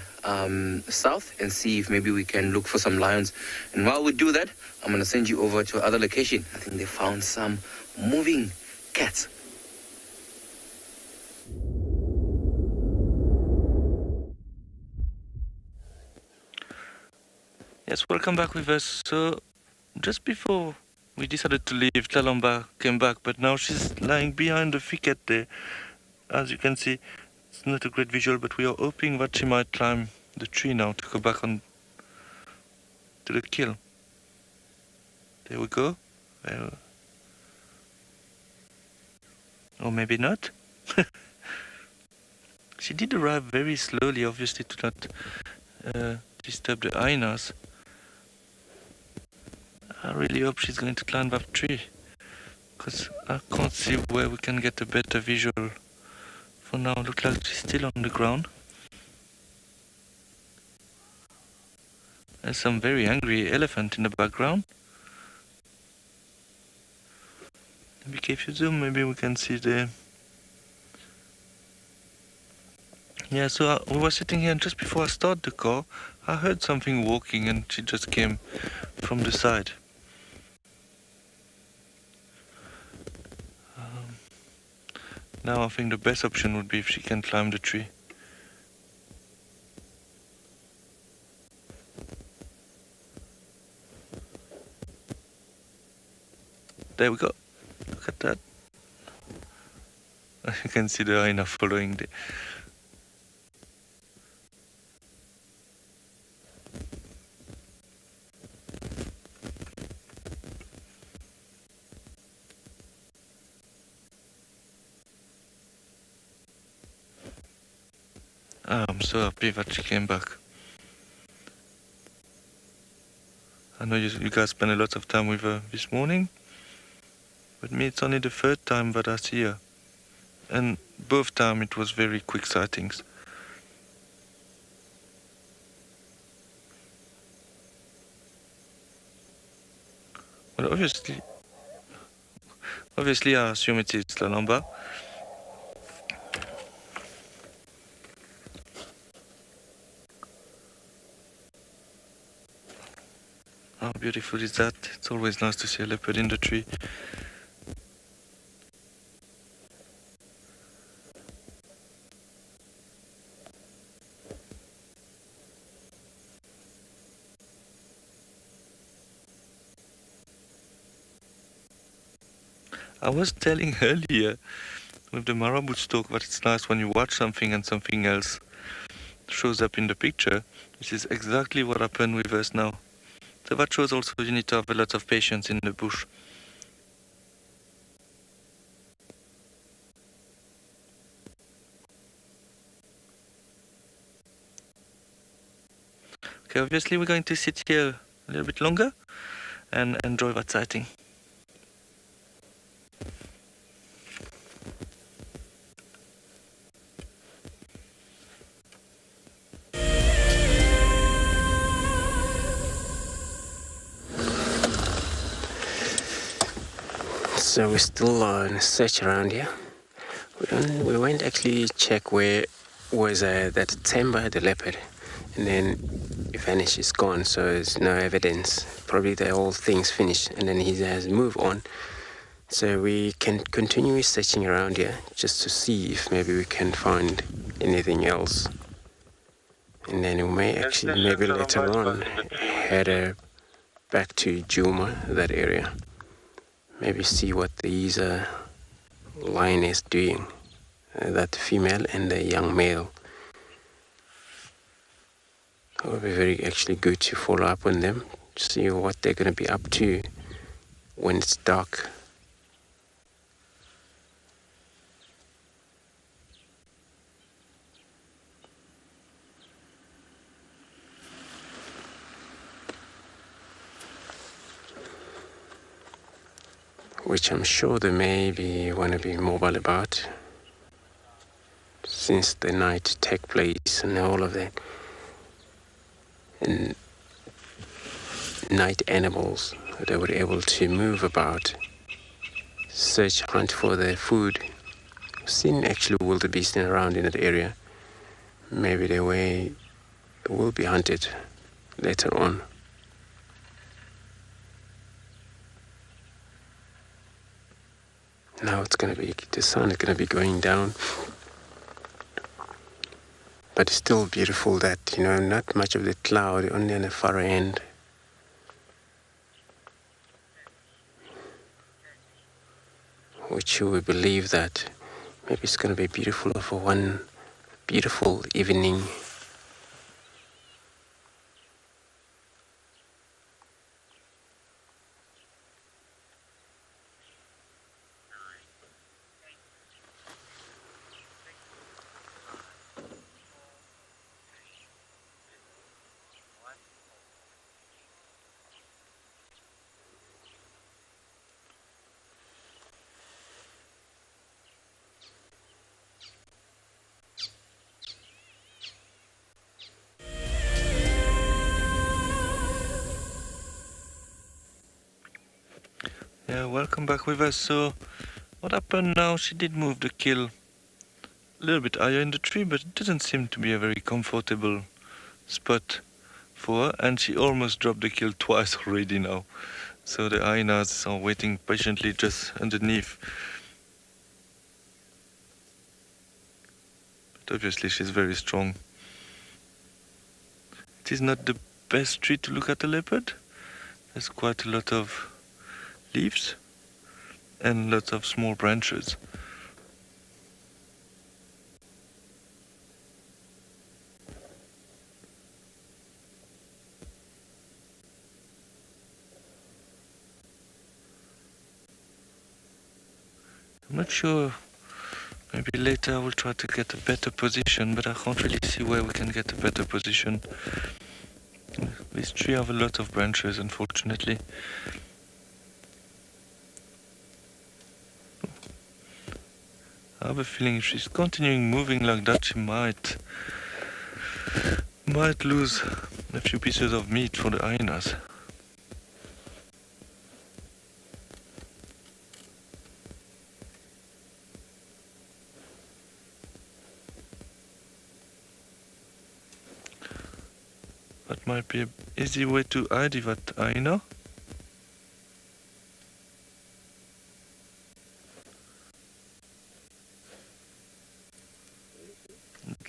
south and see if maybe we can look for some lions. And while we do that, I'm going to send you over to another location. I think they found some moving cats. Yes, welcome back with us. So, just before we decided to leave, Tlalomba came back, but now she's lying behind the thicket there. As you can see, it's not a great visual, but we are hoping that she might climb the tree now to go back on to the kill. There we go. Or maybe not. She did arrive very slowly, obviously, to not disturb the hyenas. I really hope she's going to climb that tree, because I can't see where we can get a better visual. For now, looks like she's still on the ground. There's some very angry elephant in the background. Maybe if you zoom, maybe we can see the... Yeah, so we were sitting here, and just before I started the car, I heard something walking, and she just came from the side. Now I think the best option would be if she can climb the tree. There we go. Look at that. You can see the hyena following the... I'm so happy that she came back. I know you guys spent a lot of time with her this morning, but me, it's only the third time that I see her. And both times it was very quick sightings. Well, obviously I assume it is Tlalomba. How beautiful is that? It's always nice to see a leopard in the tree. I was telling earlier with the marabou stalk that it's nice when you watch something and something else shows up in the picture. This is exactly what happened with us now. So that shows also you need to have a lot of patience in the bush. Okay, obviously we're going to sit here a little bit longer and enjoy that sighting. So we're still on a search around here. We went actually check where was that timber, the leopard, and then it vanished, it's gone, so there's no evidence. Probably the whole thing's finished, and then he has moved on. So we can continue searching around here just to see if maybe we can find anything else. And then we may actually, maybe later on, head back to Djuma, that area. Maybe see what these lion is doing, that female and the young male. It would be very actually good to follow up on them, see what they're going to be up to when it's dark. Which I'm sure they may want to be mobile about, since the night take place and all of that. And night animals, they were able to move about, search, hunt for their food. I've seen actually wildebeest around in that area. Maybe they will be hunted later on. Now the sun is going to be going down. But it's still beautiful that, not much of the cloud, only on the far end. Which we believe that maybe it's going to be beautiful for one beautiful evening. Yeah, welcome back with us. So, what happened now? She did move the kill a little bit higher in the tree, but it doesn't seem to be a very comfortable spot for her, and she almost dropped the kill twice already now. So the hyenas are waiting patiently just underneath. But obviously she's very strong. It is not the best tree to look at a leopard. There's quite a lot of leaves and lots of small branches. I'm not sure, maybe later I will try to get a better position, but I can't really see where we can get a better position. This tree have a lot of branches, unfortunately. I have a feeling if she's continuing moving like that, she might lose a few pieces of meat for the hyenas. That might be an easy way to hide that hyena.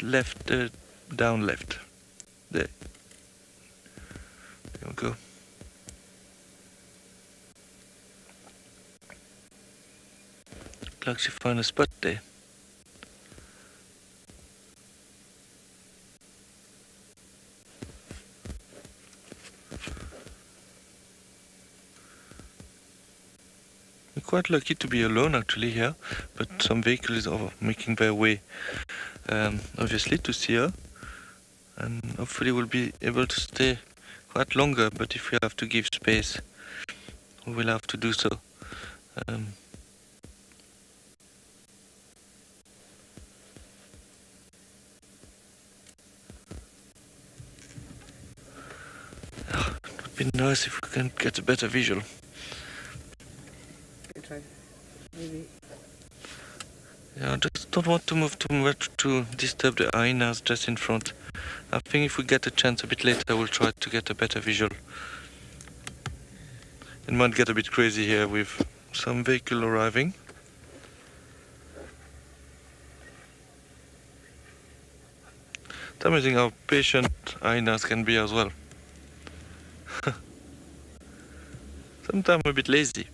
Left, down left. There. There we go. Looks like she found a spot there. We're quite lucky to be alone actually here, but some vehicles are making their way obviously to see her. and hopefully we'll be able to stay quite longer, but if we have to give space, we will have to do so. It would be nice if we can get a better visual. Maybe. Yeah, I just don't want to move too much to disturb the hyenas just in front. I think if we get a chance a bit later, we'll try to get a better visual. It might get a bit crazy here with some vehicle arriving. It's amazing how patient hyenas can be as well. Sometimes a bit lazy.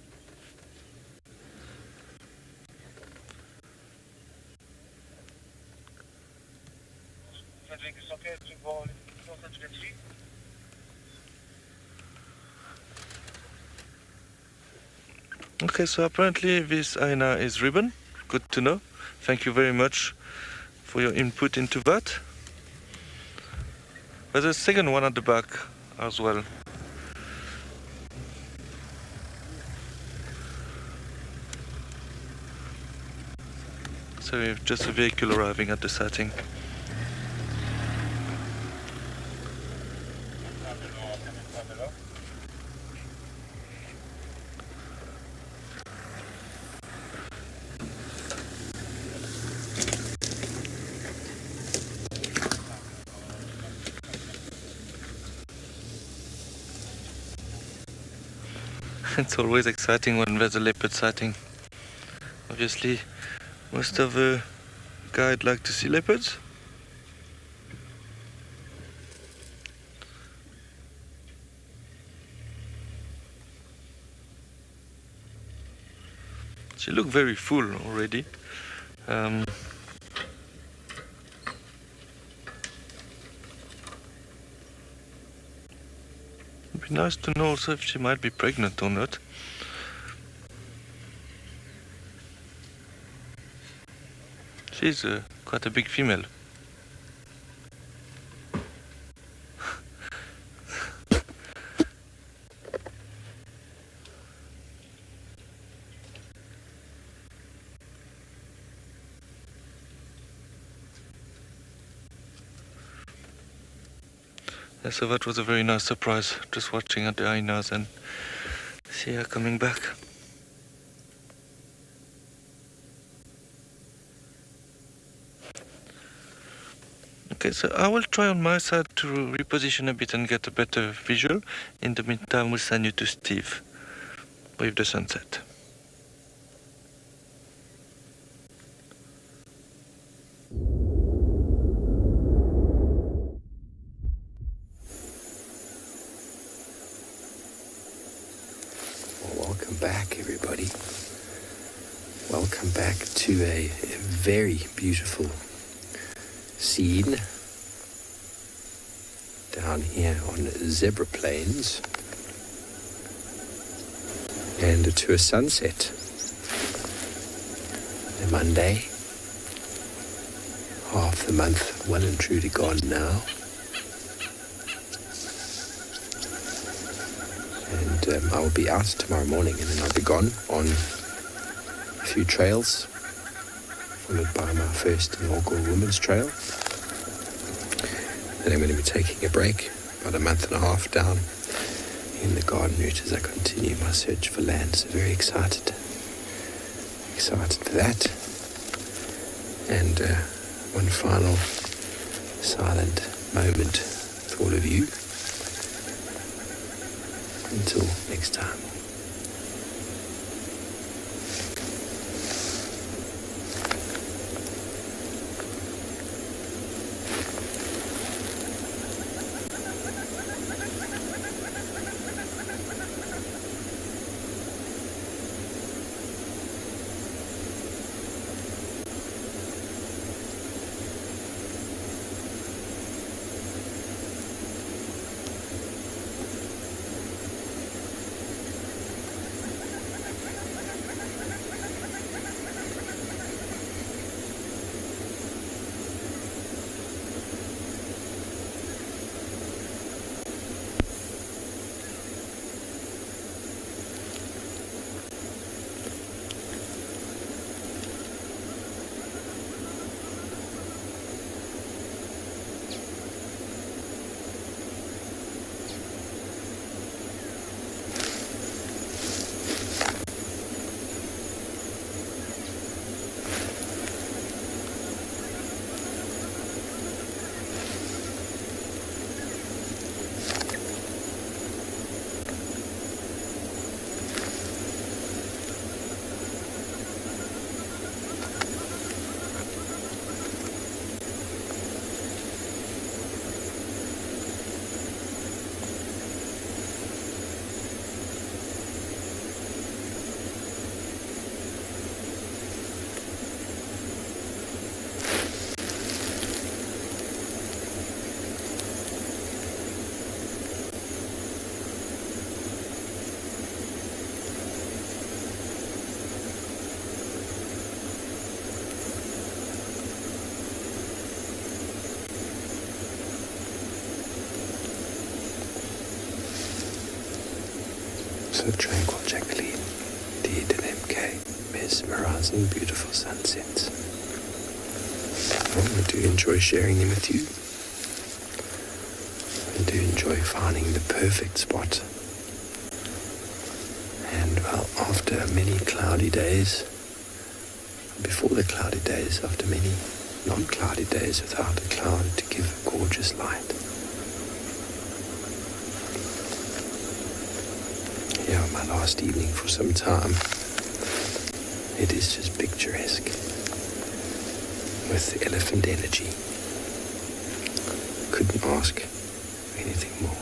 Okay, so apparently this hyena is ribbon. Good to know. Thank you very much for your input into that. There's a second one at the back as well. So we have just a vehicle arriving at the sighting. It's always exciting when there's a leopard sighting. Obviously, most of the guides like to see leopards. She looked very full already. It'd be nice to know also if she might be pregnant or not. She's quite a big female. Yeah, so that was a very nice surprise, just watching at the hyenas and see her coming back. Okay, so I will try on my side to reposition a bit and get a better visual. In the meantime, we'll send you to Steve with the sunset. Welcome back, everybody. Welcome back to a very beautiful scene down here on Zebra Plains, and to a sunset. A Monday, half the month well and truly gone now, and I will be out tomorrow morning, and then I'll be gone on a few trails, followed by my first inaugural women's trail. Then I'm going to be taking a break, about a month and a half down in the garden route as I continue my search for land. So very excited for that. And one final silent moment with all of you. Until next time. so tranquil, Jacqueline. Indeed, an MK. Mesmerizing, beautiful sunsets. I do enjoy sharing them with you. I do enjoy finding the perfect spot. And, well, after many cloudy days, before the cloudy days, after many non-cloudy days without a cloud to give a gorgeous light, yeah, my last evening for some time, it is just picturesque with elephant energy. Couldn't ask anything more.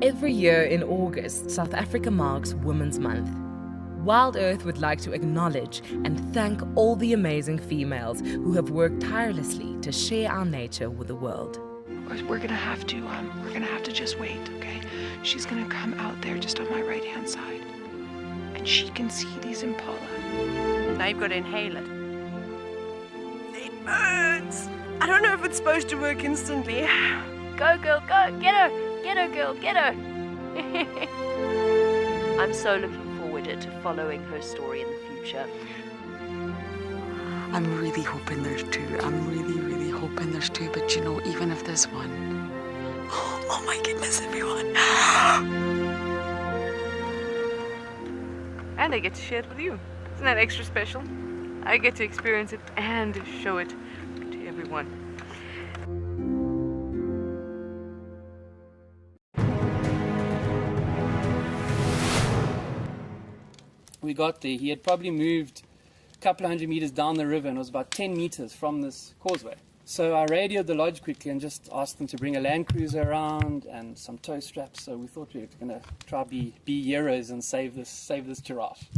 Every year in August, South Africa marks Women's Month. WildEarth would like to acknowledge and thank all the amazing females who have worked tirelessly to share our nature with the world. We're gonna have to just wait, okay? She's gonna come out there just on my right-hand side, and she can see these impala. Now you've got to inhale it. It burns! I don't know if it's supposed to work instantly. Go, girl, go! Get her! Get her, girl, get her! I'm so looking forward to following her story in the future. I'm really hoping there's two. I'm really hoping there's two. But you know, even if there's one, oh my goodness, everyone. And I get to share it with you. Isn't that extra special? I get to experience it and show it to everyone. We got there, he had probably moved a couple of 100 meters down the river and was about 10 meters from this causeway. So I radioed the lodge quickly and just asked them to bring a land cruiser around and some tow straps. So we thought we were going to try be heroes and save this giraffe.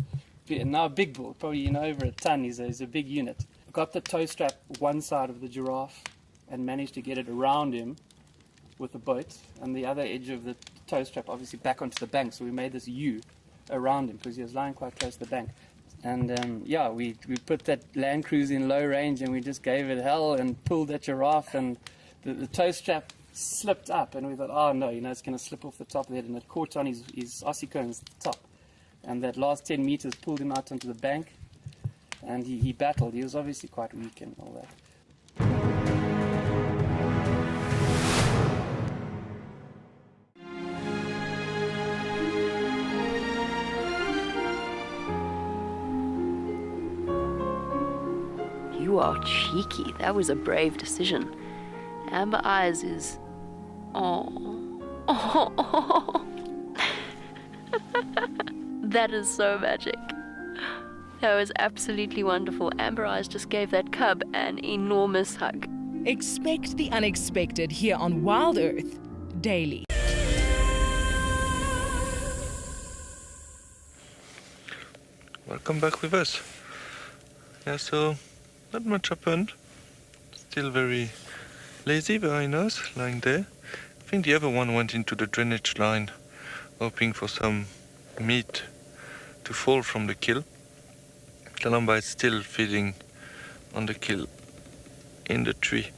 And now a big bull, probably over a ton, he's a big unit. Got the tow strap one side of the giraffe and managed to get it around him with the boat, and the other edge of the tow strap obviously back onto the bank. So we made this U around him because he was lying quite close to the bank. And yeah, we put that Land Cruiser in low range and we just gave it hell and pulled that giraffe, and the tow strap slipped up and we thought, oh no, it's going to slip off the top of it, and it caught on his ossicones top. And that last 10 meters pulled him out onto the bank, and he battled. He was obviously quite weak and all that. You are cheeky. That was a brave decision. Amber Eyes is... Oh. That is so magic. That was absolutely wonderful. Amber Eyes just gave that cub an enormous hug. Expect the unexpected here on WildEarth daily. Welcome back with us. Yeah, so not much happened. Still very lazy behind us, lying there. I think the other one went into the drainage line, hoping for some meat to fall from the kill. Kalamba is still feeding on the kill in the tree.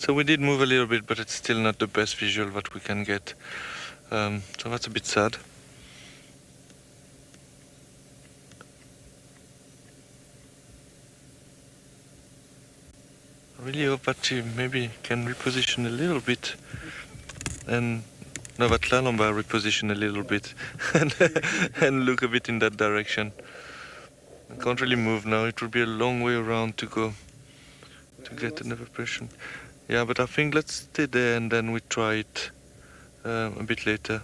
So we did move a little bit, but it's still not the best visual that we can get. So that's a bit sad. I really hope that she maybe can reposition a little bit, and no, that Lalomba reposition a little bit and look a bit in that direction. I can't really move now. It will be a long way around to go to get another impression. Yeah, but I think let's stay there and then we try it a bit later.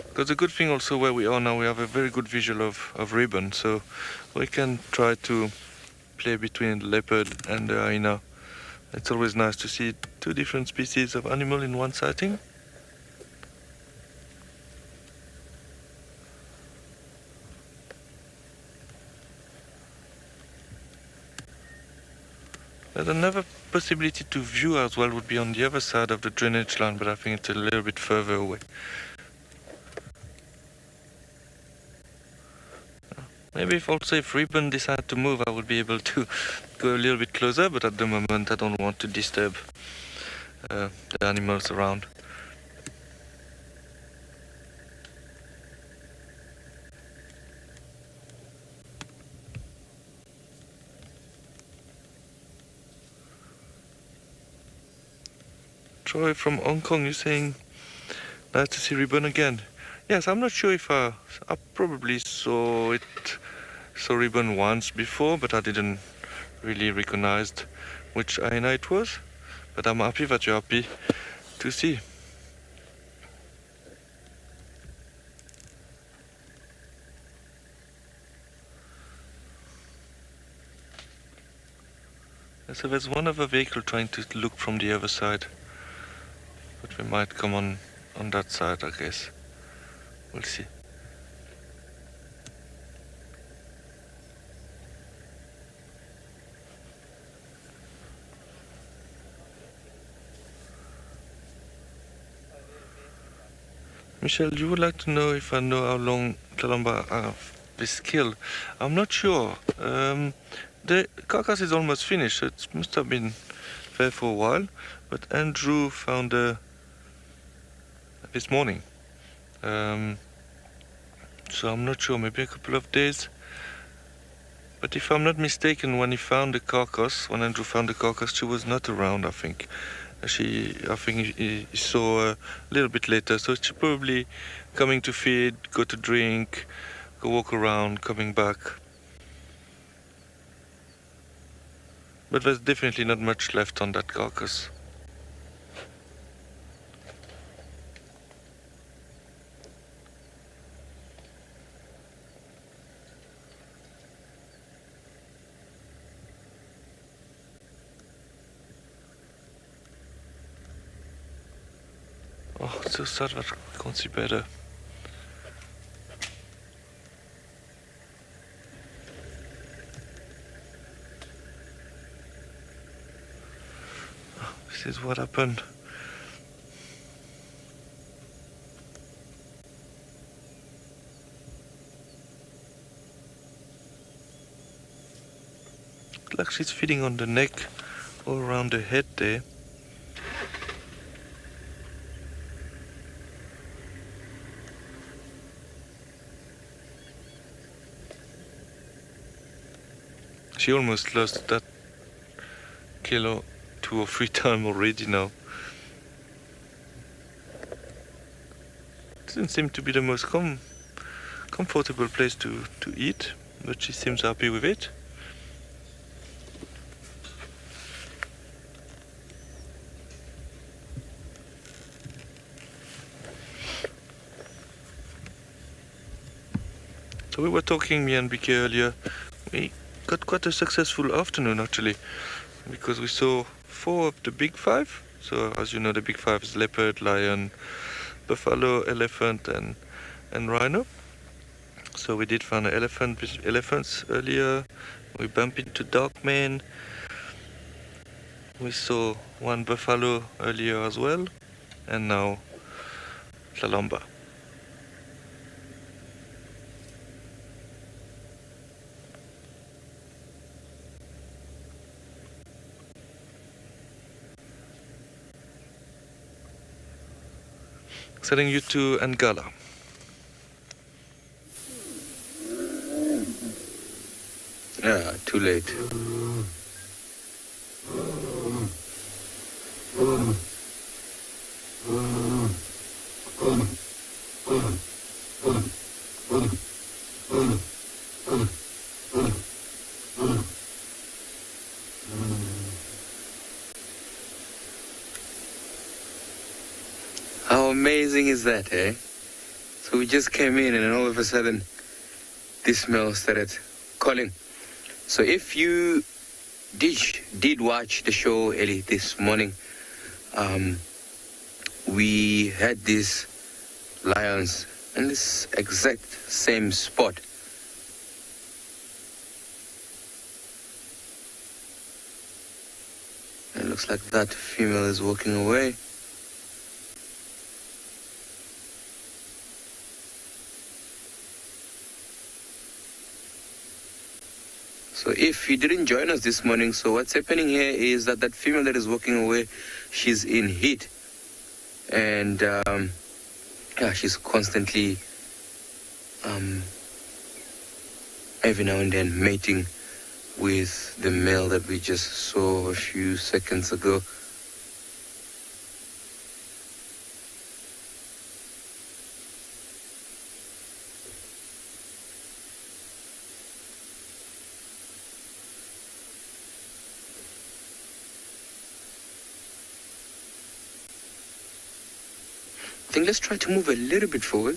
Because the good thing also where we are now, we have a very good visual of ribbon, so we can try to play between the leopard and the hyena. It's always nice to see two different species of animal in one sighting. There's another possibility to view as well would be on the other side of the drainage line, but I think it's a little bit further away. Maybe if ribbon decide to move, I will be able to go a little bit closer, but at the moment I don't want to disturb the animals around. Troy from Hong Kong, you're saying nice to see ribbon again. Yes, I'm not sure if I probably saw ribbon once before, but I didn't really recognize which hyena it was. But I'm happy that you're happy to see. So there's one other vehicle trying to look from the other side. But we might come on that side, I guess. We'll see. Michelle, you would like to know if I know how long Lalomba have this kill. I'm not sure. The carcass is almost finished, so it must have been there for a while. But Andrew found this morning. So I'm not sure, maybe a couple of days. But if I'm not mistaken, when he found the carcass, when Andrew found the carcass, she was not around, I think. I think he saw a little bit later, so she's probably coming to feed, go to drink, go walk around, coming back. But there's definitely not much left on that carcass. Oh, it's so sad that I can't see better. Oh, this is what happened. Like she's feeding on the neck, all around the head there. She almost lost that kilo 2 or 3 times already now. Doesn't seem to be the most comfortable place to eat, but she seems happy with it. So we were talking, me and Vicky, earlier. We got quite a successful afternoon actually, because we saw 4 of the big 5. So as you know, the big 5 is leopard, lion, buffalo, elephant and rhino. So we did find elephants earlier. We bumped into darkmen. We saw 1 buffalo earlier as well, and now Lalomba. Sending you to Ngala. Yeah, too late. How amazing is that, eh? So we just came in and then all of a sudden this smell started calling. So if you did watch the show early this morning, we had these lions in this exact same spot. It looks like that female is walking away. So if you didn't join us this morning, so what's happening here is that female that is walking away, she's in heat. And yeah, she's constantly every now and then mating with the male that we just saw a few seconds ago. I think let's try to move a little bit forward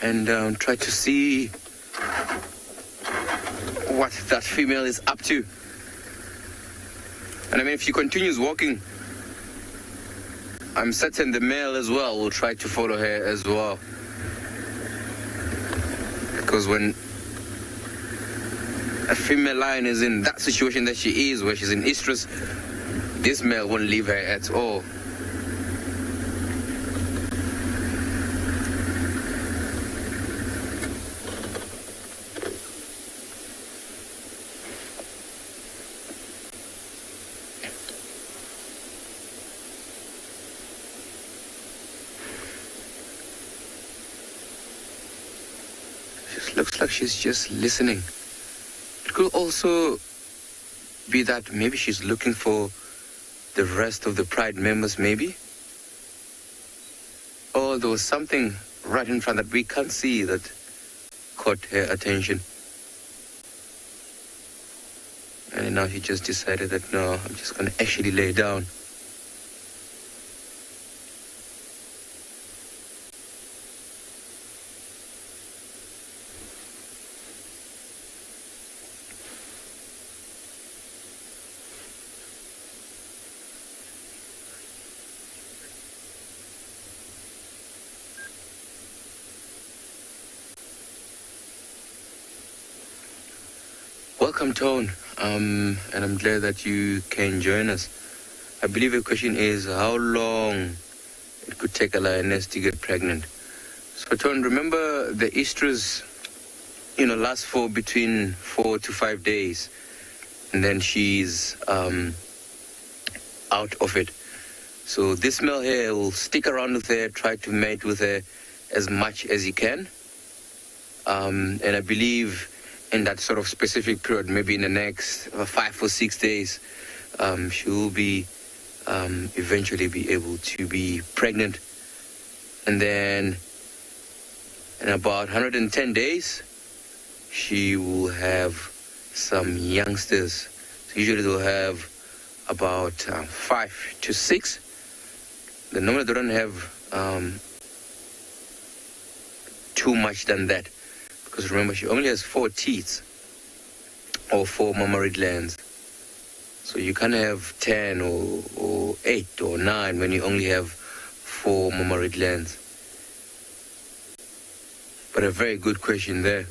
and try to see what that female is up to. And I mean, if she continues walking, I'm certain the male as well will try to follow her as well. Because when a female lion is in that situation that she is, where she's in estrus, this male won't leave her at all. Looks like she's just listening. It could also be that maybe she's looking for the rest of the Pride members, maybe. Or there was something right in front that we can't see that caught her attention. And now she just decided that, no, I'm just going to actually lay down. Welcome, Tone, and I'm glad that you can join us. I believe the question is how long it could take a lioness to get pregnant. So, Tone, remember the estrus, lasts for between 4 to 5 days, and then she's out of it. So this male here will stick around with her, try to mate with her as much as he can, and I believe in that sort of specific period, maybe in the next 5 or 6 days, she will be eventually be able to be pregnant. And then in about 110 days, she will have some youngsters. So usually they'll have about 5 to 6. They normally don't have too much than that. Because remember, she only has 4 teeth or 4 mammary glands. So you can't have 10 or 8 or 9 when you only have 4 mammary glands. But a very good question there.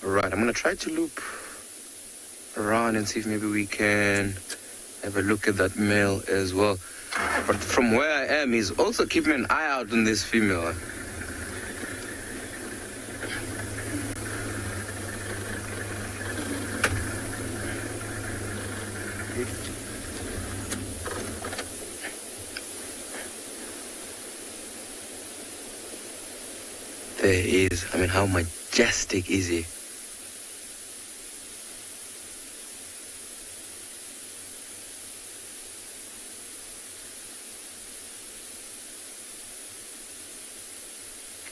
Right, I'm gonna try to loop around and see if maybe we can have a look at that male as well. But from where I am, he's also keeping an eye out on this female. There is, I mean, how majestic is he?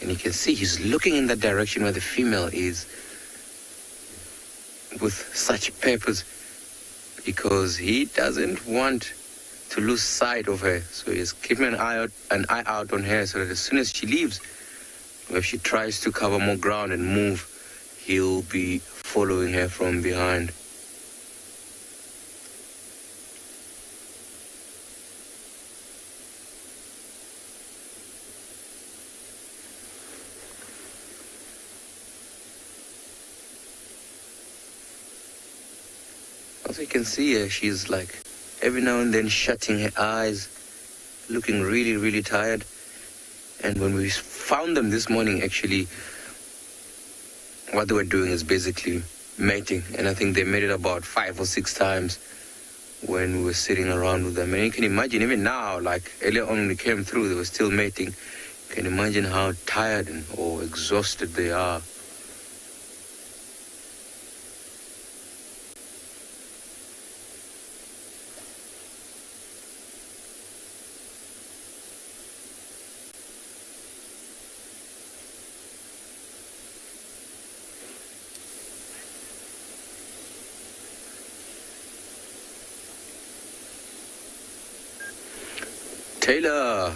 And you can see he's looking in that direction where the female is with such purpose, because he doesn't want to lose sight of her. So he's keeping an eye out on her, so that as soon as she leaves, if she tries to cover more ground and move, he'll be following her from behind. As you can see her, she's like every now and then shutting her eyes, looking really, really tired. And when we found them this morning, actually, what they were doing is basically mating. And I think they made it about 5 or 6 times when we were sitting around with them. And you can imagine, even now, like earlier on when we came through, they were still mating. You can imagine how tired or exhausted they are. Taylor,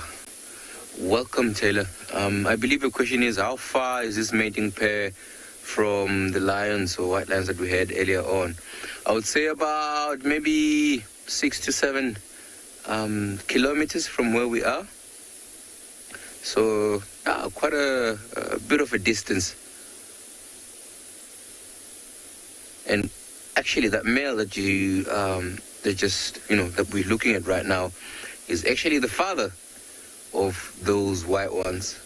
welcome Taylor. I believe the question is, how far is this mating pair from the lions or white lions that we had earlier on? I would say about maybe 6 to 7 kilometers from where we are. So quite a bit of a distance. And actually that male that that we're looking at right now is actually the father of those white ones.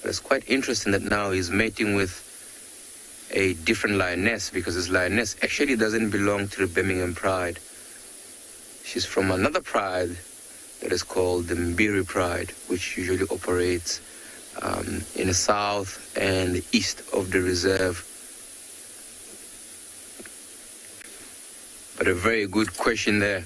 But it's quite interesting that now he's mating with a different lioness, because this lioness actually doesn't belong to the Birmingham Pride. She's from another pride that is called the Mbiri Pride, which usually operates in the south and the east of the reserve. But a very good question there.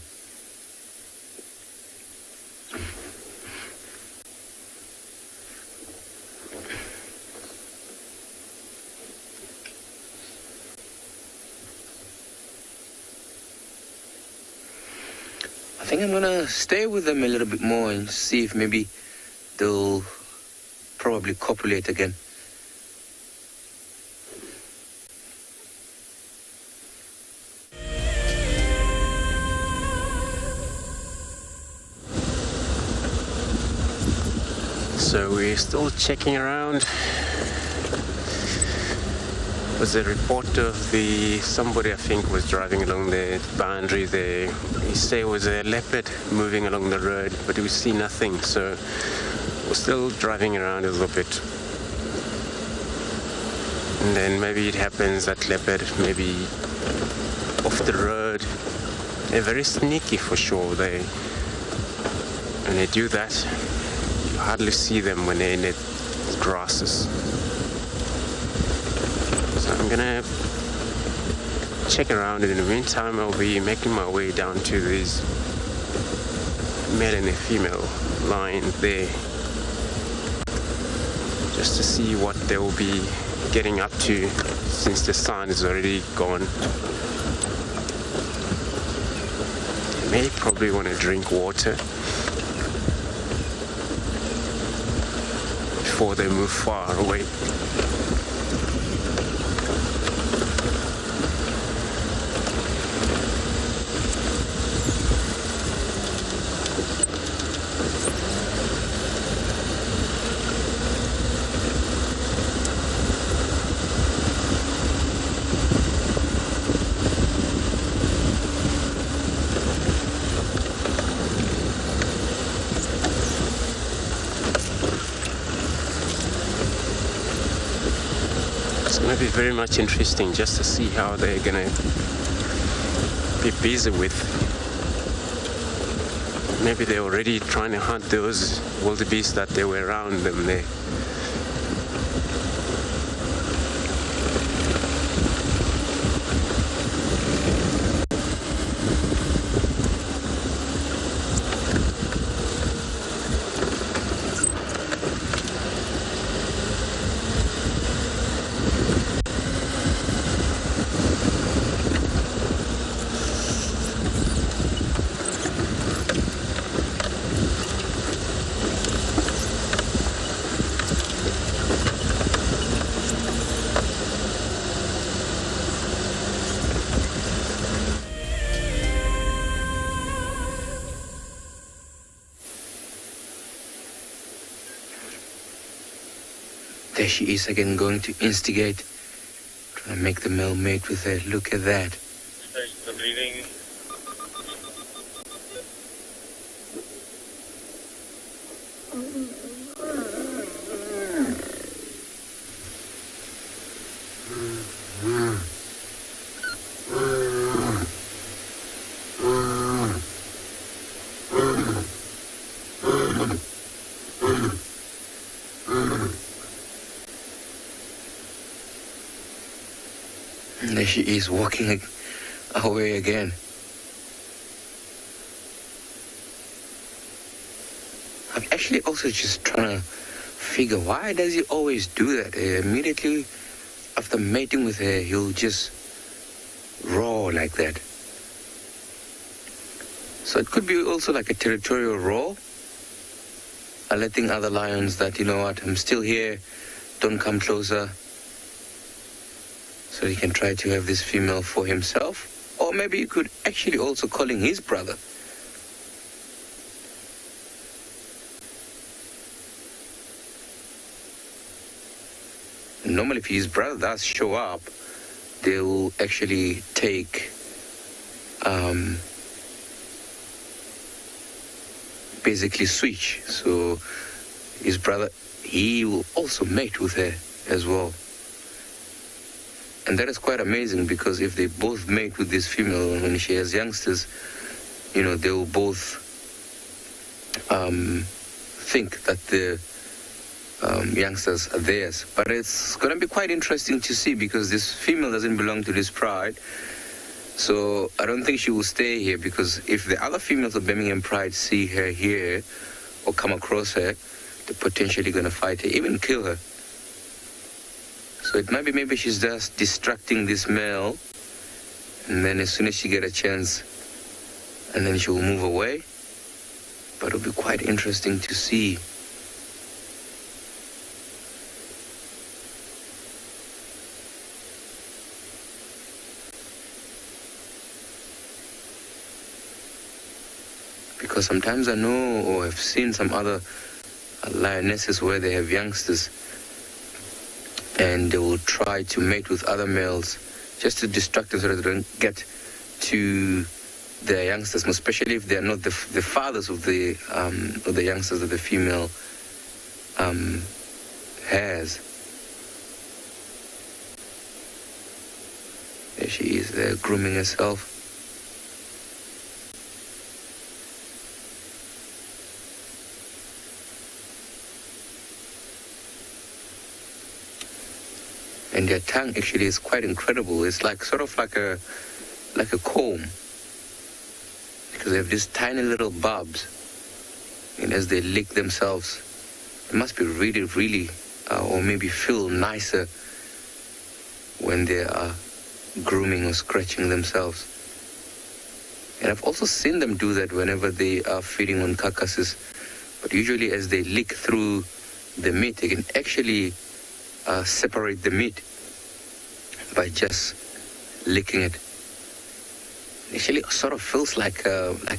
I think I'm gonna stay with them a little bit more and see if maybe they'll probably copulate again. So we're still checking around. Was a report of somebody I think was driving along the boundary there. He said it was a leopard moving along the road, but we see nothing. So we're still driving around a little bit. And then maybe it happens that leopard maybe off the road. They're very sneaky for sure. When they do that, you hardly see them when they're in the grasses. So I'm gonna check around, and in the meantime I'll be making my way down to this male and a female line there, just to see what they will be getting up to since the sun is already gone. They may probably want to drink water before they move far away. be very much interesting just to see how they're going to be busy with. Maybe they're already trying to hunt those wildebeest that they were around them there. There she is again, going to instigate, trying to make the male mate with her. Look at that. The breathing. There she is, walking away again. I'm actually also just trying to figure, why does he always do that? Immediately after mating with her, he'll just roar like that. So it could be also like a territorial roar, letting other lions that, you know what, I'm still here, don't come closer. So he can try to have this female for himself. Or maybe he could actually also calling his brother. Normally if his brother does show up, they will actually take basically switch. So his brother, he will also mate with her as well. And that is quite amazing, because if they both mate with this female when she has youngsters, you know, they will both think that the youngsters are theirs. But it's going to be quite interesting to see, because this female doesn't belong to this pride. So I don't think she will stay here, because if the other females of Birmingham Pride see her here or come across her, they're potentially going to fight her, even kill her. So it might be maybe she's just distracting this male, and then as soon as she get a chance, and then she will move away. But it'll be quite interesting to see. Because sometimes I know, or have seen some other lionesses where they have youngsters, and they will try to mate with other males just to distract them so that they don't get to their youngsters, especially if they're not the fathers of the youngsters that the female has. There she is, there, grooming herself. And their tongue actually is quite incredible. It's like sort of like a comb, because they have these tiny little barbs, and as they lick themselves, it must be really, really, or maybe feel nicer when they are grooming or scratching themselves. And I've also seen them do that whenever they are feeding on carcasses. But usually as they lick through the meat, they can actually separate the meat by just licking it. It actually sort of feels like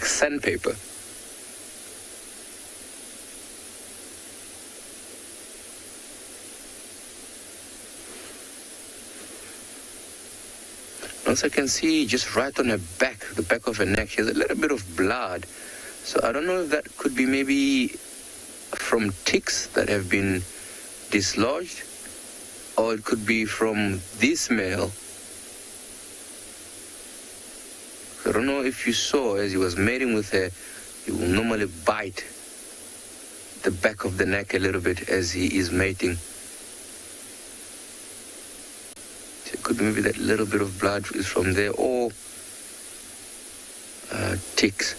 sandpaper. Also, I can see just right on her back, the back of her neck, she has a little bit of blood. So I don't know if that could be maybe from ticks that have been dislodged, or it could be from this male. I don't know if you saw as he was mating with her, he will normally bite the back of the neck a little bit as he is mating. So it could be maybe that little bit of blood is from there, or ticks.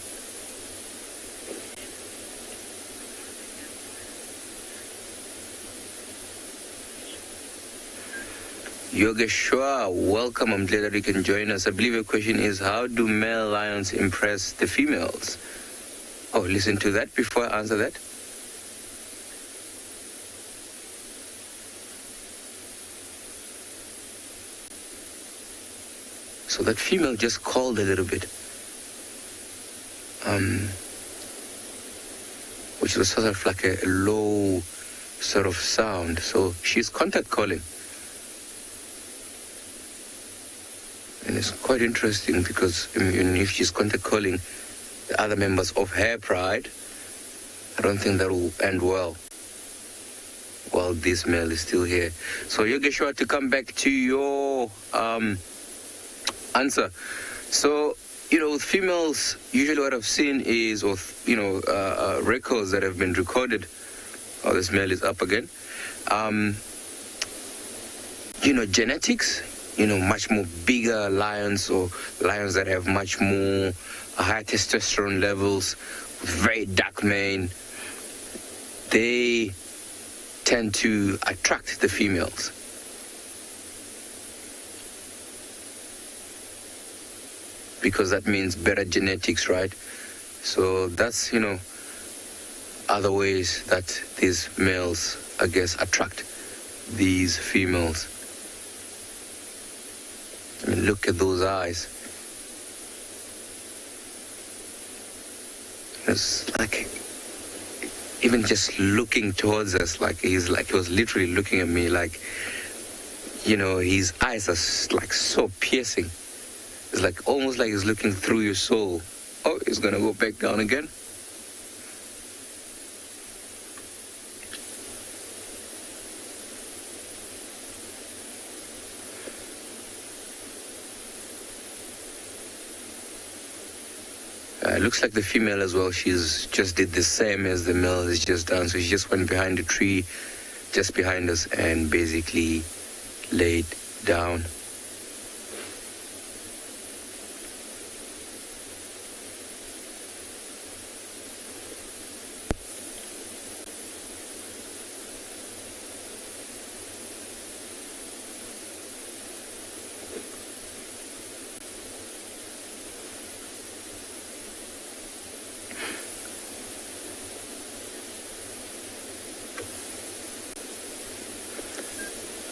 Yogeshwar, welcome. I'm glad that you can join us. I believe your question is, how do male lions impress the females? Oh, listen to that before I answer that. So that female just called a little bit, which was sort of like a low sort of sound. So she's contact calling. And it's quite interesting because if she's contact calling the other members of her pride, I don't think that will end well while this male is still here. So Yogeshwar, to come back to your answer. So, with females, usually what I've seen is, records that have been recorded. Oh, this male is up again. Genetics. Much more bigger lions, or lions that have much more high testosterone levels, very dark mane, they tend to attract the females. Because that means better genetics, right? So that's, other ways that these males, I guess, attract these females. I mean, look at those eyes. It's like, even just looking towards us, he was literally looking at me, his eyes are so piercing. It's almost like he's looking through your soul. Oh, he's gonna go back down again. It looks like the female as well, she's just did the same as the male has just done. So she just went behind the tree, just behind us, and basically laid down.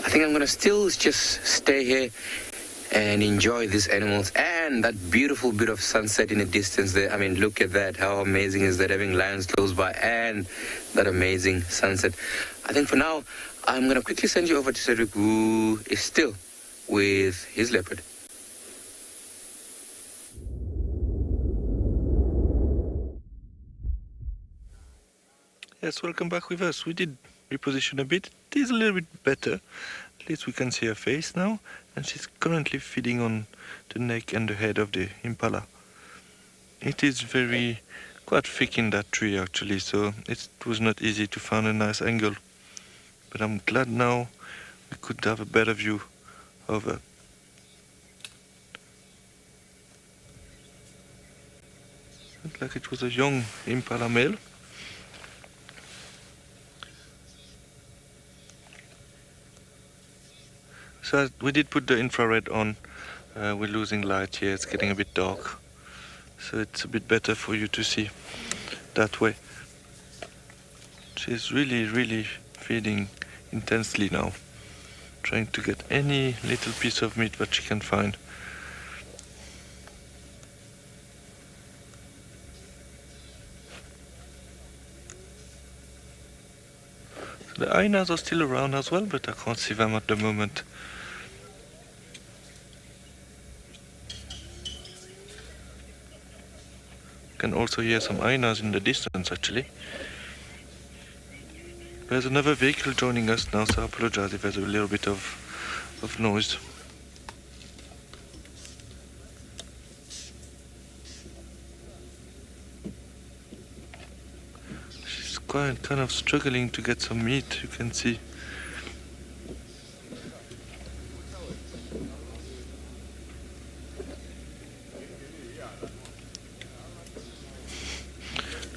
I think I'm gonna still just stay here and enjoy these animals and that beautiful bit of sunset in the distance there. I mean, look at that. How amazing is that, having lions close by and that amazing sunset. I think for now, I'm gonna quickly send you over to Cedric, who is still with his leopard. Yes, welcome back with us. We did reposition a bit. It is a little bit better. At least we can see her face now, and she's currently feeding on the neck and the head of the impala. It is quite thick in that tree actually, so it was not easy to find a nice angle. But I'm glad now we could have a better view of her. Looked like it was a young impala male. So we did put the infrared on. We're losing light here, it's getting a bit dark. So it's a bit better for you to see that way. She's really feeding intensely now, trying to get any little piece of meat that she can find. So the hyenas are still around as well, but I can't see them at the moment. Can also hear some hyenas in the distance actually. There's another vehicle joining us now, so I apologize if there's a little bit of noise. She's quite kind of struggling to get some meat, you can see.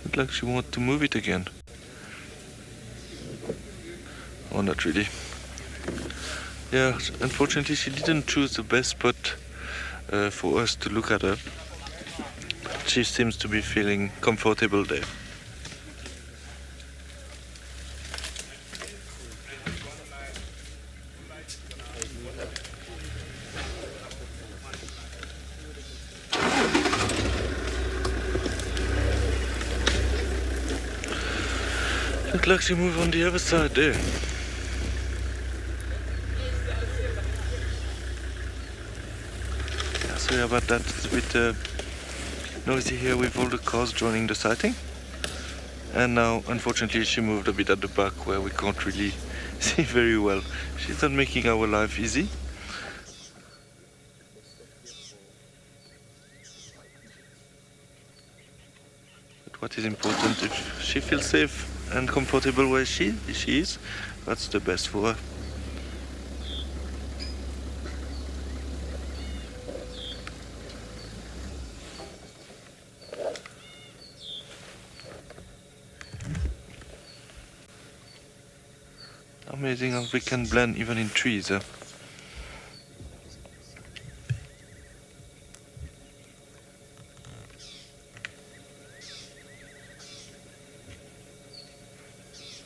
Looks like she wants to move it again. Oh, not really. Yeah, unfortunately she didn't choose the best spot for us to look at her. But she seems to be feeling comfortable there. Looks like she moved on the other side there. Sorry about that, it's a bit noisy here with all the cars joining the sighting. And now, unfortunately, she moved a bit at the back where we can't really see very well. She's not making our life easy. But what is important, if she feels safe and comfortable where she is, that's the best for her. Amazing how we can blend even in trees.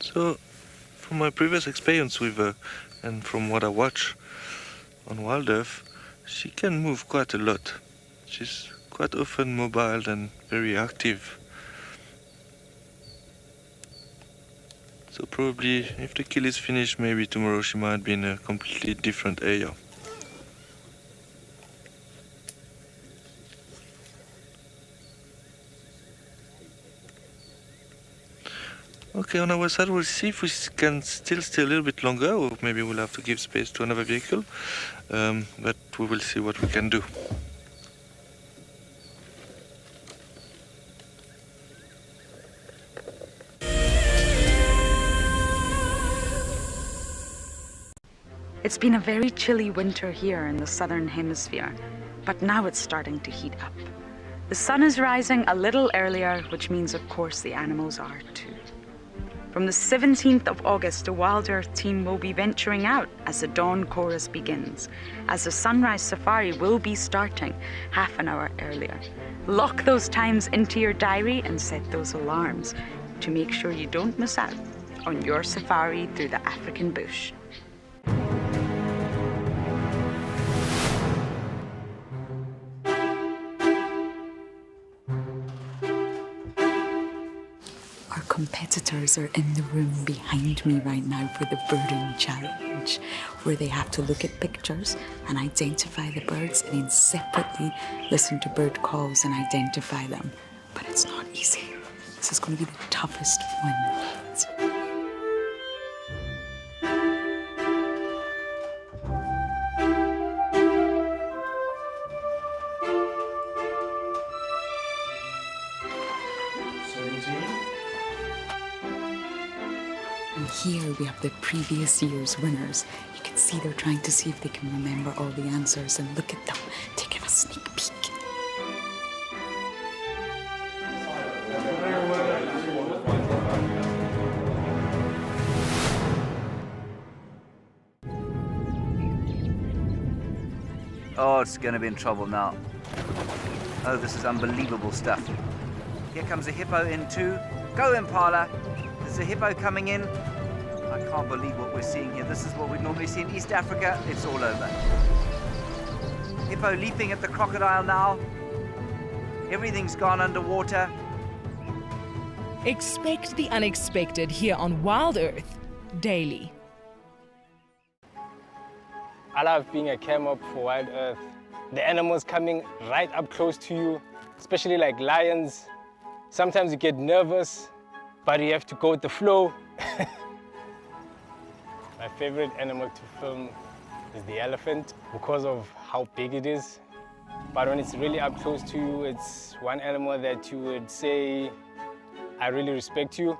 So, from my previous experience with her and from what I watch on WildEarth, she can move quite a lot. She's quite often mobile and very active. So probably if the kill is finished, maybe tomorrow she might be in a completely different area. Okay, on our side we'll see if we can still stay a little bit longer, or maybe we'll have to give space to another vehicle, but we will see what we can do. It's been a very chilly winter here in the southern hemisphere, but now it's starting to heat up. The sun is rising a little earlier, which means, of course, the animals are too. From the 17th of August, the WildEarth team will be venturing out as the dawn chorus begins, as the sunrise safari will be starting half an hour earlier. Lock those times into your diary and set those alarms to make sure you don't miss out on your safari through the African bush. Our competitors are in the room behind me right now for the birding challenge, where they have to look at pictures and identify the birds and then separately listen to bird calls and identify them. But it's not easy. This is going to be the toughest one. Here we have the previous year's winners. You can see they're trying to see if they can remember all the answers, and look at them taking a sneak peek. Oh, it's going to be in trouble now. Oh, this is unbelievable stuff. Here comes a hippo in too. Go, Impala. There's a hippo coming in. I can't believe what we're seeing here. This is what we normally see in East Africa. It's all over. Hippo leaping at the crocodile now. Everything's gone underwater. Expect the unexpected here on WildEarth daily. I love being a cam up for WildEarth. The animals coming right up close to you, especially like lions. Sometimes you get nervous, but you have to go with the flow. My favorite animal to film is the elephant because of how big it is. But when it's really up close to you, it's one animal that you would say, I really respect you.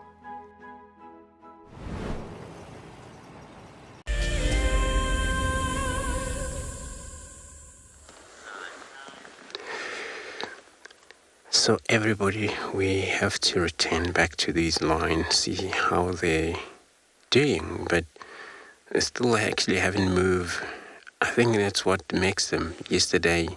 So everybody, we have to return back to these lions, see how they're doing, but they still actually haven't moved. I think that's what makes them, yesterday,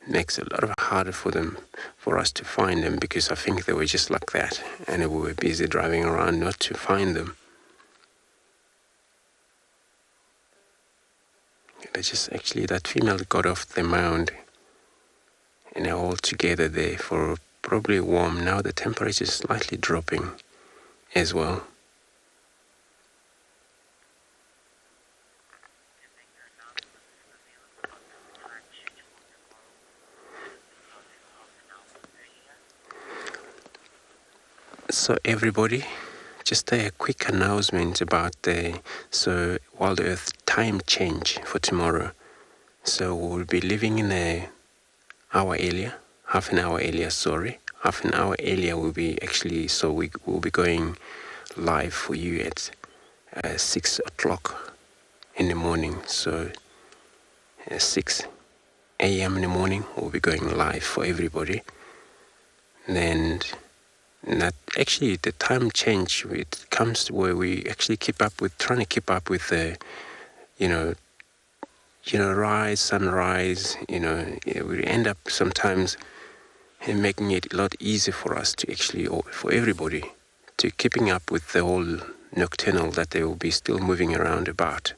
makes it a lot harder for us to find them, because I think they were just like that, and we were busy driving around not to find them. They just actually, that female got off the mound, and they're all together there for probably warm. Now the temperature is slightly dropping as well. So everybody, just a quick announcement about the WildEarth time change for tomorrow. So we'll be living in half an hour earlier will be actually, so we will be going live for you at 6 o'clock in the morning. So 6 a.m. in the morning we'll be going live for everybody. And that actually the time change, it comes to where we actually trying to keep up with the rise, sunrise, we end up sometimes making it a lot easier for us to actually, for everybody, to keeping up with the whole nocturnal that they will be still moving around about.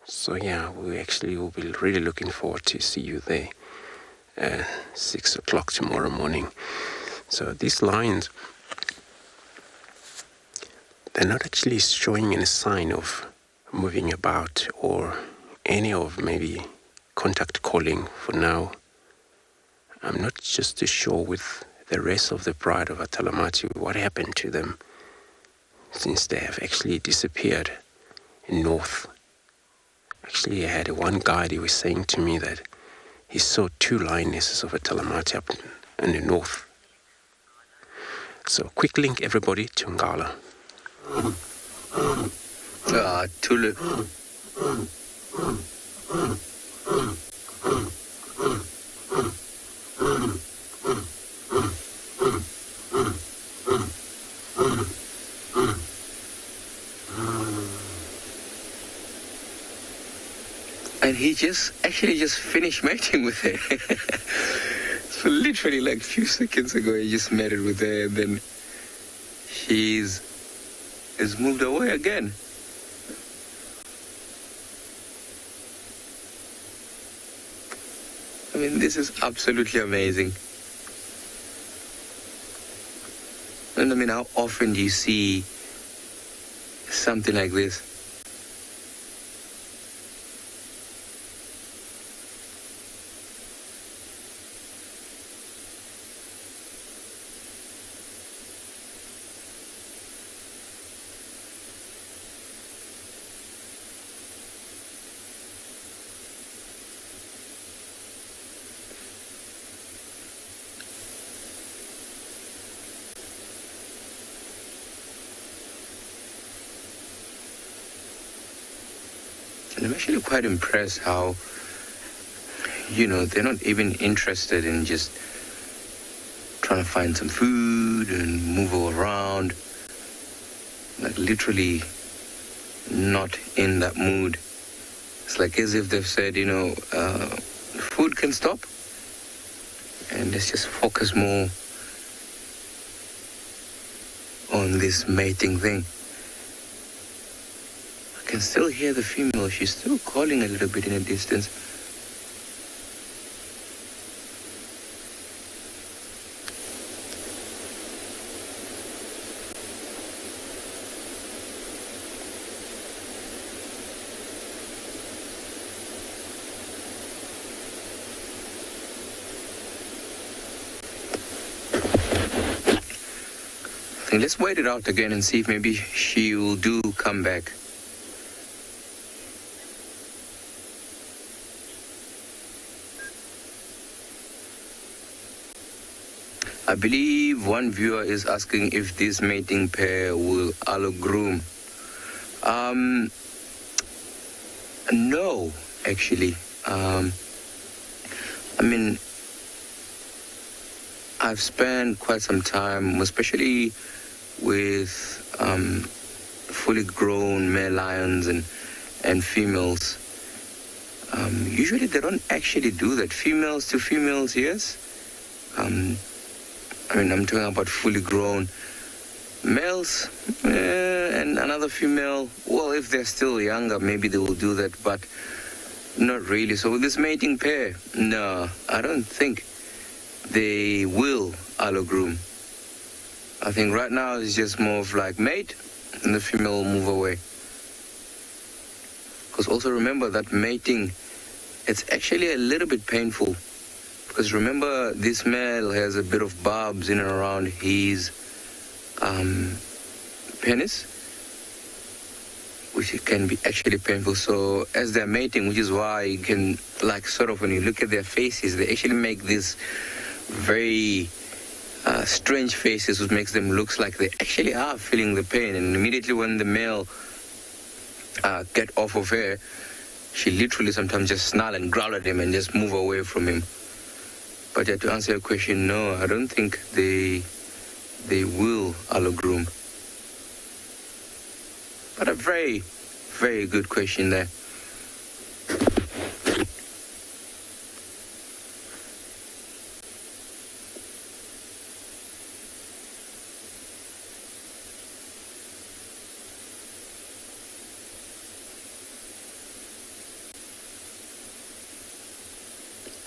So yeah, we actually will be really looking forward to see you there 6 o'clock tomorrow morning. So these lines, they're not actually showing any sign of moving about or any of maybe contact calling for now. I'm not just too sure with the rest of the pride of Atalamati what happened to them, since they have actually disappeared in north. Actually, I had one guide, he was saying to me that he saw 2 lionesses of Atalamati up in the north. So quick link everybody to Ngala. Tulu. And he just finished mating with her. So literally like a few seconds ago he just mated with her, and then he's moved away again. I mean, this is absolutely amazing. And I mean, how often do you see something like this? And I'm actually quite impressed how, they're not even interested in just trying to find some food and move all around. Like literally not in that mood. It's like as if they've said, food can stop, and let's just focus more on this mating thing. I can still hear the female. She's still calling a little bit in the distance. think let's wait it out again and see if maybe she will come back. I believe one viewer is asking if this mating pair will allogroom. No, actually. I mean, I've spent quite some time, especially with fully grown male lions and females. Usually they don't actually do that. Females to females, yes. I mean, I'm talking about fully grown males and another female. Well, if they're still younger, maybe they will do that, but not really. So with this mating pair, no, I don't think they will allogroom. I think right now it's just more of like mate, and the female will move away. Because also remember that mating, it's actually a little bit painful. Because remember, this male has a bit of barbs in and around his penis, which can be actually painful. So as they're mating, which is why you can, like, sort of when you look at their faces, they actually make this very strange faces, which makes them look like they actually are feeling the pain. And immediately when the male get off of her, she literally sometimes just snarl and growl at him and just move away from him. But yeah, to answer your question, no, I don't think they will allogroom. But a very, very good question there.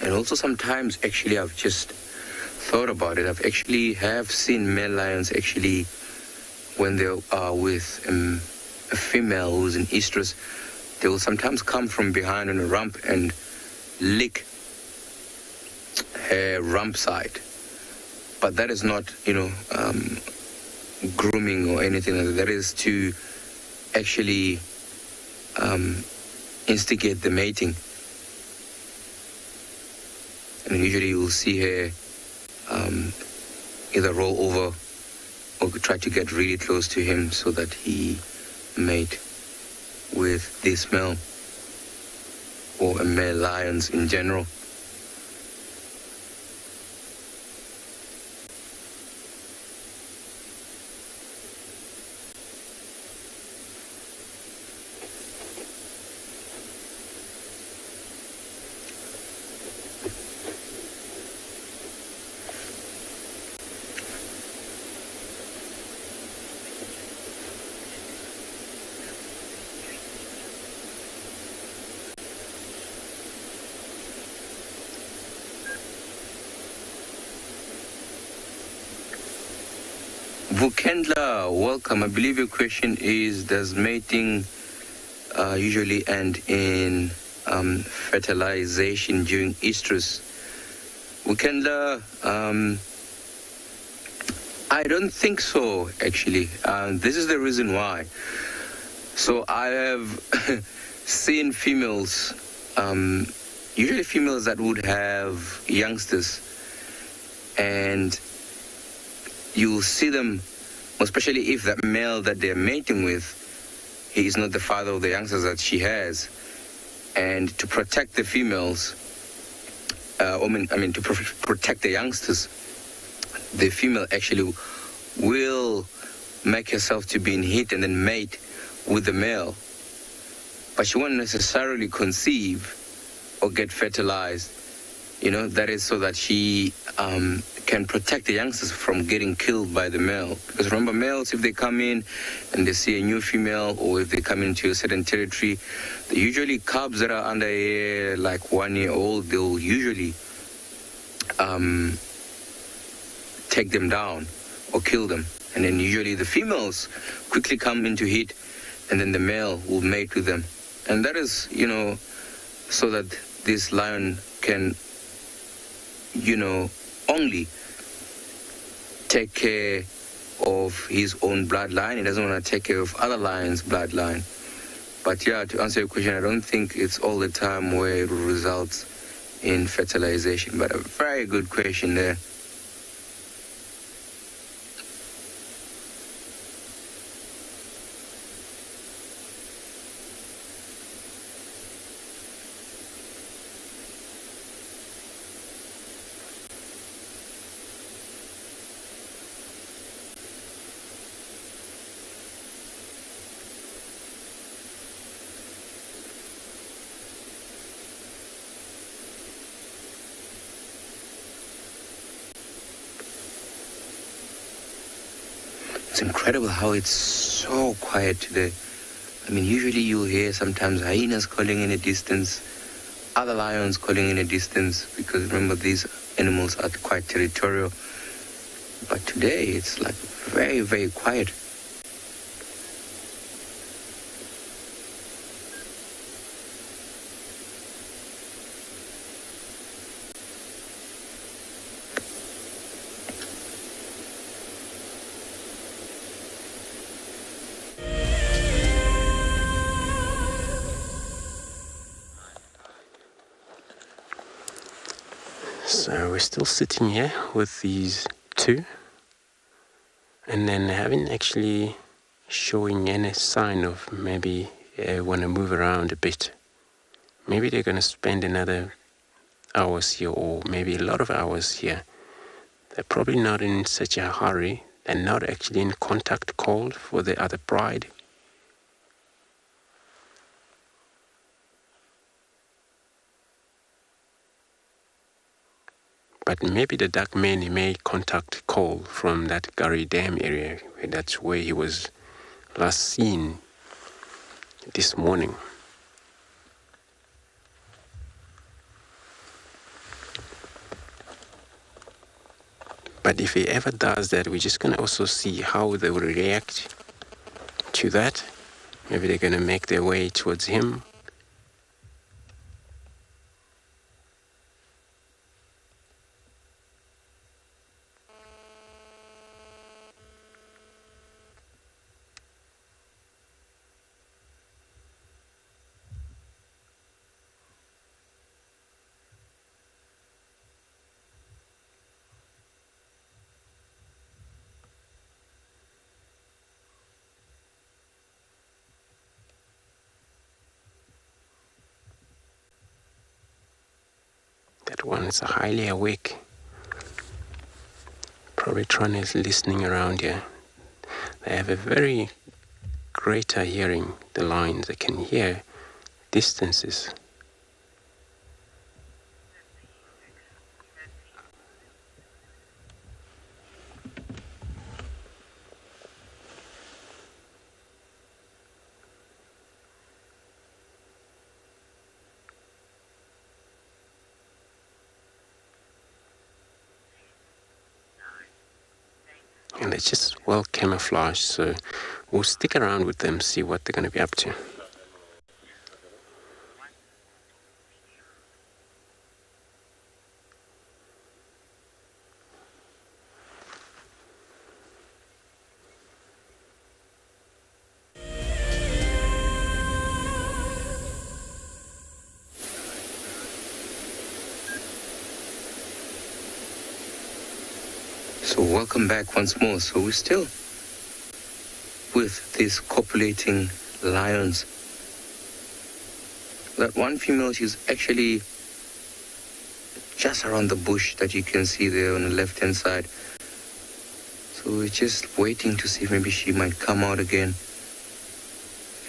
And also sometimes, actually, I've just thought about it. I've actually seen male lions actually, when they are with a female who's in estrus, they will sometimes come from behind on a rump and lick her rump side. But that is not, grooming or anything like that. That is to actually instigate the mating. And usually you will see her either roll over or try to get really close to him so that he mate with this male or male lions in general. Vukendla, welcome. I believe your question is, does mating usually end in fertilization during estrus? Vukendla, I don't think so, actually. This is the reason why. So I have seen females, usually females that would have youngsters, and you'll see them, especially if that male that they're mating with, he is not the father of the youngsters that she has. And to protect the females, to protect the youngsters, the female actually will make herself to be in heat and then mate with the male. But she won't necessarily conceive or get fertilized. That is so that she can protect the youngsters from getting killed by the male. Because remember, males, if they come in and they see a new female, or if they come into a certain territory, they usually cubs that are under like 1 year old, they'll usually take them down or kill them. And then usually the females quickly come into heat, and then the male will mate with them. And that is, so that this lion can, only take care of his own bloodline. He doesn't want to take care of other lions' bloodline. But yeah, to answer your question, I don't think it's all the time where it results in fertilization. But a very good question there. It's incredible how it's so quiet today. I mean, usually you'll hear sometimes hyenas calling in a distance, other lions calling in a distance, because remember, these animals are quite territorial. But today it's like very, very quiet. So we're still sitting here with these two, and then haven't actually showing any sign of maybe want to move around a bit. Maybe they're going to spend another hours here, or maybe a lot of hours here. They're probably not in such a hurry. They're not actually in contact call for the other pride. But maybe the dark man, he made contact call from that Gary Dam area. That's where he was last seen this morning. But if he ever does that, we're just going to also see how they will react to that. Maybe they're going to make their way towards him. That one is highly awake, probably trying to listening around here. They have a very greater hearing, the lions. They can hear distances. And they're just well camouflaged, so we'll stick around with them, see what they're going to be up to. So welcome back once more. So we're still with these copulating lions. That one female, she's actually just around the bush that you can see there on the left-hand side. So we're just waiting to see if maybe she might come out again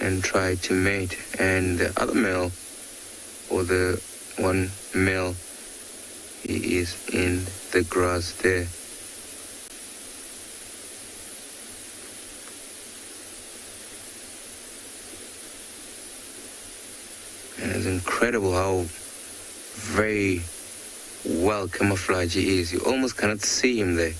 and try to mate. And the other male, or the one male, he is in the grass there. And it's incredible how very well camouflaged he is. You almost cannot see him there.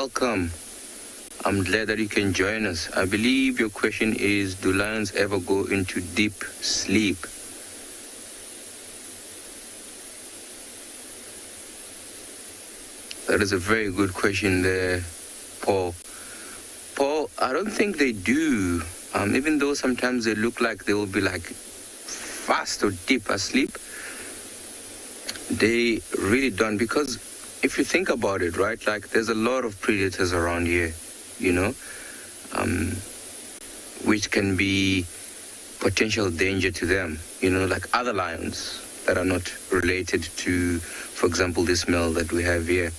welcome. I'm glad that you can join us. I believe your question is, do lions ever go into deep sleep? That is a very good question there, Paul. Paul, I don't think they do. Even though sometimes they look like they will be like fast or deep asleep, they really don't. Because if you think about it, right, like there's a lot of predators around here, you know, which can be potential danger to them, you know, like other lions that are not related to, for example, this male that we have here.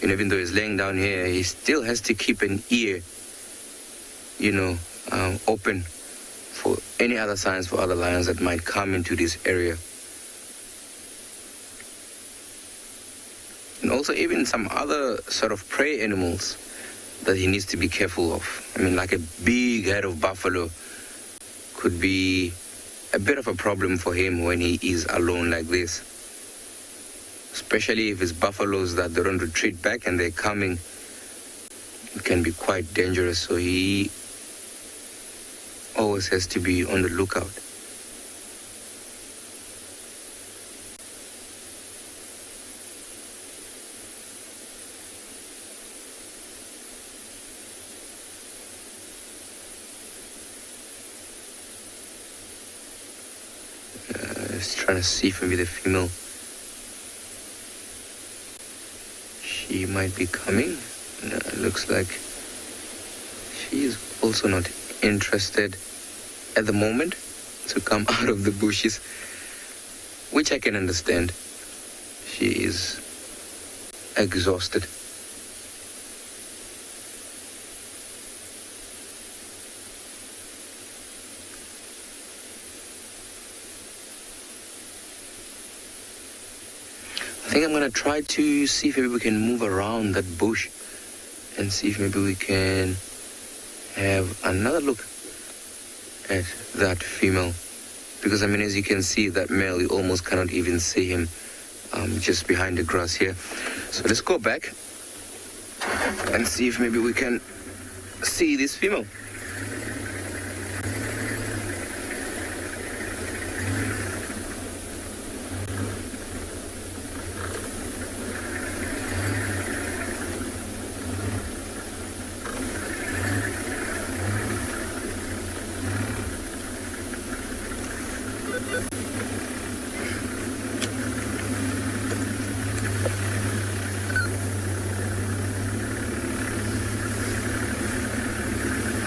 And even though he's laying down here, he still has to keep an ear, you know, open for any other signs for other lions that might come into this area. And also even some other sort of prey animals that he needs to be careful of. I mean, like a big head of buffalo could be a bit of a problem for him when he is alone like this. Especially if it's buffaloes that they don't retreat back and they're coming, it can be quite dangerous. So he always has to be on the lookout. Just trying to see if maybe the female, she might be coming. No, it looks like she is also not interested at the moment to come out of the bushes, which I can understand. She is exhausted. I think I'm going to try to see if maybe we can move around that bush and see if maybe we can have another look at that female. Because, I mean, as you can see, that male, you almost cannot even see him just behind the grass here. So let's go back and see if maybe we can see this female.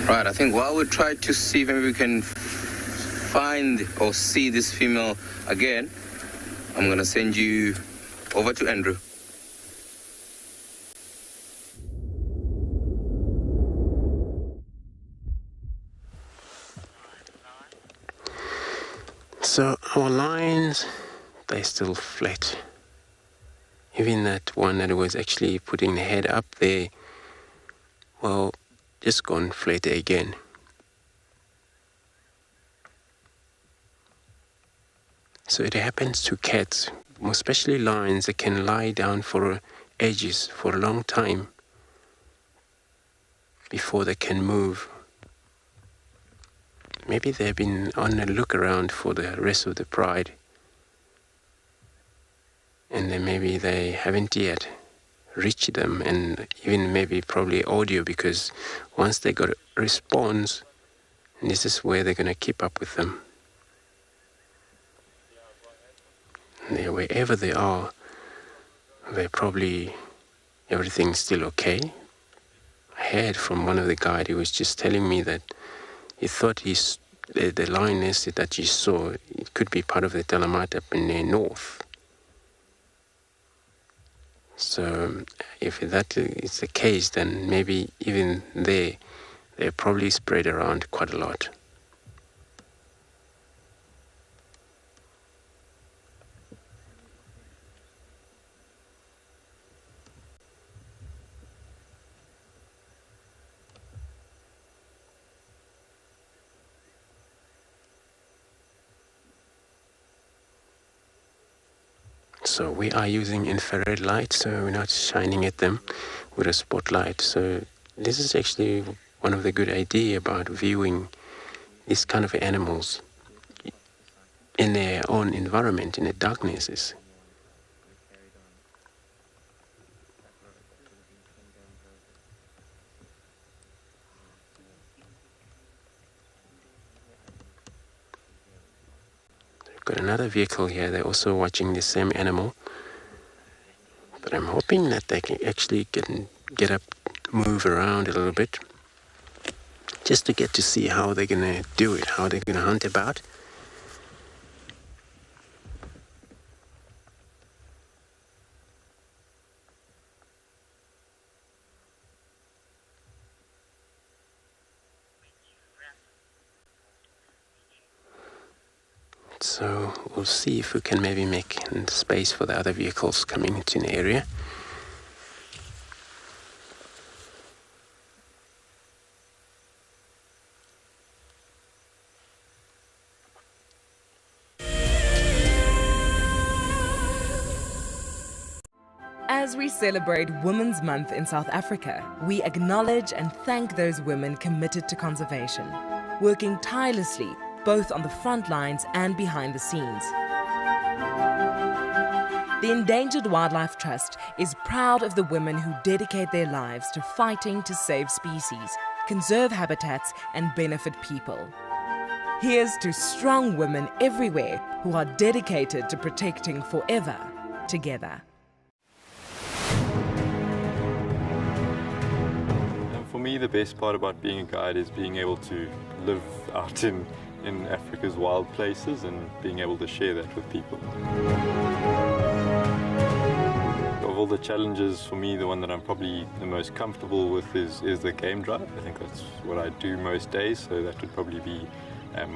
Right, I think while we try to see if maybe we can find or see this female again, I'm going to send you over to Andrew. So our lines, they're still flat. Even that one that was actually putting the head up there, well, just gone flat again. So it happens to cats, especially lions, that can lie down for ages, for a long time, before they can move. Maybe they've been on a look around for the rest of the pride, and then maybe they haven't yet reach them, and even maybe probably audio, because once they got a response, this is where they're going to keep up with them. And wherever they are, they're probably, everything's still okay. I heard from one of the guys, he was just telling me that he thought the lioness that you saw, it could be part of the Talamata up in the north. So if that is the case, then maybe even they're probably spread around quite a lot. So we are using infrared light, so we're not shining at them. with a spotlight. So this is actually one of the good ideas about viewing these kind of animals in their own environment, in the darknesses. We've got another vehicle here. They're also watching the same animal. But I'm hoping that they can actually get up, move around a little bit, just to get to see how they're going to do it, how they're going to hunt about. So we'll see if we can maybe make space for the other vehicles coming into the area. As we celebrate Women's Month in South Africa, we acknowledge and thank those women committed to conservation, working tirelessly both on the front lines and behind the scenes. The Endangered Wildlife Trust is proud of the women who dedicate their lives to fighting to save species, conserve habitats, and benefit people. Here's to strong women everywhere who are dedicated to protecting forever together. For me, the best part about being a guide is being able to live out in Africa's wild places and being able to share that with people. Of all the challenges, for me, the one that I'm probably the most comfortable with is the game drive. I think that's what I do most days, so that would probably be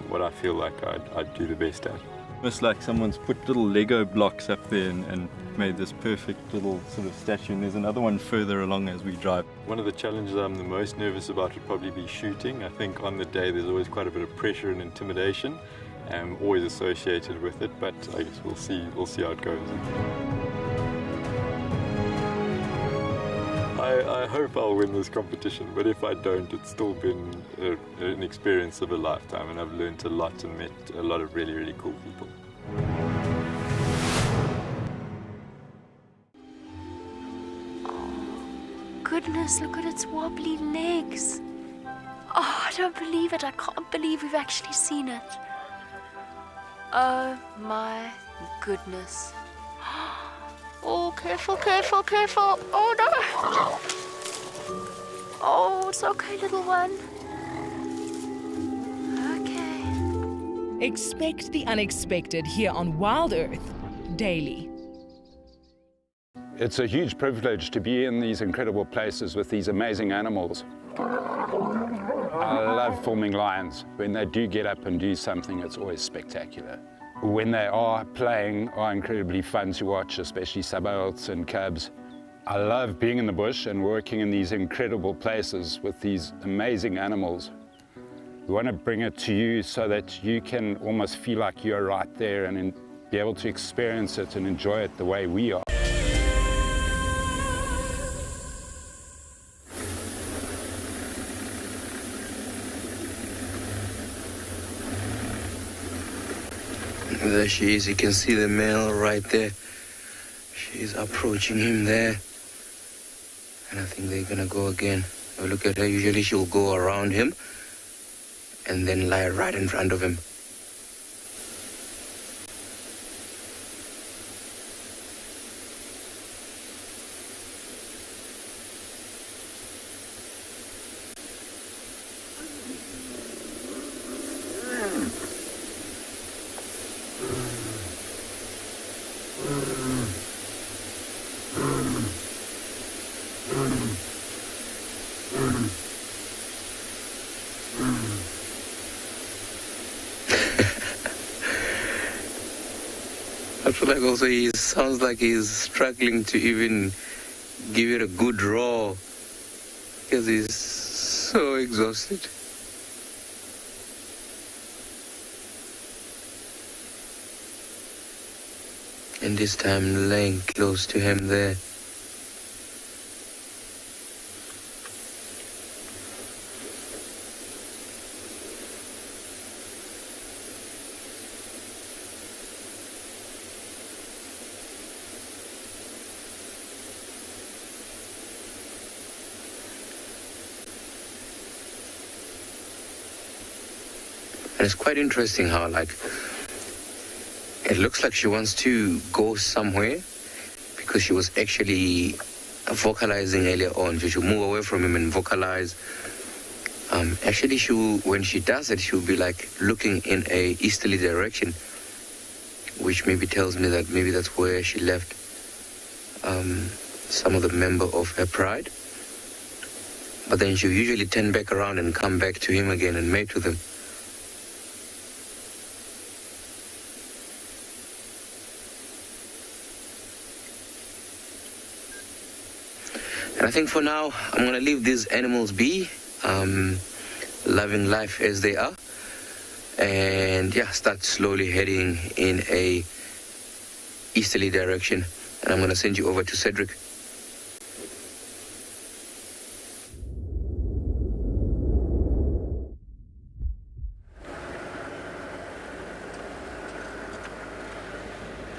what I feel like I'd do the best at. Almost like someone's put little Lego blocks up there and made this perfect little sort of statue, and there's another one further along as we drive. One of the challenges I'm the most nervous about would probably be shooting. I think on the day there's always quite a bit of pressure and intimidation, always associated with it, but I guess we'll see how it goes. I hope I'll win this competition, but if I don't, it's still been an experience of a lifetime, and I've learned a lot and met a lot of really, really cool people. Goodness, look at its wobbly legs. Oh, I don't believe it. I can't believe we've actually seen it. Oh my goodness. Oh, careful, careful, careful. Oh no. Oh, it's okay, little one. Okay. Expect the unexpected here on WildEarth daily. It's a huge privilege to be in these incredible places with these amazing animals. I love filming lions. When they do get up and do something, it's always spectacular. When they are playing, are incredibly fun to watch, especially subalterns and cubs. I love being in the bush and working in these incredible places with these amazing animals. We want to bring it to you so that you can almost feel like you're right there and be able to experience it and enjoy it the way we are. There she is, you can see the male right there. She's approaching him there. And I think they're gonna go again. Oh, look at her, usually she'll go around him and then lie right in front of him. I feel like also he sounds like he's struggling to even give it a good roar because he's so exhausted. And this time laying close to him there. And it's quite interesting how, like, it looks like she wants to go somewhere because she was actually vocalizing earlier on. She should move away from him and vocalize. Actually, when she does it, she'll be like looking in a easterly direction, which maybe tells me that maybe that's where she left some of the member of her pride. But then she'll usually turn back around and come back to him again and mate with him. And I think for now, I'm going to leave these animals be, loving life as they are. And yeah, start slowly heading in a easterly direction. And I'm going to send you over to Cedric.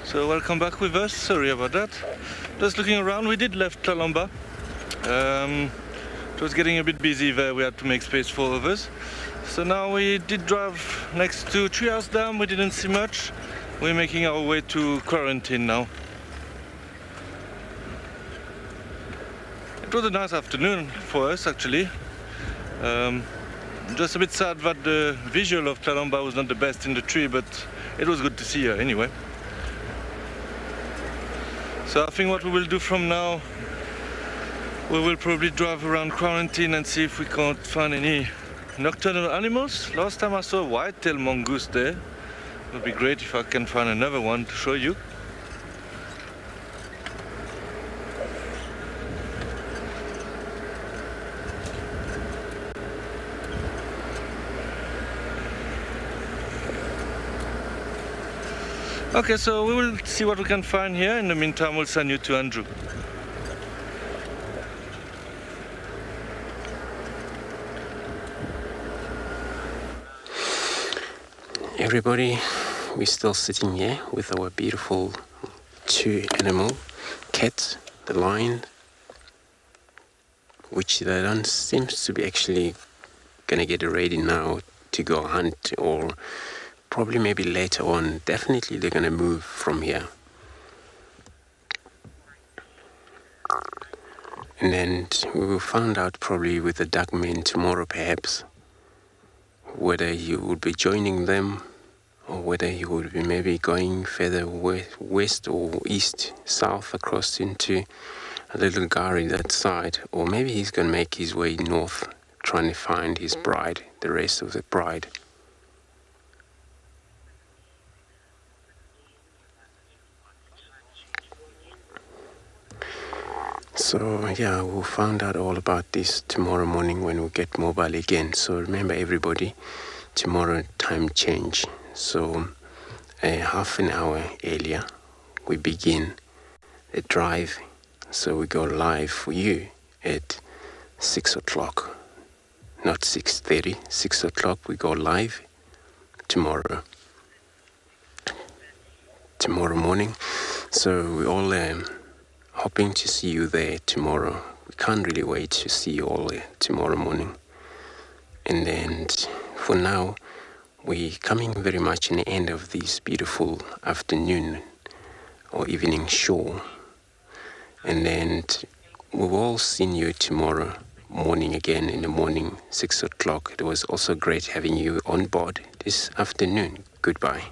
So welcome back with us. Sorry about that. Just looking around, we did left Kalamba. It was getting a bit busy there. We had to make space for others. So now we did drive next to Treehouse Dam. We didn't see much. We're making our way to quarantine now. It was a nice afternoon for us, actually. Just a bit sad that the visual of Kalamba was not the best in the tree, but it was good to see her anyway. So I think what we will do from now, we will probably drive around quarantine and see if we can't find any nocturnal animals. Last time I saw a white-tailed mongoose there. It would be great if I can find another one to show you. Okay, so we will see what we can find here. In the meantime, we'll send you to Andrew. Everybody, we're still sitting here with our beautiful two animal cat, the lion, which the lion seems to be actually gonna get ready now to go hunt, or probably maybe later on. Definitely they're gonna move from here. And then we will find out probably with the duckmen tomorrow perhaps whether you would be joining them or whether he would be maybe going further west or east, south across into a little gari that side, or maybe he's going to make his way north, trying to find his bride, the rest of the bride. So yeah, we'll find out all about this tomorrow morning when we get mobile again. So remember everybody, tomorrow time change. So half an hour earlier we begin the drive. So we go live for you at 6 o'clock, not 6:30, 6 o'clock we go live tomorrow morning. So we all hoping to see you there tomorrow. We can't really wait to see you all tomorrow morning. And then for now, we're coming very much in the end of this beautiful afternoon or evening show. And then we've all seen you tomorrow morning again in the morning, 6 o'clock. It was also great having you on board this afternoon. Goodbye.